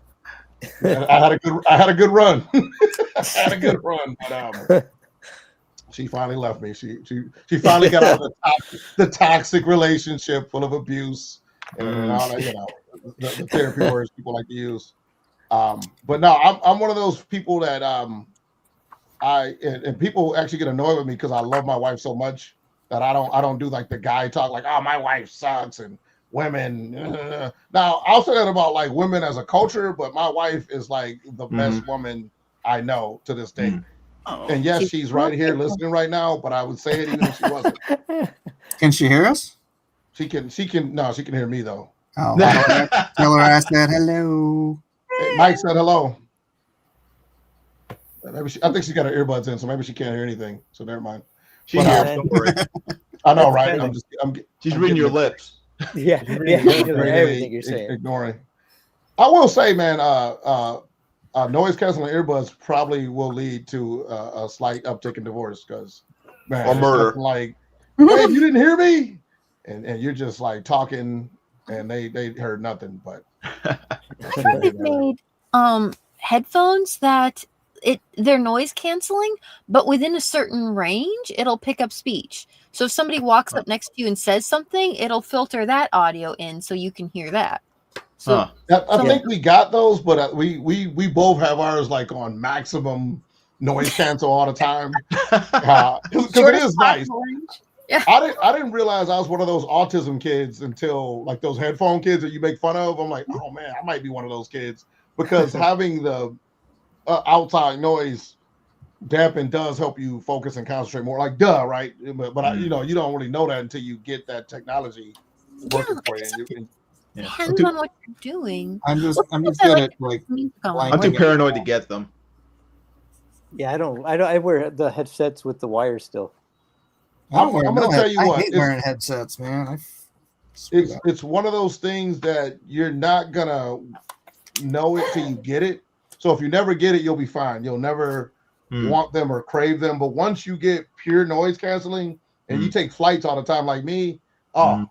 had a good run. I had a good run, but she finally left me. She finally got out of the toxic relationship full of abuse and all that, the therapy words people like to use. But no, I'm one of those people that and people actually get annoyed with me because I love my wife so much that I don't do like the guy talk like, oh, my wife sucks and women. Now I'll say that about like women as a culture, but my wife is like the best woman I know to this day. Oh. And yes, she's right here listening right now, but I would say it even if she wasn't. Can she hear us? She can hear me though. Oh, tell her I said hello. Hey, Mike said hello. I think she's got her earbuds in, so maybe she can't hear anything. So never mind. She hears, don't worry. I know, right? She's reading your lips. Yeah, everything you're saying. Ignoring. I will say, man, noise canceling earbuds probably will lead to a slight uptick in divorce because, man, or murder. Like, hey, you didn't hear me, and you're just like talking, and they heard nothing. But They've made headphones that they're noise canceling, but within a certain range, it'll pick up speech. So if somebody walks up next to you and says something, it'll filter that audio in so you can hear that. So I think we got those, but we both have ours like on maximum noise cancel all the time because it is nice. Yeah. I didn't realize I was one of those autism kids until like those headphone kids that you make fun of. I'm like, oh man, I might be one of those kids because having the outside noise dampen does help you focus and concentrate more. Like, right? But you don't really know that until you get that technology working for you. Depends on what you're doing. I'm just good at like. I'm too paranoid to get them. Yeah, I don't. I wear the headsets with the wire still. I'm going to tell you what. I hate wearing headsets, man. It's one of those things that you're not gonna know it till you get it. So if you never get it, you'll be fine. You'll never want them or crave them. But once you get pure noise canceling and you take flights all the time like me, I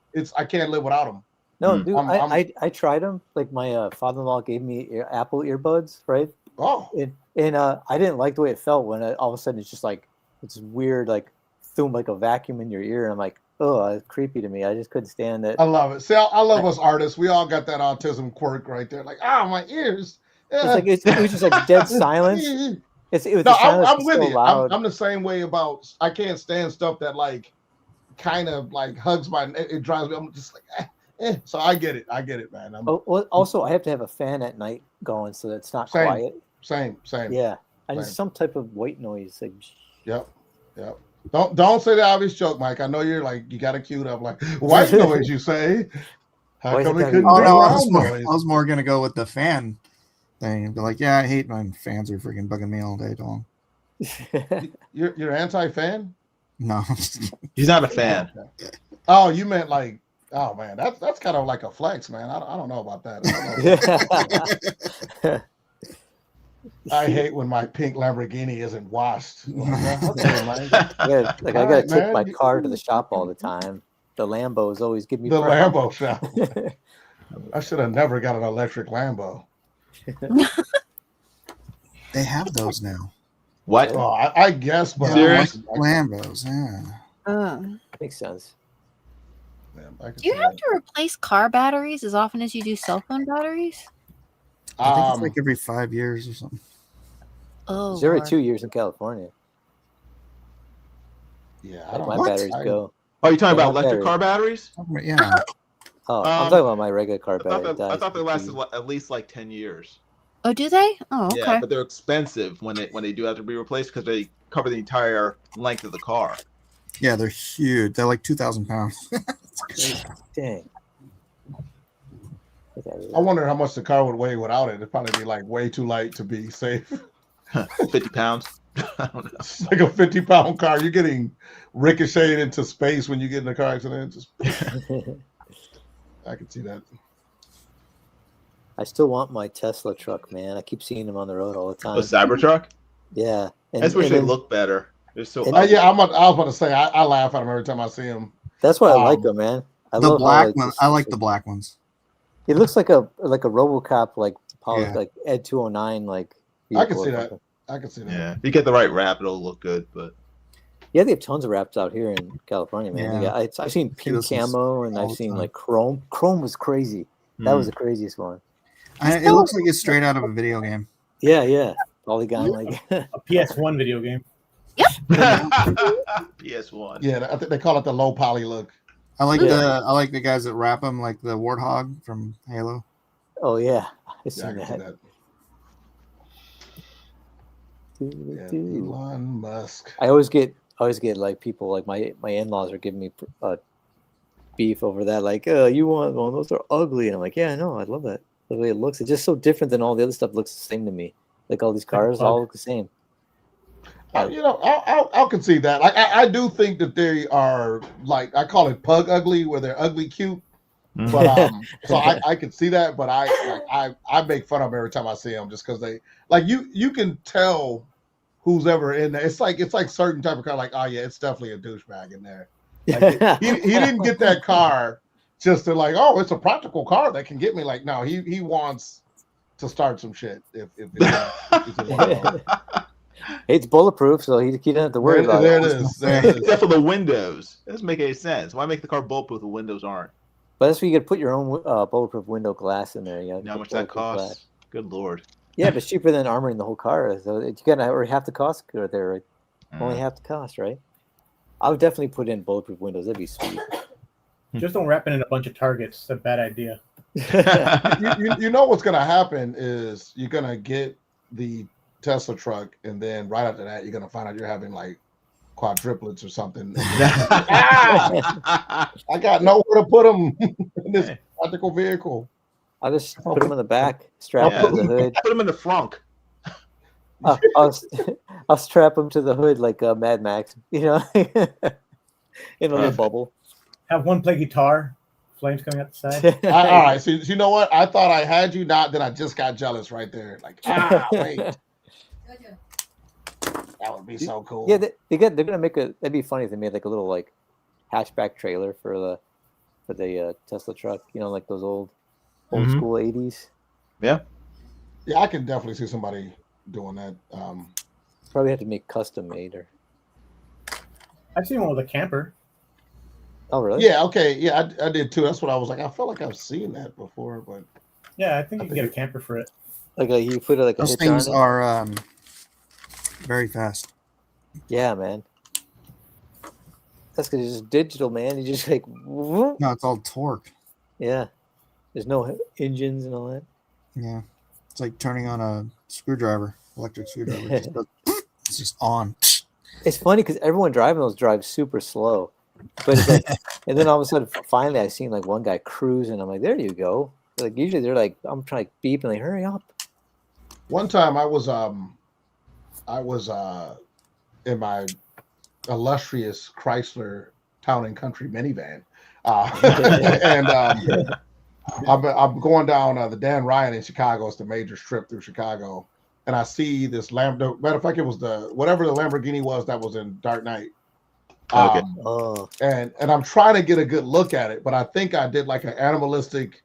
can't live without them. No, dude, I tried them. Like my father-in-law gave me Apple earbuds, right? Oh, and I didn't like the way it felt when all of a sudden it's just like it's weird, like through like a vacuum in your ear, and I'm like, oh, it's creepy to me. I just couldn't stand it. I love it. See, I love us artists. We all got that autism quirk right there. Like, my ears. It's like it was just like dead silence. I'm with you. I'm the same way about. I can't stand stuff that like kind of like hugs my. It drives me. I'm just like. So I get it, man. Also, I have to have a fan at night going so that it's not quiet. Same. Yeah, I need some type of white noise. Like, yep. Don't say the obvious joke, Mike. I know you're like you got it queued up. Like white noise, you say? How come we couldn't? I was more gonna go with the fan thing. Be like, yeah, I hate when fans are freaking bugging me all day long. You're anti-fan? No, he's not a fan. Oh, you meant like. Oh man, that's kind of like a flex, man. I don't know about that. I hate when my pink Lamborghini isn't washed. I gotta take my car to the shop all the time. The Lambos always give me the Lambo shop. I should have never got an electric Lambo. They have those now. What? Oh, I guess, but Lambos, yeah. Makes sense. Do you have to replace car batteries as often as you do cell phone batteries? I think it's like every 5 years or something. Oh, it's every 2 years in California. Yeah, I don't know. My batteries go. Oh, you're talking about electric car batteries? Yeah. Oh, I'm talking about my regular car battery. I thought they lasted at least like 10 years. Oh, do they? Oh, okay. Yeah, but they're expensive when they do have to be replaced because they cover the entire length of the car. Yeah, they're huge. They're like 2,000 pounds. Dang. I wonder how much the car would weigh without it. It'd probably be like way too light to be safe. 50 pounds. I don't know. It's like a 50-pound car. You're getting ricocheted into space when you get in a car accident. Just, I can see that. I still want my Tesla truck, man. I keep seeing them on the road all the time. A Cybertruck? Yeah. I just wish they look better. They're so. Yeah, I was about to say I laugh at them every time I see them. That's why I like them, man. I The love how, black like, one. I like the black ones. It looks like a RoboCop, like Yeah. like Ed 209, like. I can vehicle see or that. something. I can see that. Yeah, if you get the right wrap, it'll look good. But Yeah, they have tons of wraps out here in California, man. Yeah. I've seen pink those ones camo, and all I've the seen time. like chrome. Chrome was crazy. That was the craziest one. It looks like it's straight out of a video game. Yeah. Polygon, like. A PS1 video game. PS1. Yeah, I think they call it the low poly look. I like Yeah. the guys that wrap them like the Warthog from Halo. Oh yeah, I've Yeah, I seen can see that. that. Yeah, Elon Musk. I always get like people like my in-laws are giving me beef over that. Like, you want one? Those are ugly. And I'm like, yeah, I know. I love that. The way it looks, it's just so different than all the other stuff. Looks the same to me. Like all these cars all look the same. I'll concede that. Like, I do think that they are, like, I call it pug ugly, where they're ugly cute. But so I can see that, but I make fun of them every time I see them, just because they, like, you can tell who's ever in there. It's like certain type of car, like, oh yeah, it's definitely a douchebag in there. Like, he didn't get that car just to, like, oh, it's a practical car that can get me. Like, no, he wants to start some shit. If It's bulletproof, so he doesn't have to worry about there it. it is. There it is. Except for the windows. It doesn't make any sense. Why make the car bulletproof if the windows aren't? But that's where you could put your own bulletproof window glass in there. You You know how much that costs? Good lord. Yeah, but it's cheaper than armoring the whole car. So you got or half the cost right there, right? Only half the cost, right? I would definitely put in bulletproof windows. That'd be sweet. Just don't wrap it in a bunch of targets. It's a bad idea. you know what's gonna happen is you're gonna get the Tesla truck, and then right after that, you're gonna find out you're having like quadruplets or something. I got nowhere to put them in this practical vehicle. I'll just put them in the back, strap them to the hood. Put them in the frunk. I'll strap them to the hood like Mad Max, you know, in a little bubble. Have one play guitar, flames coming out the side. All right, so you know what? I thought I had you, not that I just got jealous right there. Like, wait. That would be so cool. Yeah, they're gonna make that'd be funny if they made like a little like hatchback trailer for the Tesla truck, you know, like those old school 80s. Yeah, I can definitely see somebody doing that. Probably have to make custom made or. I've seen one with a camper. Oh really? Yeah. Okay. Yeah, I did too. That's what I was like. I felt like I've seen that before, but yeah, I think you can get a camper for it. Like you put it like Those a things are very fast. Yeah, man. That's because it's just digital, man. You just like whoop. No, it's all torque. Yeah. There's no engines and all that. Yeah, it's like turning on a screwdriver, electric screwdriver. It's just on. It's funny because everyone driving those drives super slow, but it's like, and then all of a sudden, finally, I seen like one guy cruising. I'm like, there you go. Like usually they're like, I'm trying to beep and like, hurry up. one time I was in my illustrious Chrysler Town and Country minivan, and I'm going down the Dan Ryan in Chicago. It's the major strip through Chicago, and I see this Lambo. Matter of fact, it was whatever the Lamborghini was that was in Dark Knight. Okay. And I'm trying to get a good look at it, but I think I did like an animalistic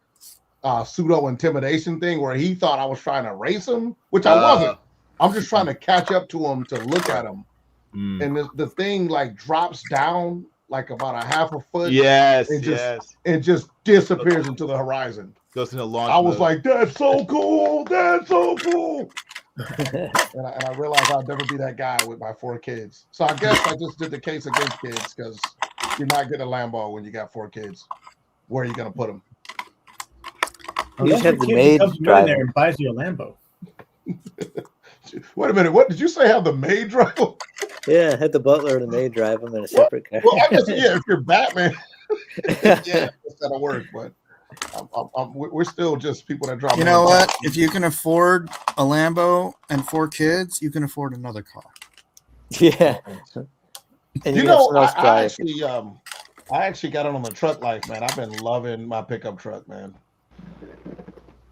pseudo intimidation thing where he thought I was trying to race him, which I wasn't. I'm just trying to catch up to him to look at him. And the thing like drops down like about a half a foot. Yes, it just disappears into the horizon. Goes into launch. I was like, that's so cool. That's so cool. and I realized I'd never be that guy with my 4 kids. So I guess I just did the case against kids, because you're not getting a Lambo when you got 4 kids. Where are you going to put them? You just have the maid drive there and buys you a Lambo. Wait a minute. What did you say? Have the maid drive? Yeah, had the butler and the maid drive them in a separate car. Well, I guess, yeah, if you're Batman, yeah, that'll work. But we're still just people that drive. You know what? If you can afford a Lambo and 4 kids, you can afford another car. Yeah. And You you have know, someone else drive. I actually got on the truck life, man. I've been loving my pickup truck, man.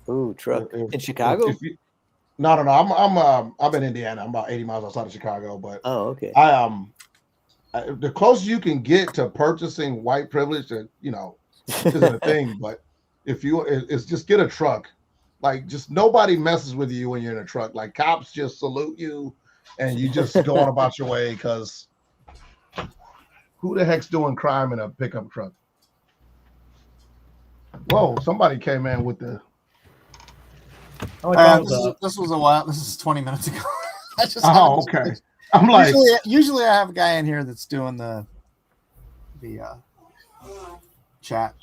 Ooh, truck If- in Chicago. No. I'm in Indiana. I'm about 80 miles outside of Chicago, but Oh, okay. the closest you can get to purchasing white privilege, that isn't a thing. But it's just get a truck. Like, just nobody messes with you when you're in a truck. Like, cops just salute you, and you just go on about your way, because who the heck's doing crime in a pickup truck? Whoa! Somebody came in with the. This was a while. This is 20 minutes ago. Okay. I'm like, usually I have a guy in here that's doing the chat.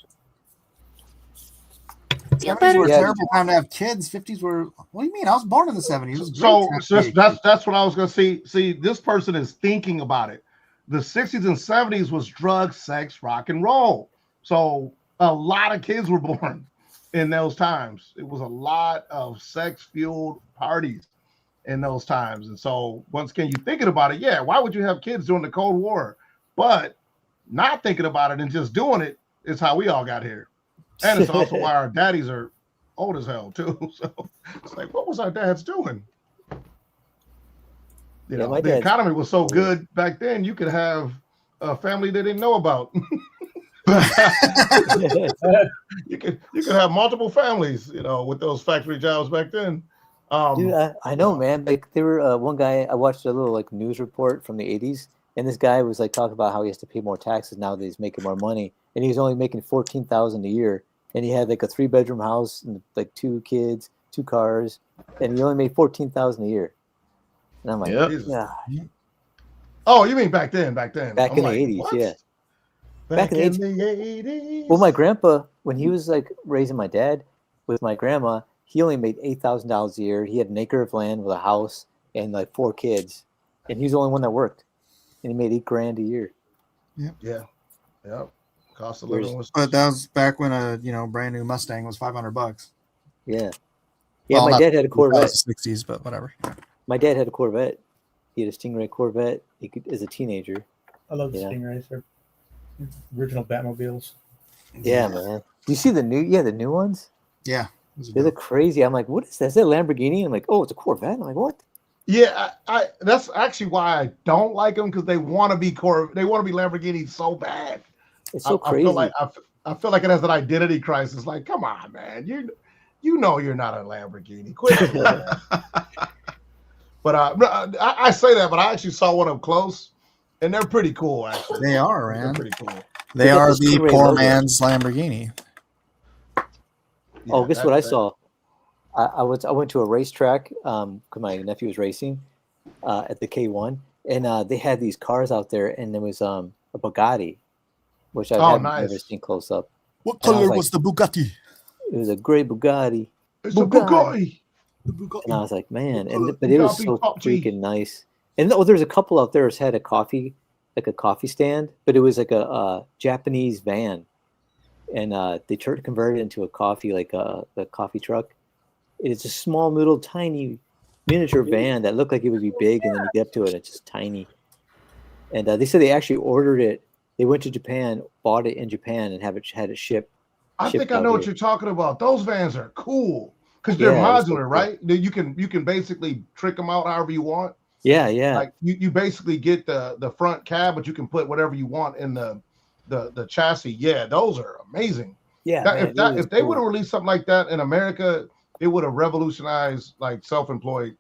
Feel 70s better? were a Yeah. terrible time to have kids. 50s were. What do you mean? I was born in the 70s. It was so great to have kids. that's what I was gonna see. This person is thinking about it. The 60s and 70s was drugs, sex, rock and roll. So a lot of kids were born in those times. It was a lot of sex-fueled parties in those times. And so once again, you thinking about it, yeah, why would you have kids during the Cold War? But not thinking about it and just doing it is how we all got here. And it's also why our daddies are old as hell too. So it's like, what was our dads doing? The economy was so good back then, you could have a family they didn't know about. you could have multiple families, with those factory jobs back then. Dude, I know, man. Like, there were one guy. I watched a little like news report from the '80s, and this guy was like talking about how he has to pay more taxes now that he's making more money, and he was only making $14,000 a year, and he had like a 3-bedroom house and like 2 kids, 2 cars, and he only made $14,000 a year. And I'm like, Yep. yeah. Oh, you mean back then? Back I'm in the like, 80s, what? yeah. Back in in the the 80s. Well, my grandpa, when he was like raising my dad with my grandma, he only made $8,000 a year. He had an acre of land with a house and like 4 kids, and he was the only one that worked, and he made $8,000 a year. Yeah. Cost of living was. But that was back when a brand new Mustang was $500. Yeah. Well, My not- dad had a That Corvette. was the 60s, but whatever. My dad had a Corvette. He had a Stingray Corvette. As a teenager. I love the Yeah. Stingrays. They're original Batmobiles. Yeah, man. Do you see the new ones? Yeah. They look crazy. I'm like, what is that? Is that a Lamborghini? I'm like, oh, it's a Corvette. I'm like, what? Yeah, I that's actually why I don't like them, because they want to be Lamborghini so bad. It's so I crazy. feel like I feel like it has an identity crisis. Like, come on, man, you know you're not a Lamborghini. Quit doing that. But I say that, but I actually saw one up close, and they're pretty cool. Actually, They are, they're man. pretty cool. They got are the the Stingray poor logo. man's Lamborghini. Oh, guess what I saw? I went to a racetrack because my nephew was racing at the K1, and they had these cars out there, and there was a Bugatti, which I've never seen close up. What And I was color like- was the Bugatti? It was a gray Bugatti, It's a Bugatti. and I was like, man, Bugatti, but it was so Bugatti. freaking nice. And there's a couple out there that had a coffee stand, but it was like a Japanese van, and they converted it into a coffee, like a coffee truck. It's a small, little, tiny, miniature van that looked like it would be big, and then you get up to it, and it's just tiny. And they said they actually ordered it. They went to Japan, bought it in Japan, and had it shipped. I shipped think I out know what here. you're talking about. Those vans are cool because they're Yeah, it's so modular, cool. right? You can basically trick them out however you want. Yeah, yeah. Like you basically get the front cab, but you can put whatever you want in the chassis. Yeah, those are amazing. Yeah, That- man, it was if they cool. would have released something like that in America, it would have revolutionized like self-employed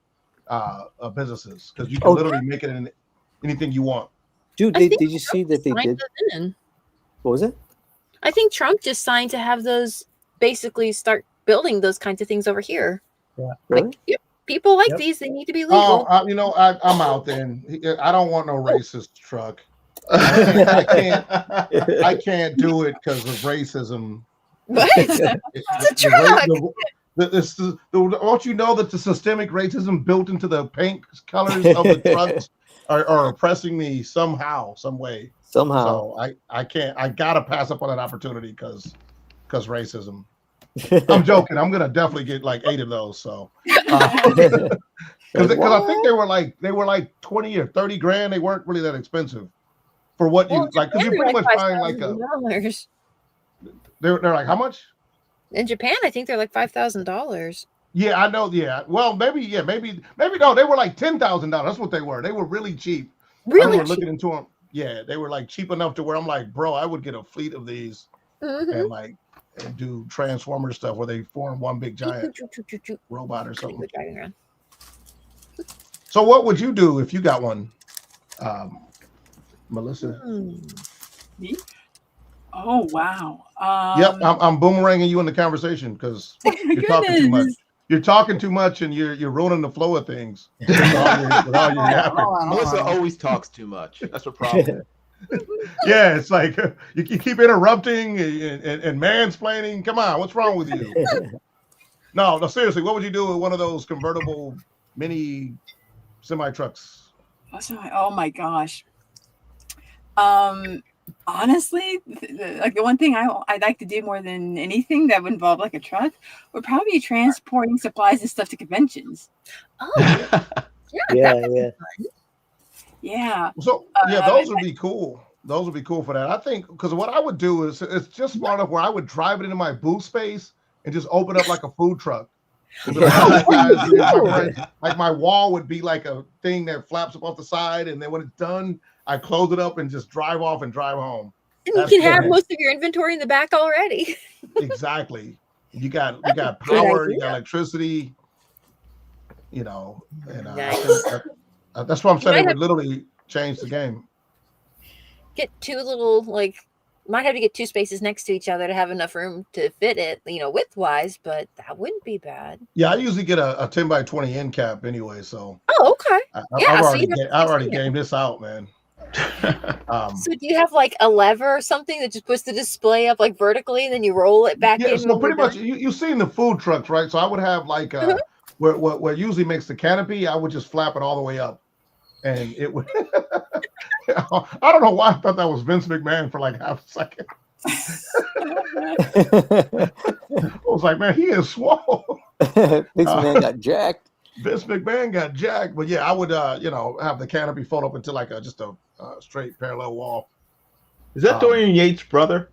businesses, because you can Oh, literally make it in anything you want. Dude, I think did you see that they Signed did? it in. What was it? I think Trump just signed to have those basically start building those kinds of things over here. Really? Like, yep, people like Yep. these, they need to be Oh, legal. I'm out then. I don't want no racist truck. I can't do it because of racism. What? It's a truck. Don't you know that the systemic racism built into the paint colors of the trucks are oppressing me somehow, some way? Somehow. So I can't. I gotta pass up on that opportunity because racism. I'm joking. I'm gonna definitely get like 8 of those. So, Because Like, I think they were like 20 or 30 grand. They weren't really that expensive for what you like. Because you pretty much buying like a. $5,000. They're like how much? In Japan, I think they're like $5,000. Yeah, I know. Yeah, well, maybe no. They were like $10,000. That's what they were. They were really cheap. I Really remember cheap. looking into them. Yeah, they were like cheap enough to where I'm like, bro, I would get a fleet of these Mhm. and do Transformer stuff where they form one big giant robot or Go something. driving around. So what would you do if you got one, Melissa? Hmm. Me? Oh wow. Yep, I'm boomeranging you in the conversation because you're talking too much. goodness. You're talking too much and you're ruining the flow of things with all your yapping. Melissa always talks too much. That's her problem. Yeah, it's like you keep interrupting and mansplaining. Come on, what's wrong with you? No, seriously, what would you do with one of those convertible mini semi trucks? Oh my gosh. Honestly, like the one thing I'd like to do more than anything that would involve like a truck would probably be transporting supplies and stuff to conventions. Oh, yeah. yeah. Yeah. So yeah, those would be cool. Those would be cool for that. I think because what I would do is it's just smart enough where I would drive it into my booth space and just open up like a food truck. Like my wall would be like a thing that flaps up off the side, and then when it's done, I close it up and just drive off and drive home. And you can have most of your inventory in the back already. Exactly. You got power, you got electricity, and Nice. that's what I'm saying. It would literally change the game. Get two little, might have to get two spaces next to each other to have enough room to fit it, width-wise, but that wouldn't be bad. Yeah, I usually get a 10 by 20 end cap anyway, so. Oh, okay. I've already gamed this out, man. So do you have like a lever or something that just puts the display up like vertically and then you roll it back in? Yeah, so pretty much you've seen the food trucks, right? So I would have like where it usually makes the canopy, I would just flap it all the way up. And it would I don't know why I thought that was Vince McMahon for like half a second. I was like, man, he is swole. Vince McMahon got jacked. Vince McMahon got jacked, but yeah, I would have the canopy fold up into like just a straight parallel wall. Is that Dorian Yates' brother?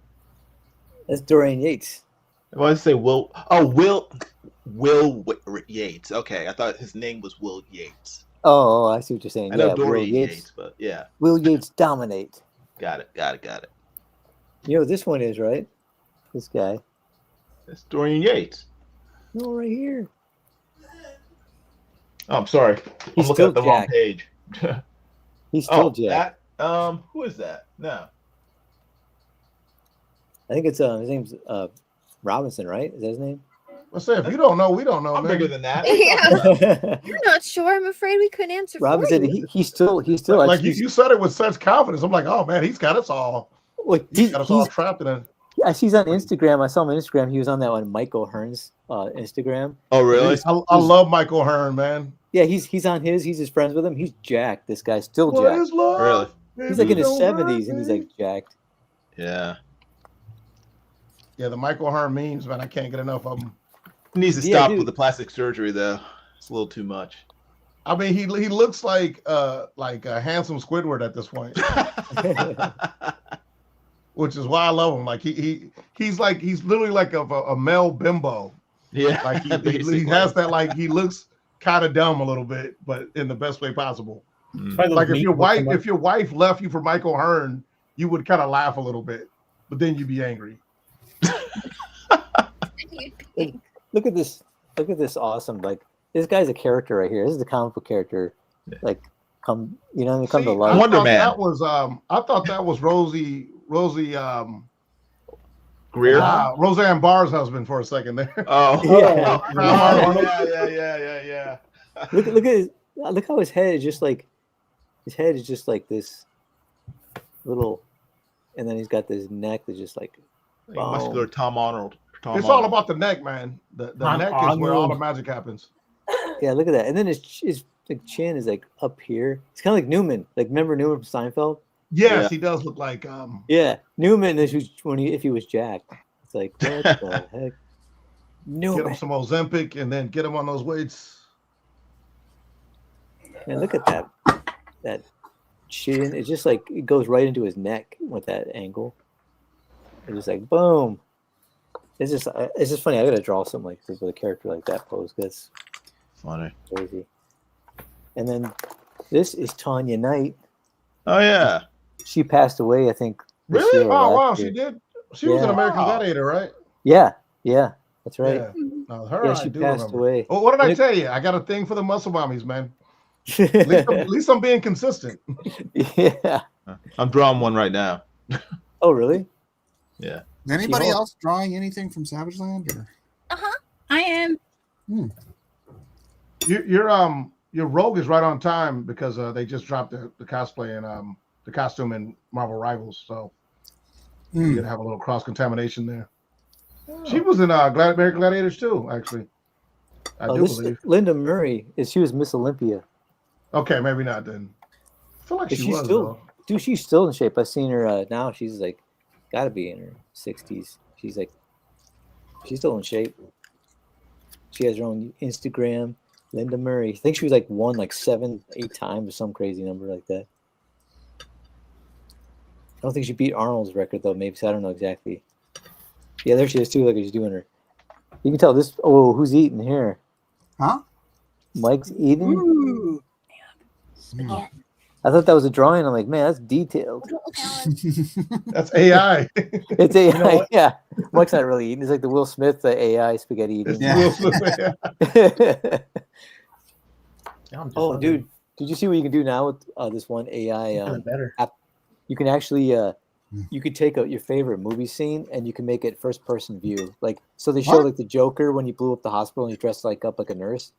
That's Dorian Yates. I want to say Will. Oh, Will Yates. Okay, I thought his name was Will Yates. Oh, I see what you're saying. I know yeah, Dorian Yates, but yeah. Will Yates dominate. Got it. You know what this one is, right? This guy. That's Dorian Yates. No, right here. Oh, I'm sorry. I'm looking at the wrong page. He's still jacked. Who is that? No. I think it's his name's Robinson, right? Is that his name? Let's say if you don't know, we don't know. I'm bigger than that. Yeah. You're not sure. I'm afraid we couldn't answer. Robinson, for you. he's still like you said it with such confidence. I'm like, oh man, he's got us all. Like, he's got us all trapped in it. I see he's on Instagram. I saw him on Instagram. He was on that one, Michael Hearn's Instagram. Oh, really? I love Michael Hearn, man. Yeah, he's on his. He's just friends with him. He's jacked. This guy's still What jacked. is love? Really? He's like in his 70s, and he's like jacked. Yeah. Yeah, the Michael Hearn memes, man. I can't get enough of them. He needs to stop with the plastic surgery, though. It's a little too much. I mean, he looks like a handsome Squidward at this point, which is why I love him. Like he's literally like a male bimbo. Yeah, like he has that, like he looks kind of dumb a little bit, but in the best way possible. Like if your wife left you for Michael Hearn, you would kind of laugh a little bit, but then you'd be angry. Look at this awesome, like, this guy's a character right here. This is the comic book character, like, come to life. Wonder Man. That was I thought that was Rosie Greer. Roseanne Barr's husband for a second there. Oh yeah. Look how his head is just like this little, and then he's got this neck that's just like muscular Tom Arnold. It's all about the neck, man. The neck is where all the magic happens. Yeah, look at that. And then his like chin is like up here. It's kind of like Newman. Like, remember Newman from Seinfeld? Yes, he does look like Yeah, Newman is if he was jacked. It's like, what the heck? Newman. Get him some Ozempic and then get him on those weights. Man, look at that chin. It's just like it goes right into his neck with that angle. It's just like boom. It's just funny. I gotta draw something like this with a character like that pose. That's Funny. crazy. And then this is Tanya Knight. Oh yeah. She passed away, I think. this Really? year or Oh wow, last she year. did. She was an Yeah. American Wow. Gladiator, right? Yeah, that's right. Yeah. No, her Yeah, I she do passed remember. away. Oh, what did I Nick- tell you? I got a thing for the muscle mommies, man. At least I'm being consistent. Yeah. I'm drawing one right now. Oh, really? Yeah. Is anybody She-Hulk. else drawing anything from Savage Land? Or? I am. Your Rogue is right on time because they just dropped the cosplay and the costume in Marvel Rivals, so you're gonna have a little cross contamination there. She was in American Gladiators too, actually. I do believe. Linda Murray she was Miss Olympia. Okay, maybe not then. I feel like But she she's was still, though. dude. She's still in shape. I've seen her now. She's like, got to be in her 60s. She's still in shape. She has her own Instagram. Linda Murray. I think she was like won like 7, 8 times or some crazy number like that. I don't think she beat Arnold's record though. Maybe so I don't know exactly. Yeah, there she is too. Look, she's doing her. You can tell this. Oh, who's eating here? Huh? Mike's eating. Ooh. I thought that was a drawing. I'm like, man, that's detailed. That's AI. It's AI. know what? Yeah, Mike's not really eating. It's like the Will Smith AI spaghetti eating. Yeah. I'm just Oh, wondering, dude, did you see what you can do now with this one AI? is it better? You can actually you could take out your favorite movie scene and you can make it first person view. Like, so they showed What? like the Joker when he blew up the hospital and he dressed up like a nurse.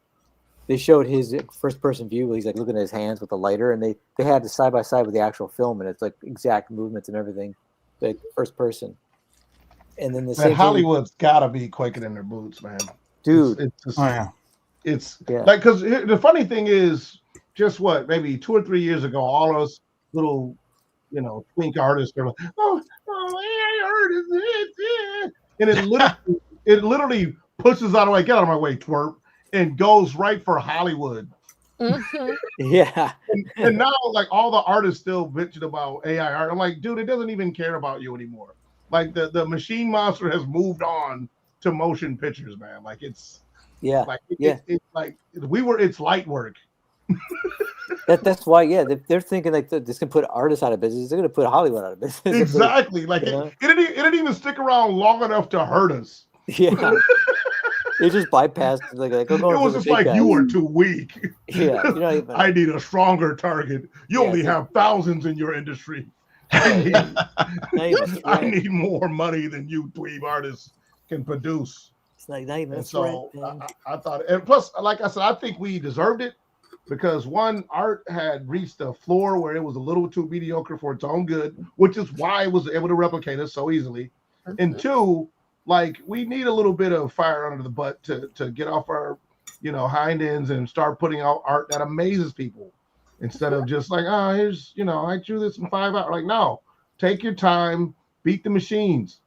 They showed his first person view. He's like looking at his hands with the lighter, and they had it side by side with the actual film, and it's like exact movements and everything, like first person. And then the Man, same thing, Hollywood's gotta be quaking in their boots, man. dude. It's just, Oh yeah. it's Yeah. like, because the funny thing is, just what, maybe 2 or 3 years ago, all those little, twink artists are like, AI artists, and it literally pushes out of the way, get out of my way, twerp, and goes right for Hollywood. Mhm. Yeah, And now, like, all the artists still bitching about AI art. I'm like, dude, it doesn't even care about you anymore. Like, the machine monster has moved on to motion pictures, man. Like, it's yeah. like Yeah. it's like it's light work. That's why. Yeah, they're thinking like this can put artists out of business. They're gonna put Hollywood out of business. Exactly. Like, You know? it didn't even stick around long enough to hurt us. Yeah. They just bypassed like It I'm going for was the just big like, guys. you were too weak. Yeah, you're not even. I need a stronger target. You Yeah, only it's- have thousands in your industry. I need, not even a I threat. need more money than you dweeb artists can produce. It's like not even a And threat. so Man. I thought, and plus, like I said, I think we deserved it because one, art had reached a floor where it was a little too mediocre for its own good, which is why it was able to replicate us so easily. And two, like, we need a little bit of fire under the butt to get off our, hind ends and start putting out art that amazes people instead of just like, oh, here's, I drew this in 5 hours. Like, no, take your time, beat the machines.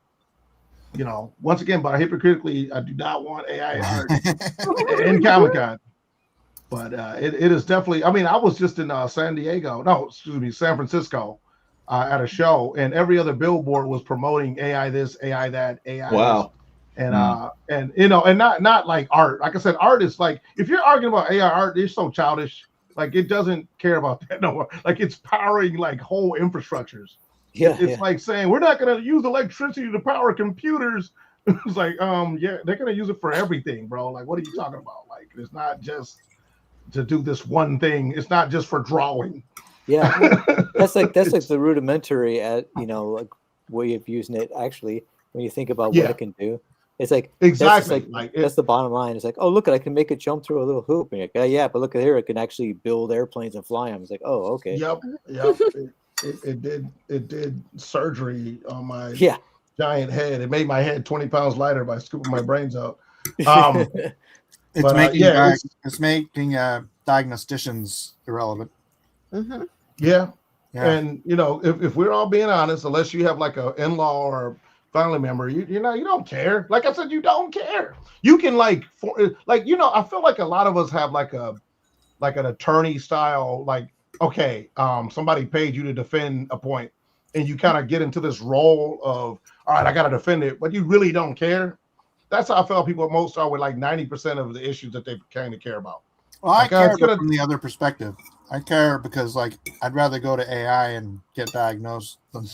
Once again, but hypocritically, I do not want AI art in Comic-Con. But it is definitely, I mean, I was just in San Francisco at a show, and every other billboard was promoting AI this, AI that, AI Wow. this. And not like art. Like I said, art is like, if you're arguing about AI art, it's so childish. Like, it doesn't care about that no more. Like, it's powering like whole infrastructures. Yeah, It's like saying we're not going to use electricity to power computers. It's like, yeah, they're going to use it for everything, bro. Like, what are you talking about? Like, it's not just to do this one thing. It's not just for drawing. yeah. That's like the rudimentary like way of using it. Actually, when you think about Yeah. what it can do, it's like Exactly. That's, Like, that's the bottom line. It's like, oh, look, I can make it jump through a little hoop. And you're like, yeah, but look at here, it can actually build airplanes and fly them. It's like, oh, okay. Yep. It did surgery on my Yeah. giant head. It made my head 20 pounds lighter by scooping my brains out. It's But, making yeah, it's making diagnosticians irrelevant. Mhm. Yeah. Yeah. And if we're all being honest, unless you have like a in-law or a family member, you don't care. Like I said, you don't care. You can I feel like a lot of us have like a like an attorney style, like, okay, somebody paid you to defend a point, and you kind of get into this role of, all right, I got to defend it, but you really don't care. That's how I felt people most are with like 90% of the issues that they kind of care about. Well, I Like, care but from the other perspective. I care because, like, I'd rather go to AI and get diagnosed than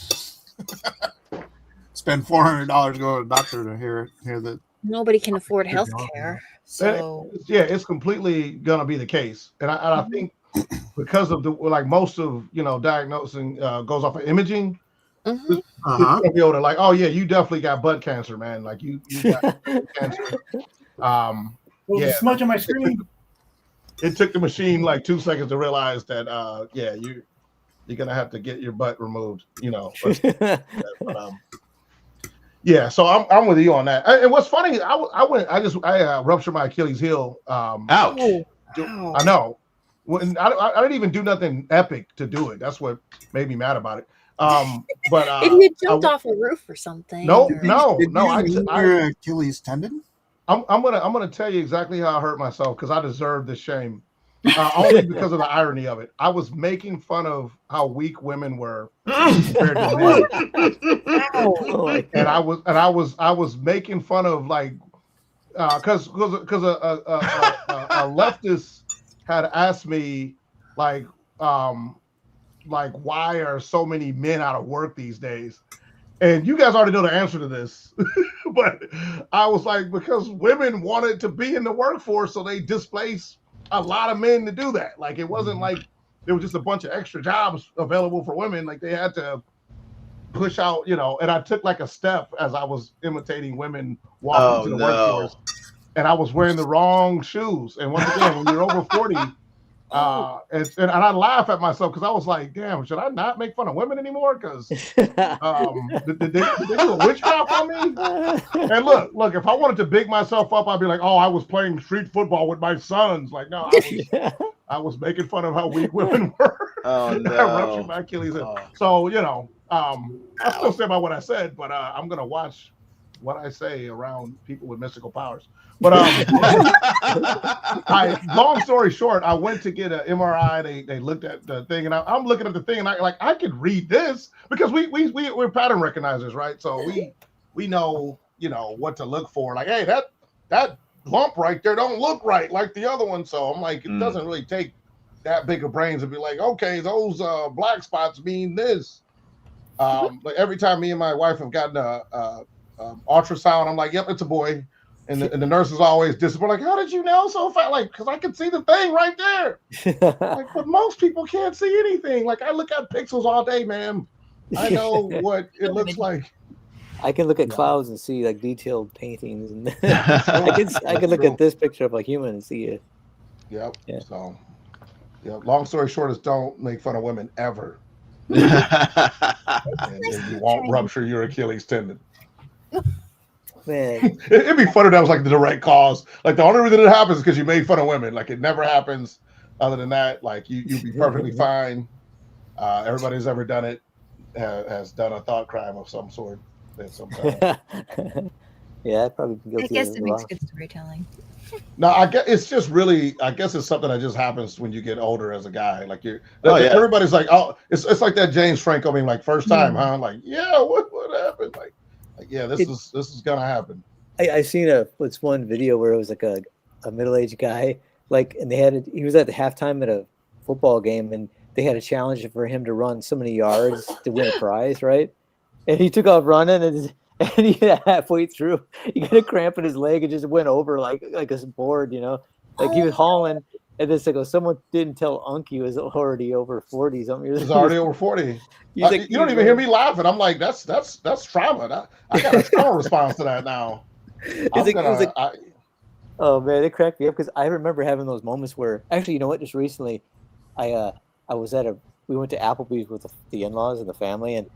spend $400 to go to a doctor to hear that. Nobody can afford health care. So Yeah, it's completely gonna be the case, and I think because of the like most of diagnosing goes off of imaging. Mhm. It's gonna be able to like, oh yeah, you definitely got butt cancer, man. Like you got cancer. Was a smudge on my screen? It took the machine like 2 seconds to realize that yeah, you're gonna have to get your butt removed, But, yeah, so I'm with you on that. And what's funny, I ruptured my Achilles heel. Ouch! I know. When I didn't even do nothing epic to do it. That's what made me mad about it. But if you jumped off a roof or something. No. I your Achilles tendon. I'm gonna tell you exactly how I hurt myself because I deserve this shame. Only because of the irony of it. I was making fun of how weak women were compared to men. And I was making fun of like because a leftist had asked me like why are so many men out of work these days? And you guys already know the answer to this, but I was like, because women wanted to be in the workforce, so they displaced a lot of men to do that. Like, it wasn't like there was just a bunch of extra jobs available for women. Like, they had to push out, and I took like a step as I was imitating women walking to the workforce, and I was wearing the wrong shoes. And once again, when you're over 40, and I laugh at myself because I was like, damn, should I not make fun of women anymore? Because did they do a witchcraft on me? And look, if I wanted to big myself up, I'd be like, oh, I was playing street football with my sons. Like, no, I was making fun of how weak women were. Oh no! I ruptured my Achilles. So I still stand by what I said, but I'm gonna watch what I say around people with mystical powers. But long story short, I went to get an MRI. They looked at the thing, and I'm looking at the thing, and I could read this because we're pattern recognizers, right? So we know what to look for. Like, hey, that lump right there don't look right like the other one. So I'm like, it doesn't really take that big of brains to be like, okay, those black spots mean this. Like every time me and my wife have gotten a ultrasound, I'm like, yep, it's a boy. And the nurse is always disappointed. Like, how did you know so fast? Like, because I could see the thing right there. Like, but most people can't see anything. Like, I look at pixels all day, man. I know what it looks like. I can look at clouds and see like detailed paintings, and I can look at this picture of a human and see it. Yep. Yeah. So, long story short is don't make fun of women ever. and you won't rupture your Achilles tendon. Man, it'd be funny if that was like the direct cause. Like the only reason it happens is because you made fun of women. Like it never happens. Other than that, like you'd be perfectly fine. Everybody who's ever done it has done a thought crime of some sort at some time. Yeah, I'd probably be guilty. I guess it makes good storytelling. No, I guess it's just really. I guess it's something that just happens when you get older as a guy. Like everybody's like, oh, it's like that James Franco meme, like first time, huh? Like, yeah, what happened? Like yeah, this is gonna happen. I seen it's one video where it was like a middle-aged guy, like, and he was at the halftime at a football game, and they had a challenge for him to run so many yards to win a prize, right? And he took off running, and he halfway through, he got a cramp in his leg and just went over like a board, like he was hauling. And then someone didn't tell Unc he was already over 40 something years. He's already over 40. You don't even hear me laughing. I'm like, that's trauma. I got a trauma response to that now. Oh man, it cracked me up because I remember having those moments where actually, you know what? Just recently, I was we went to Applebee's with the in-laws and the family, and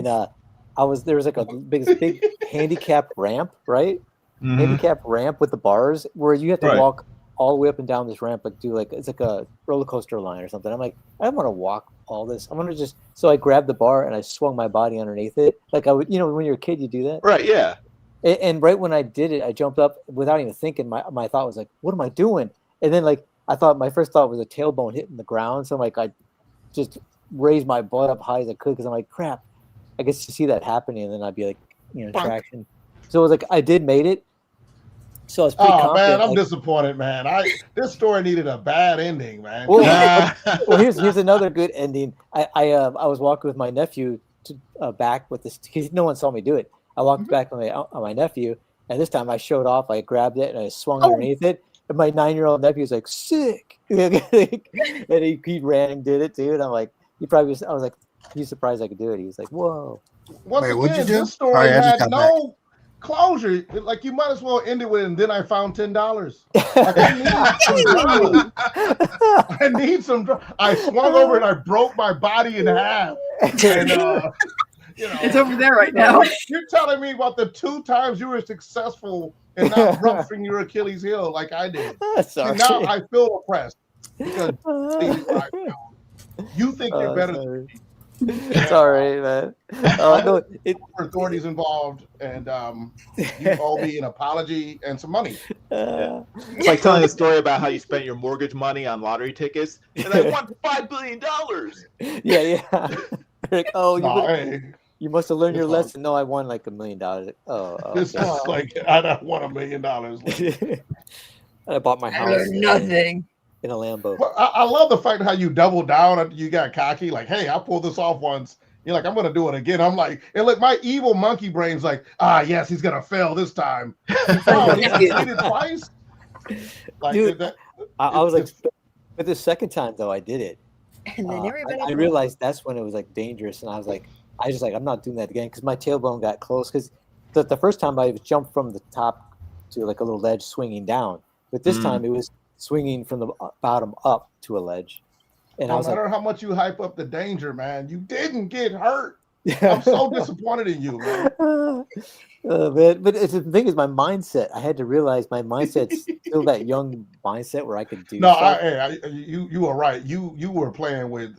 there was like a big handicap ramp, right? Mm-hmm. Handicap ramp with the bars where you have to walk all the way up and down this ramp, it's like a roller coaster line or something. I'm like, I don't want to walk all this. I'm gonna so I grabbed the bar and I swung my body underneath it, like I would, when you're a kid, you do that, right? Yeah. And right when I did it, I jumped up without even thinking. My thought was like, what am I doing? And then like I thought my first thought was a tailbone hitting the ground. So I'm like, I just raised my butt up high as I could because I'm like, crap, I guess to see that happening, and then I'd be like, traction. So it was like I did made it. So I was pretty confident. Man, I'm disappointed, man. This story needed a bad ending, man. Well, here's another good ending. I was walking with my nephew back with this because no one saw me do it. I walked back on my nephew, and this time I showed off. I grabbed it and I swung underneath it. And my 9-year-old nephew was like, sick, and he ran and did it too. And I'm like, I was like, he's surprised I could do it. He was like, whoa. Once again, this story had no closure. Like, you might as well end it with, and then I found $10. Like, I need some. I swung over and I broke my body in half. And it's over there right now. You're telling me about the 2 times you were successful in not rupturing your Achilles heel like I did. Sorry. See, now I feel oppressed because you think you're better than me. Sorry, man. No, authorities involved, and you owe me an apology and some money. It's like telling a story about how you spent your mortgage money on lottery tickets, and I won $5 billion. Yeah. Like, you must have learned your lesson. No, I won like $1 million. This is like I won $1 million. I bought my house. I learned nothing. In a Lambo. Well, I love the fact how you doubled down. You got cocky, like, hey, I pulled this off once. You're like, I'm gonna do it again. I'm like, and look, my evil monkey brain's like, yes, he's gonna fail this time. Oh, he did it twice. Like, dude, I was like, but the second time though, I did it. And then I realized that's when it was like dangerous, and I was like, I'm not doing that again because my tailbone got close. Because the first time I jumped from the top to like a little ledge swinging down, but this time it was swinging from the bottom up to a ledge. And no matter how much you hype up the danger, man, you didn't get hurt. I'm so disappointed in you, man. But the thing is, my mindset. I had to realize my mindset's still that young mindset where I could do. No, you are right. You were playing with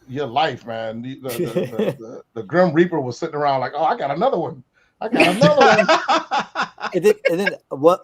your life, man. The Grim Reaper was sitting around like, I got another one. I got another one. and then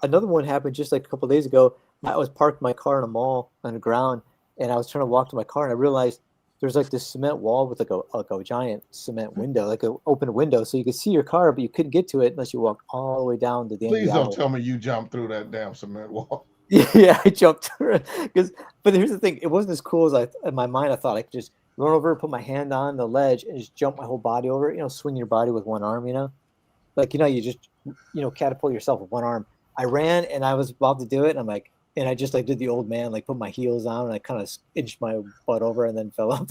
another one happened just like a couple of days ago. I was parked my car in a mall on the ground, and I was trying to walk to my car, and I realized there's like this cement wall with like a giant cement window, like an open window, so you could see your car, but you couldn't get to it unless you walked all the way down to the end. Please don't tell me you jumped through that damn cement wall. Yeah, I jumped through it. But here's the thing: it wasn't as cool as in my mind. I thought I could just run over, put my hand on the ledge, and just jump my whole body over it. Swing your body with one arm. You just catapult yourself with one arm. I ran and I was about to do it, and I'm like. And I just did the old man, put my heels on, and I kind of inched my butt over and then fell off.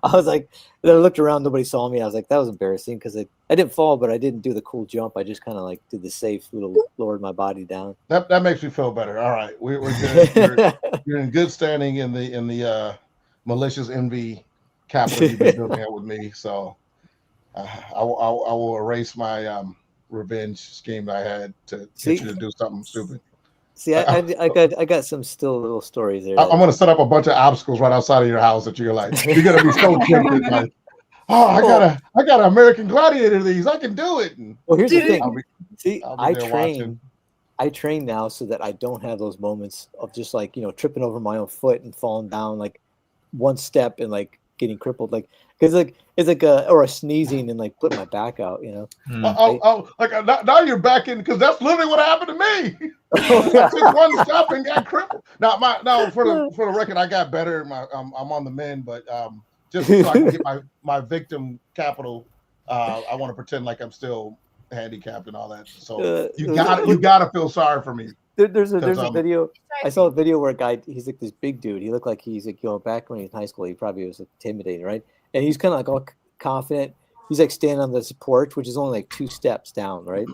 I was like, then I looked around, nobody saw me. I was like, that was embarrassing because I didn't fall, but I didn't do the cool jump. I just kind of did the safe little lowered my body down. That makes me feel better. All right, we're good. You're in good standing in the malicious envy capital you've been doing that with me. So I will erase my revenge scheme that I had to get you to do something stupid. See, I got some still little stories there. I'm gonna set up a bunch of obstacles right outside of your house that you're gonna be so tempted. Like, I got an American Gladiator these. I can do it. Well, here's the thing. I train now so that I don't have those moments of just tripping over my own foot and falling down one step and getting crippled. Because it's or a sneezing and putting my back out. Now you're back in because that's literally what happened to me. I took one step and got crippled. Now for the record, I got better. I'm on the mend, but just so I can get my victim capital, I want to pretend like I'm still handicapped and all that. So you gotta feel sorry for me. There's a video. I saw a video where a guy, he's this big dude. He looked like he's back when he was in high school, he probably was intimidating, right? And he's kind of all confident. He's standing on the porch, which is only 2 steps down, right?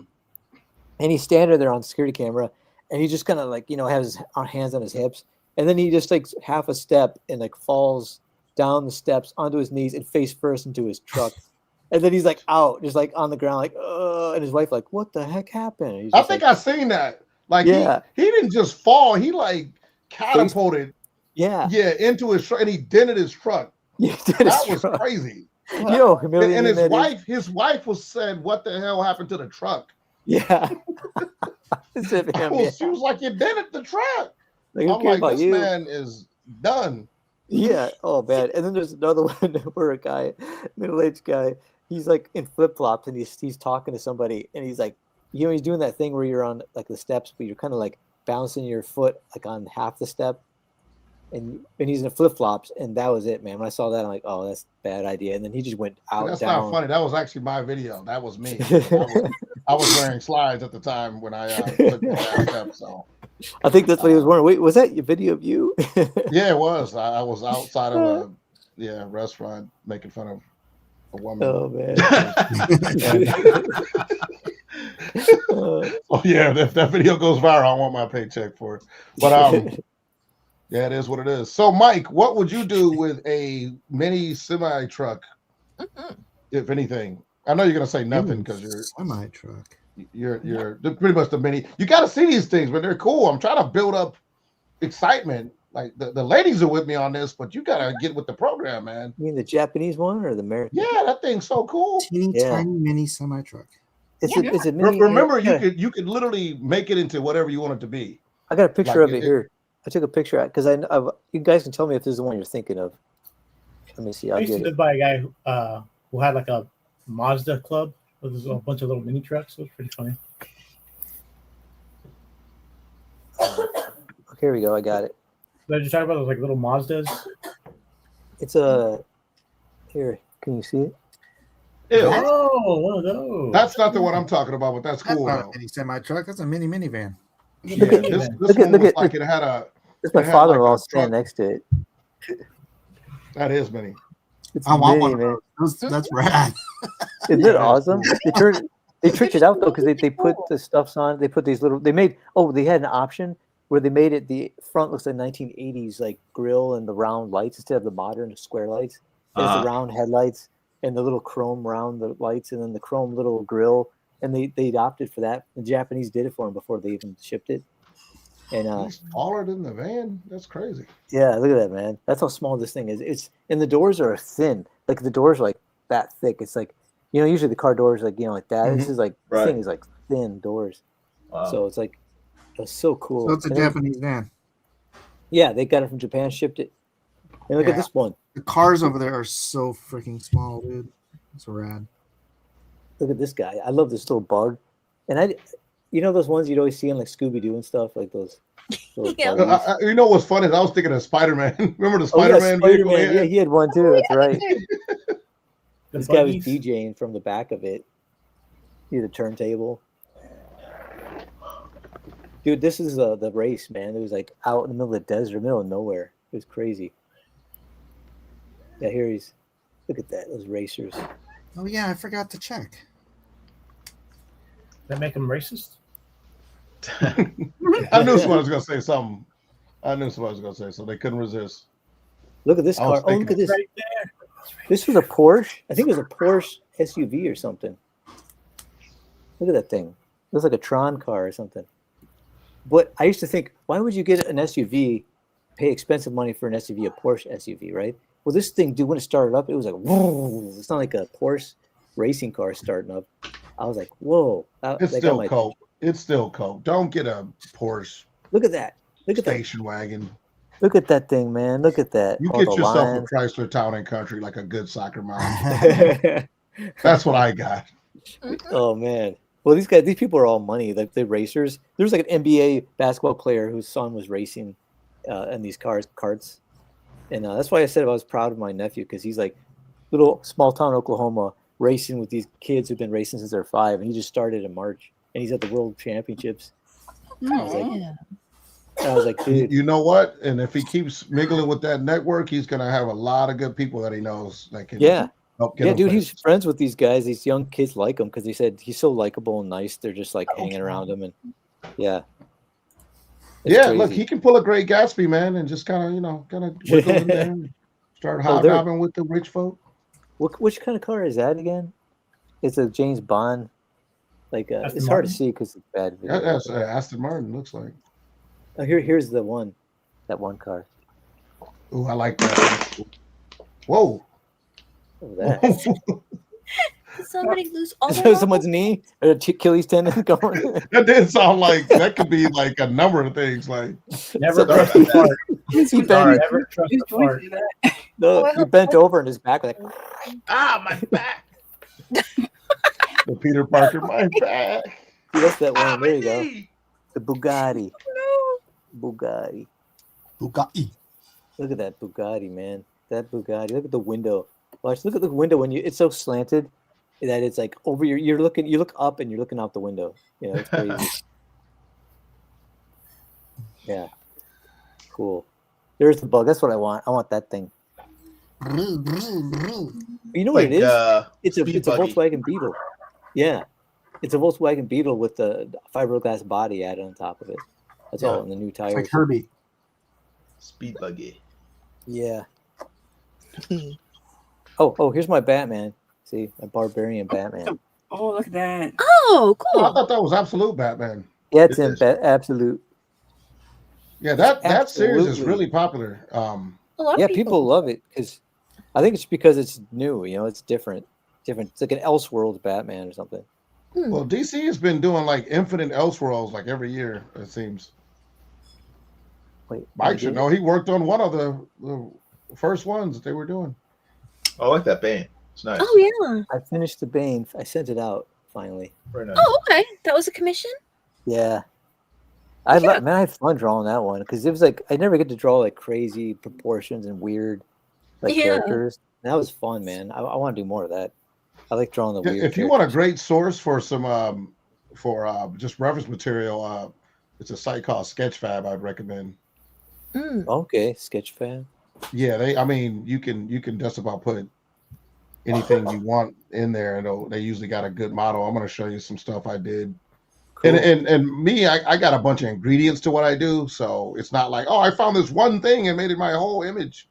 And he's standing there on the security camera, and he just kind of has his hands on his hips, and then he just takes half a step and falls down the steps onto his knees and face first into his truck. And then he's out, just on the ground, and his wife what the heck happened? I think I've seen that. He didn't just fall, he catapulted into his truck, and he dented his truck. That was crazy. And his wife was said, what the hell happened to the truck? Yeah. She was like, you dented the truck. Like, who I'm cares like, about this you? man is done. Yeah. Oh man. And then there's another one where a guy, middle-aged guy, he's like in flip-flops and he's talking to somebody and he's like, he's doing that thing where you're on like the steps, but you're kind of like bouncing your foot like on half the step. And he's in flip-flops, and that was it, man. When I saw that, I'm like, oh, that's a bad idea. And then he just went out. That's down. not funny. That was actually my video. That was me. I was wearing slides at the time when I took the last step. So I think that's what he was wearing. Wait, was that your video of you? yeah, it was. I was outside of a restaurant making fun of a woman. Oh man. Oh yeah, if that video goes viral, I want my paycheck for it. But yeah, it is what it is. So, Mike, what would you do with a mini semi truck, if anything? I know you're gonna say nothing because you're semi truck. You're pretty much the mini. You got to see these things, but they're cool. I'm trying to build up excitement. Like the ladies are with me on this, but you gotta get with the program, man. You mean the Japanese one or the American? Yeah, that thing's so cool. Teeny tiny mini semi truck. It's a mini. Remember, you could literally make it into whatever you want it to be. I got a picture of it here. I took a picture because you guys can tell me if this is the one you're thinking of. Let me see. I used to live by a guy who had like a Mazda club with a bunch of little mini trucks. It was pretty funny. Here we go. I got it. Did you talk about those like little Mazdas? It's a here. Can you see it? Ew. Oh, one of those. That's not the one I'm talking about, but that's cool. That's not a mini semi truck. That's a mini minivan. Yeah, this one was like it had a. It's my father-in-law standing next to it. That is mini. It's I want mini, one. Man. That's rad. Isn't it awesome? They tricked it out though because they put the stuffs on. They put these little. They had an option where they made it the front looks like 1980s like grill and the round lights instead of the modern square lights. There's the round headlights and the little chrome round the lights and then the chrome little grill. And they opted for that. The Japanese did it for them before they even shipped it. And He's taller than the van. That's crazy. Yeah, look at that, man. That's how small this thing is. It's and the doors are thin. Like the doors are like that thick. It's like usually the car doors like like that. Mm-hmm. This is like this thing is like thin doors. Wow. So it's like it's so cool. So it's a Japanese van. Yeah, they got it from Japan, shipped it. And look at this one. The cars over there are so freaking small, dude. It's rad. Look at this guy. I love this little bug. And those ones you'd always see in like Scooby-Doo and stuff, like those. Yeah. You know what's funny is I was thinking of Spider-Man. Remember the Spider-Man vehicle? Yeah, he had one too. That's right. The This guy was buggies. DJing from the back of it. See the turntable. Dude, this is the race, man. It was like out in the middle of the desert, middle of nowhere. It was crazy. Yeah, here he's. Look at that, those racers. Oh yeah, I forgot to check. That make them racist? I knew somebody was gonna say something. So they couldn't resist. Look at this I was car. Oh, look thinking- at this. Right there. This was a Porsche. I think it was a Porsche SUV or something. Look at that thing. Looks like a Tron car or something. But I used to think, why would you get an SUV, pay expensive money for an SUV, a Porsche SUV, right? Well, this thing, dude, when it started up, it was like, whoa. It's not like a Porsche racing car starting up. I was like, whoa. It's still coke. It's still coke. Don't get a Porsche Look at that. Look at that. station wagon. Look at that thing, man. Look at that. You All get the yourself lines. a Chrysler Town and Country like a good soccer mom. That's what I got. Oh man. Well, these people are all money. Like the racers. There's like an NBA basketball player whose son was racing in these carts, and that's why I said I was proud of my nephew because he's like little small town Oklahoma racing with these kids who've been racing since they're 5, and he just started in March, and he's at the World Championships. I was like, dude. You know what? And if he keeps mingling with that network, he's gonna have a lot of good people that he knows that can help get him dude, places. he's friends with these guys. These young kids like him because they said he's so likable and nice. They're just like hanging around him, and yeah. It's crazy. Look, he can pull a Great Gatsby, man, and just kind of wiggle in there and start hobnobbing with the rich folk. Which kind of car is that again? It's a James Bond. Like it's hard to see because it's bad video. That's Aston Martin, looks like. Oh, here's that one car. Ooh, I like that. Whoa. Look at that. Did somebody lose all Is their there marbles? someone's knee or Achilles tendon going? That did sound like that could be like a number of things. Like Never Sorry trust the fart. He Sorry, bent, never trust the fart. no, Oh, I he hope- bent over and his back like Ah, my back. the Peter Parker, my back. See, that's that Ah, one. my There you go. knee. The Bugatti. Bugatti. Bugatti. Look at that Bugatti, man. That Bugatti. Look at the window. Watch. Look at the window when it's so slanted that it's like over your. You look up and you're looking out the window. You know, it's crazy. Yeah. Cool. There's the bug. That's what I want. I want that thing. You know what it is? It's a speed it's a buggy. Volkswagen Beetle. Yeah. It's a Volkswagen Beetle with the fiberglass body added on top of it. That's all in the new It's tires. like Herbie. Speed buggy. Yeah. Oh, here's my Batman. See, a barbarian Batman. Oh, look at that. Oh, I cool. thought that was absolute Batman. Yeah, it's It in is. absolute. Yeah, that series is Absolutely. really popular. A lot Yeah, of people love it because I think it's because it's new. You know, it's different. It's like an Elseworlds Batman or something. Well, DC has been doing like infinite Elseworlds like every year, it seems. Wait, Mike should know. He worked on one of the first ones that they were doing. Oh, I like that band. It's nice. Oh yeah. I finished the Bane. I sent it out finally. Very nice. Oh, okay. That was a commission. Yeah. Yeah. Man, I had fun drawing that one because it was like I never get to draw like crazy proportions and weird like Yeah. characters. And that was fun, man. I want to do more of that. I like drawing the Yeah, weird. if you want a great source for some just reference material, it's a site called Sketchfab. I'd recommend. Okay, Sketchfab. Yeah, you can just about put anything you want in there, and they usually got a good model. I'm going to show you some stuff I did. Cool. And me, I got a bunch of ingredients to what I do, so it's not like, oh, I found this one thing and made it my whole image.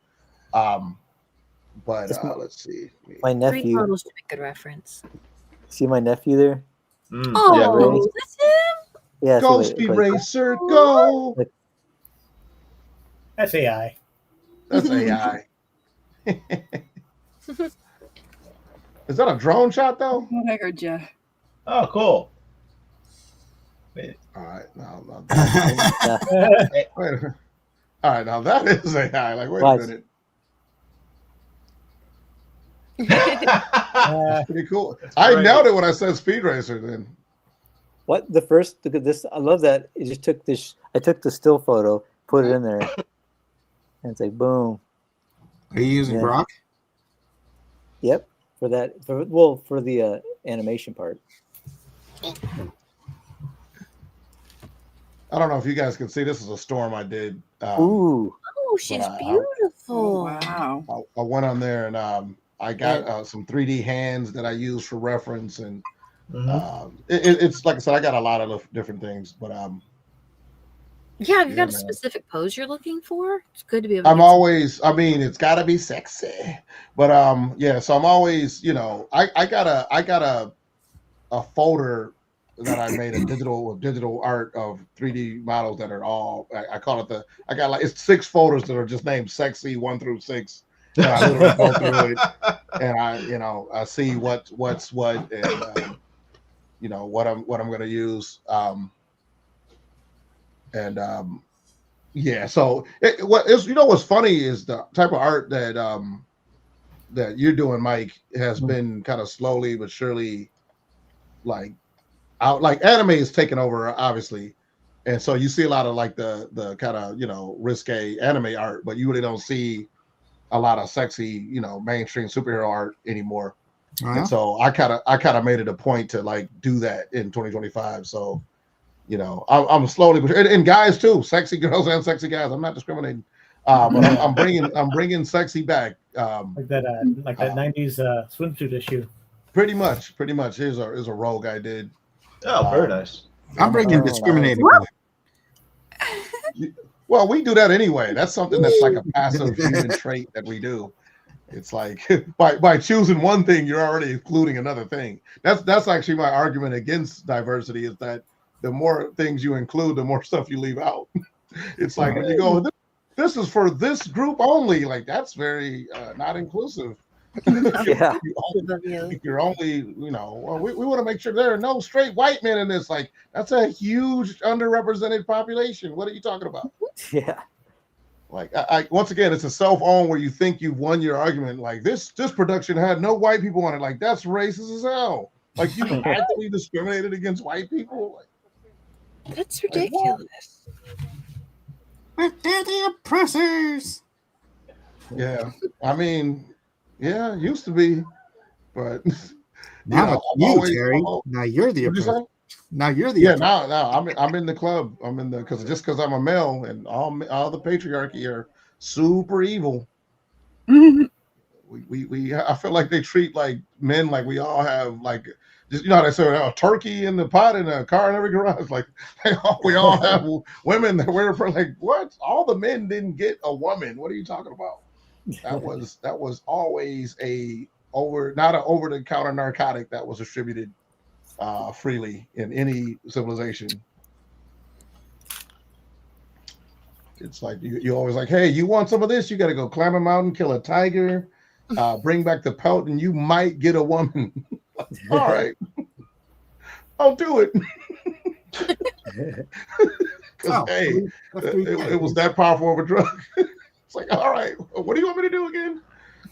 But let's see. My Three nephew. models to make good reference. See my nephew there? Oh, Yeah, right. that's him. Yeah. Go, so Speed like- Racer, go! That's AI. That's AI. Is that a drone shot though? Oh, I heard you. Oh, cool. All right, now Yeah. wait a minute. All right, now that is AI. Like, wait Watch. a minute. Uh, Pretty cool. I nailed it when I said Speed Racer. Then What the first? Look at this. I love that. It just took this. I took the still photo, put it in there, and it's like boom. Are you using Yeah. Grok? Yep. For that. For the animation part. I don't know if you guys can see. This is a storm I did. Ooh. Oh, she's Wow. beautiful. Wow. I went on there and I got some 3D hands that I use for reference, and it's like I said, I got a lot of different things, but Yeah, have you got a man. specific pose you're looking for? It's good to be able to I'm get always, it's got to be sexy, but yeah. So I'm always, I got a folder that I made a digital art of 3D models that are all, I call it it's 6 folders that are just named sexy 1 through 6. And I literally go through it and I see what's what and what I'm going to use. Yeah. So what's funny is the type of art that you're doing, Mike, has been kind of slowly but surely anime is taking over, obviously. And so you see a lot of like the kind of, risque anime art, but you really don't see a lot of sexy, mainstream superhero art anymore. And so I kind of made it a point to like do that in 2025. So, I'm slowly, and guys too, sexy girls and sexy guys. I'm not discriminating, but I'm bringing sexy back. like that 90s swimsuit issue. Pretty much. Here's a rogue I did. Oh, very nice. I'm bringing discriminating. Well, we do that anyway. That's something that's like a passive human trait that we do. It's like by choosing one thing, you're already including another thing. That's actually my argument against diversity, is that the more things you include, the more stuff you leave out. It's like when you go, this is for this group only, like that's very not inclusive. Yeah. You're only, you know, well, we want to make sure there are no straight white men in this. Like, that's a huge underrepresented population. What are you talking about? Yeah. Like, I once again, it's a self-own where you think you've won your argument. Like, this production had no white people on it. Like, that's racist as hell. Like, you actively discriminated against white people. Like, That's ridiculous. But they're the oppressors. yeah, I mean, yeah, it used to be, but Now know, it's I'm you, always- Terry. I'm al- Now you're the What'd you oppressor. say? Now you're the Yeah, oppressor. now I'm in the club. I'm in the because I'm a male and all the patriarchy are super evil. We I feel like they treat like men like we all have like just, you know how they say a turkey in the pot in a car in every garage. Like we all have women that wear like what? All the men didn't get a woman. What are you talking about? That was always not an over the counter narcotic that was distributed freely in any civilization. It's like you always like, hey, you want some of this? You got to go climb a mountain, kill a tiger, bring back the pelt, and you might get a woman. All right, I'll do it. Because hey, it was that powerful of a drug. It's like, all right, what do you want me to do again?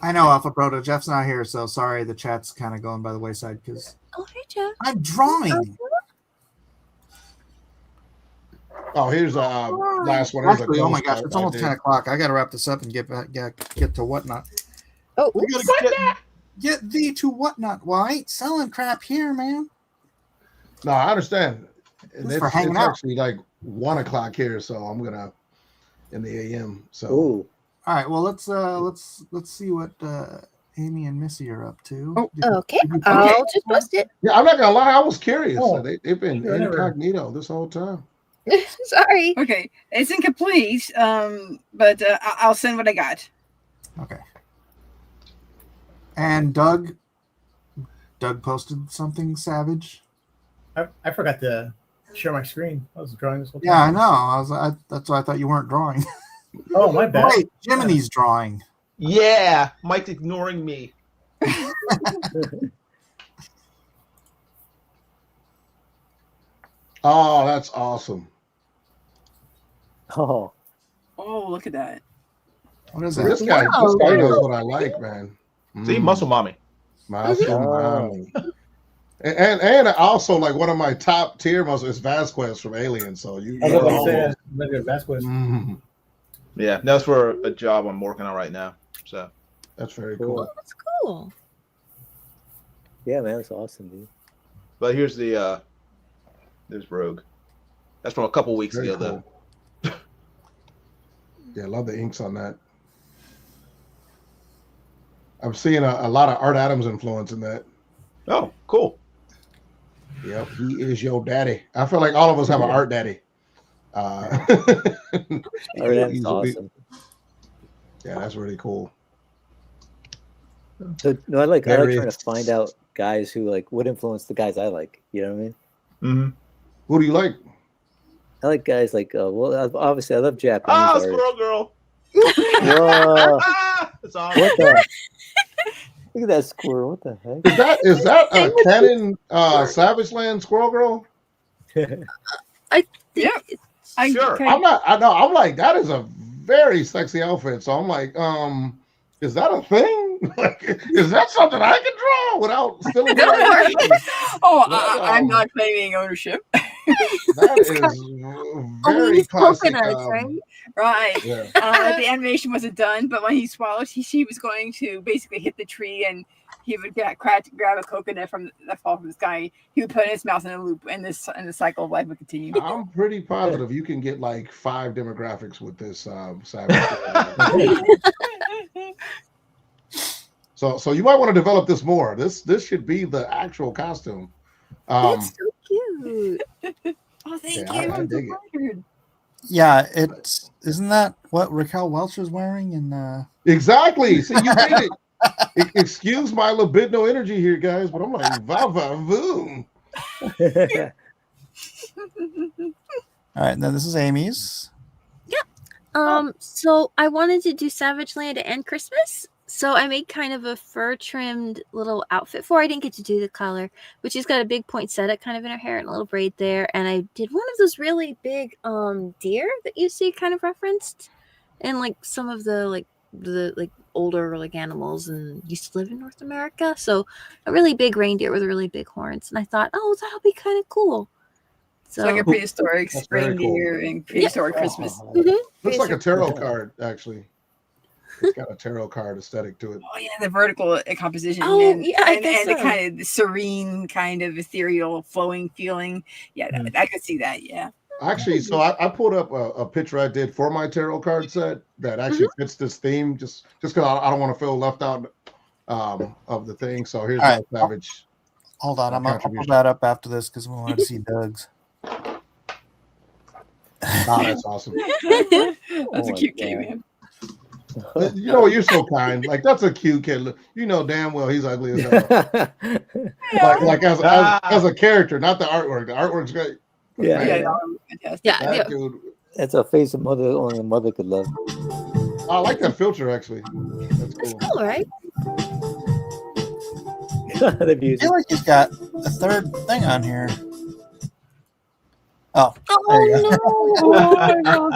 I know, Alpha Proto. Jeff's not here, so sorry. The chat's kind of going by the wayside because Oh, hey, Jeff. I'm drawing. Oh, here's last one. Here's a Actually, oh my ghost gosh, that it's I almost did. 10 o'clock. I got to wrap this up and get to whatnot. Oh, We gotta get thee to whatnot. Well, I ain't selling crap here, man. No, I understand. And It's for hanging it's out. actually like 1 o'clock here, so I'm gonna in the AM. So Ooh. All right. Well, let's see what Amy and Missy are up to. Oh, okay. I'll just post it. yeah, I'm not gonna lie, I was curious. Oh, They've been sure, never. incognito this whole time. Sorry. Okay, it's incomplete, but I'll send what I got. Okay. And Doug posted something savage. I forgot to share my screen. I was drawing this whole time. Yeah, I know. That's why I thought you weren't drawing. Oh, my bad. Wait, Jiminy's drawing. Yeah, Mike's ignoring me. Oh, that's awesome. Oh. Oh, look at that. What is This that? guy Wow. knows what I like, man. See, muscle mommy. Muscle Oh. mommy. And also like one of my top tier muscles is Vasquez from Alien. So you I was know about to all say those- that Vasquez. Mhm. Yeah, that's for a job I'm working on right now. So That's very Cool. cool. That's cool. Yeah, man, that's awesome, dude. but here's the there's Rogue. That's from a couple weeks Very ago though. cool. Yeah, I love the inks on that. I'm seeing a lot of Art Adams influence in that. Oh, cool. Yep, he is your daddy. I feel like all of us have an art daddy. Oh, that's He's a big- awesome. Yeah, that's really cool. So, no, I like There trying is. to find out guys who like would influence the guys I like. You know what I mean? Mm-hmm. Who do you like? I like guys like obviously I love Japanese Ah, art. Squirrel Girl. Whoa! Ah, that's awesome. What the? Look at that squirrel! What the heck? Is that a canon Savage Land Squirrel Girl? Yeah. I, Sure. okay. I'm not. I know. I'm like that is a very sexy outfit. So I'm like, is that a thing? Like, is that something I can draw without stealing? Oh, Wow. I'm not claiming ownership. That is Oh, very these classic. coconuts, right? Right. Yeah. The animation wasn't done, but when he swallowed, he was going to basically hit the tree, and he would grab a coconut from that fall from the sky. He would put it in his mouth in a loop, and the cycle of life would continue. I'm pretty positive you can get like 5 demographics with this Savage. So you might want to develop this more. This should be the actual costume. That's so cute. Oh, thank Yeah, you. I I'm so dig it. flattered. Yeah, isn't that what Raquel Welch was wearing in Exactly. See, you made it. Excuse my libidinal energy here, guys, but I'm like, va va voom. All right, now this is Amy's. So I wanted to do Savage Land and Christmas. So I made kind of a fur trimmed little outfit for her. I didn't get to do the color, but she's got a big poinsettia kind of in her hair and a little braid there. And I did one of those really big deer that you see kind of referenced in like some of the older like animals and used to live in North America. So a really big reindeer with really big horns. And I thought, oh, that'll be kind of cool. It's like a prehistoric That's very reindeer and prehistoric Christmas. Looks like a tarot card, actually. It's got a tarot card aesthetic to it. Oh yeah, the vertical composition. Oh, and, yeah, I and, guess and the so. kind of serene, kind of ethereal, flowing feeling. Yeah, I could see that. Yeah. Actually, so I pulled up a picture I did for my tarot card set that actually fits this theme, just because I don't want to feel left out of the thing. So here's All right. my Savage. Hold on, I'm gonna pull contribution. that up after this because we wanted to see Doug's. Oh, that's awesome. That's Oh a my cute kid, God. man. You know, you're so kind. Like, that's a cute kid. You know damn well he's ugly as hell. Like as a character, not the artwork. The artwork's great. Yeah. Yeah, that was fantastic. Yeah, That yeah. dude. That's a face only a mother could love. I like that filter actually. That's That's cool. cool, right? The I music. feel like he's got a third thing on here. Oh, Oh no!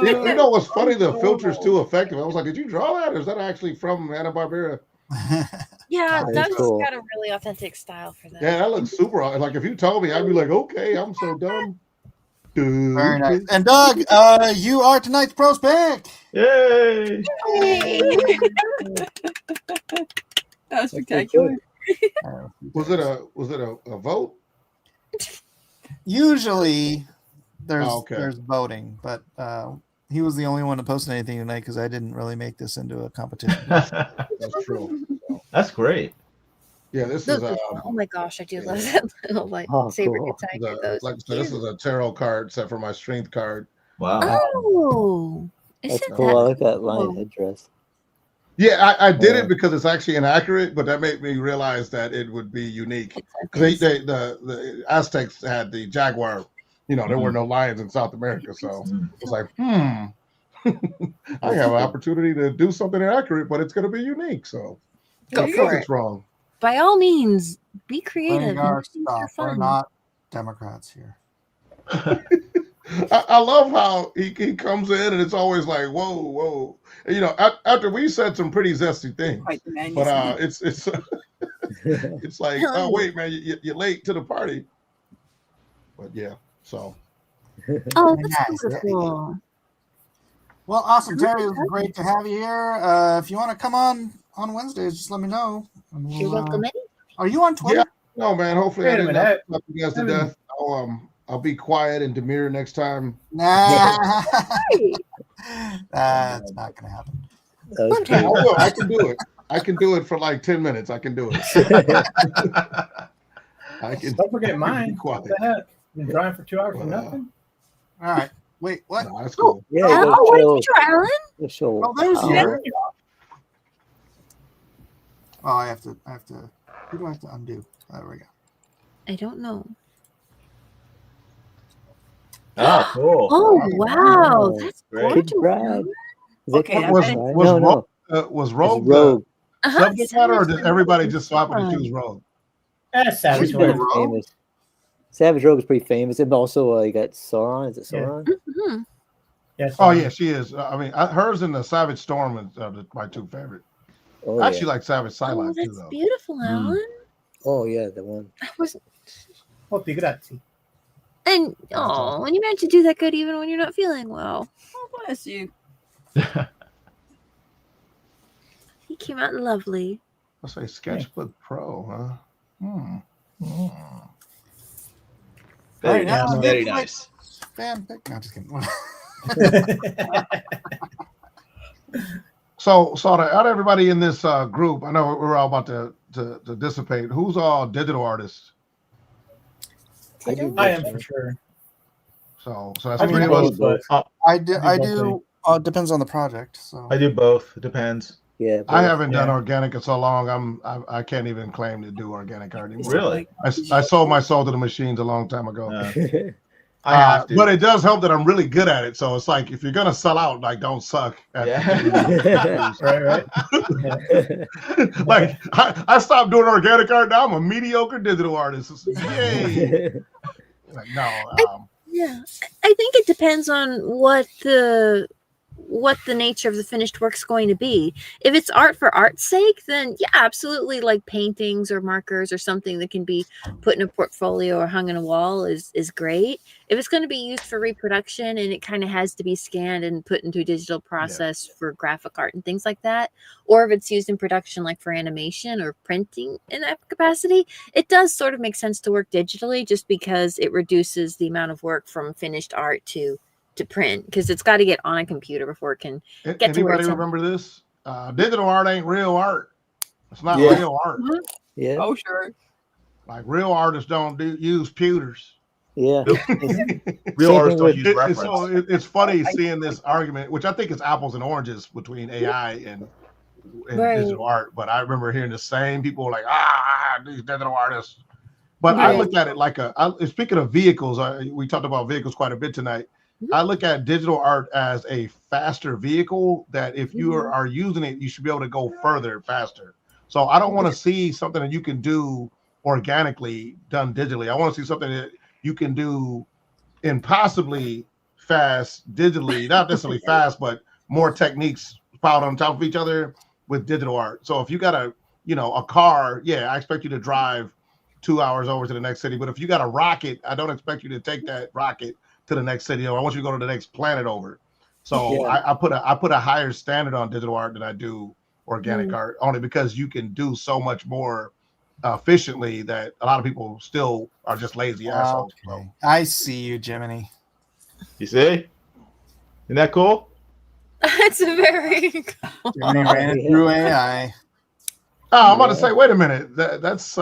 You know what's funny? The filter's too effective. I was like, did you draw that? Or is that actually from there Hanna-Barbera? Yeah, That is Doug's cool. got a really authentic style for that. Yeah, that looks super. Like, if you told me, I'd be like, okay, I'm so dumb. Dude. very nice. And Doug, you are tonight's pros pick. Yay! That was spectacular. Was it a vote? Usually, there's Oh, okay. there's voting, but he was the only one to post anything tonight because I didn't really make this into a competition. That's true. That's great. Yeah, this Those is are- oh my gosh, I do love that little like Oh, saber cool. tiger. Those. like I said, this is a tarot card set for my strength card. Wow. Oh, That's isn't cool. I that like that lion cool? headdress. Yeah, I did Yeah. it because it's actually inaccurate, but that made me realize that it would be unique. It's Because the Aztecs had the jaguar. You know, there were no lions in South America, so it's like, I have an opportunity to do something inaccurate, but it's going to be unique. So Go because for it's wrong. By all means, be creative. Playing our and things are stuff. We're fun. not Democrats here. I love how he comes in and it's always like, whoa. And, you know, after we said some pretty zesty things, Quite the man. but it's it's like, oh wait, man, you're late to the party. But yeah, so Oh, Very that's nice. beautiful. Well, awesome, Terry. It was great to have you here. If you want to come on Wednesdays, just let me know. And we'll, You're welcome. Eddie. Are you on Twitter? yeah, no man. Hopefully, I Wait a didn't minute. fuck you guys to death. I'll be quiet and demure next time. Nah, Hey, that's not gonna happen. That was I cool. will. I can do it. I can do it for like 10 minutes. I can do it. I can. Don't forget be mine. quiet. What the heck? Been drying for 2 hours for Well, nothing? All right. Wait, what? No, that's cool. Yeah, oh, what did you draw, Alan? the show. Oh, there's power. your. Oh, I have to. Who do I have to undo? There we go. I don't know. Oh, cool. Oh, wow. Oh, That's great. gorgeous. Kid Brad. Is it Okay, Kid I Was bet- Brad? was No, no. was It's Rogue Rogue. the Uh-huh. subject matter, or did everybody just swap it and Fun. choose Rogue? That's Savage He's pretty Rogue. Rogue? famous. Savage Rogue is pretty famous. And also, you got Sauron. Is it Yeah. Sauron? Mhm. Yes. Oh yeah, she is. I mean, hers and the Savage Storm are my two favorite. Oh, I actually yeah. like Savage Oh, Psylocke too, that's though. beautiful, Alan. Oh, yeah, the one. I wasn't. Tutti, grazie. And awesome. when you meant to do that good, even when you're not feeling well. Oh, bless you. He came out lovely. Let's say Sketchbook Pro, huh? Hmm. Very Right, nice. now, Very it's like nice. Fan pick. No, just kidding. So out of everybody in this group, I know we're all about to dissipate. Who's all digital artists? I do I am both. for sure. So that's I three do of us. both, but I do. I I do do. It depends on the project. So I do both. It depends. Yeah. I both. haven't done Yeah. organic in so long. I can't even claim to do organic art anymore. Really? I sold my soul to the machines a long time ago. Uh, I have to. But it does help that I'm really good at it. So it's like if you're gonna sell out, like don't suck at Right. Like I stopped doing organic art. Now I'm a mediocre digital artist. Yay! Like, no. Yeah, I think it depends on what the nature of the finished work's going to be. If it's art for art's sake, then yeah, absolutely, like paintings or markers or something that can be put in a portfolio or hung on a wall is great. If it's going to be used for reproduction and it kind of has to be scanned and put into a digital process for graphic art and things like that, or if it's used in production like for animation or printing in that capacity, it does sort of make sense to work digitally just because it reduces the amount of work from finished art to print, because it's got to get on a computer before it can get to where Anybody it's remember this? Digital art ain't real art. It's not real art. Yeah. Oh, sure. Like real artists don't use pewters. Yeah. Real artists don't use It's funny seeing this argument, which I think is apples and oranges between AI and digital art. But I remember hearing the same people like, these digital artists. But I look at it like speaking of vehicles, we talked about vehicles quite a bit tonight. I look at digital art as a faster vehicle that if you are using it, you should be able to go further faster. So I don't want to see something that you can do organically done digitally. I want to see something that you can do impossibly fast digitally, not necessarily fast, but more techniques piled on top of each other with digital art. So if you got a car, I expect you to drive 2 hours over to the next city. But if you got a rocket, I don't expect you to take that rocket to the next city. I want you to go to the next planet over. So I put a higher standard on digital art than I do organic art, only because you can do so much more efficiently that a lot of people still are just lazy assholes. Okay. I see you, Jiminy. You see? Isn't that cool? It's very cool. Jiminy ran it through AI. I'm about to say, wait a minute. That's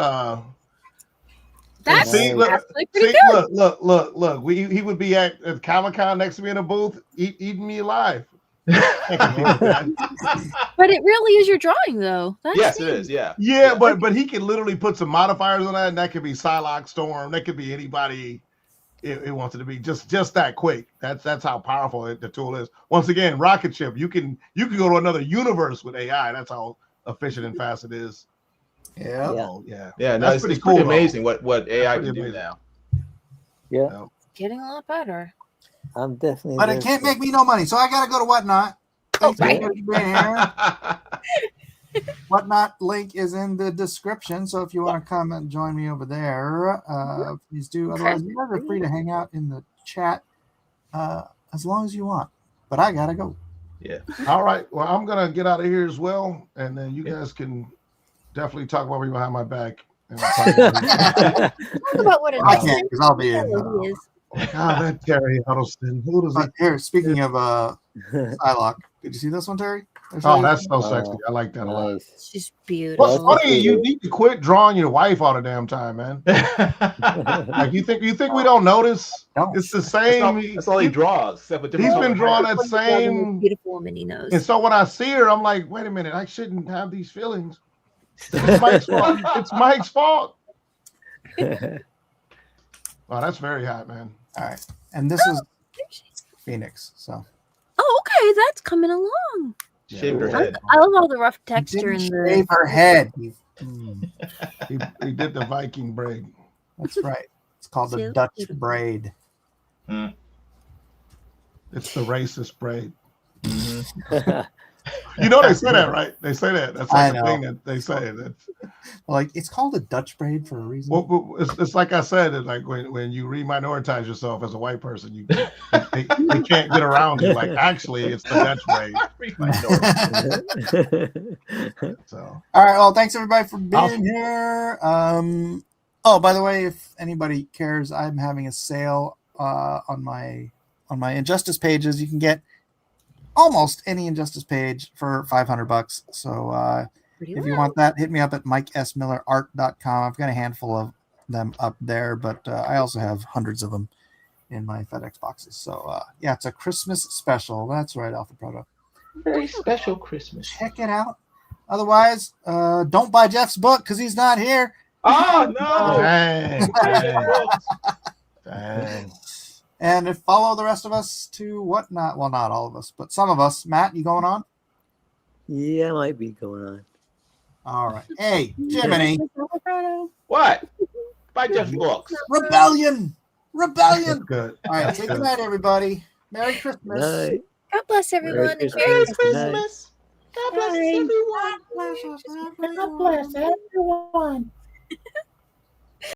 pretty look, good. He would be at Comic-Con next to me in a booth, eating me alive. But it really is your drawing, though. Yes, it is. Yeah. Yeah, but he can literally put some modifiers on that, and that could be Psylocke Storm. That could be anybody it wants it to be. Just that quick. That's how powerful the tool is. Once again, rocket ship. You can go to another universe with AI. That's how efficient and fast it is. Yeah. No, it's pretty amazing what AI can do now. Yeah. Getting a lot better. I'm definitely. But it can't make me no money, so I gotta go to Whatnot. Thanks for being here. Whatnot link is in the description, so if you want to come and join me over there, please do. Otherwise, you guys are free to hang out in the chat as long as you want. But I gotta go. Yeah. All right. Well, I'm gonna get out of here as well, and then you guys can definitely talk about me behind my back. Talk about what it I can't because I'll be in. is. God, that Terry Huddleston. Who does he? Here, speaking of Psylocke, did you see this one, Terry? Oh, that's so sexy. I like that a lot. Nice. She's beautiful. What's funny? You need to quit drawing your wife all the damn time, man. Like you think we don't notice? No. It's the same. That's all he draws. Except with He's been drawing that same. Beautiful woman he knows. And so when I see her, I'm like, wait a minute, I shouldn't have these feelings. It's Mike's fault. It's Mike's fault. Wow, that's very hot, man. All right, and this is Phoenix. So. Oh, okay, that's coming along. Shaved her head. I love all the rough texture in the. Shave her head. He did the Viking braid. That's right. It's called the Dutch braid. It's the racist braid. You know they say that, right? They say that. That's like the thing that they say. That's like it's called a Dutch braid for a reason. Well, it's like I said. It's like when you reminoritize yourself as a white person, they can't get around it. Like actually, it's the Dutch braid. So all right. Well, thanks everybody for being here. Oh, by the way, if anybody cares, I'm having a sale on my Injustice pages. You can get almost any Injustice page for $500. So if you want that, hit me up at mikesmillerart.com. I've got a handful of them up there, but I also have hundreds of them in my FedEx boxes. So yeah, it's a Christmas special. That's right, Alpha Proto. Very special Christmas. Check it out. Otherwise, don't buy Jeff's book because he's not here. Oh no! Dang. Dang. And follow the rest of us to whatnot. Well, not all of us, but some of us. Matt, you going on? Yeah, might be going on. All right. Hey, Jiminy. What? By just looks. Rebellion. Rebellion. Good. All right. Say good night, everybody. Merry Good Christmas. night. God bless everyone. and Christmas. Merry Good Christmas. night. God bless everyone. God bless everyone.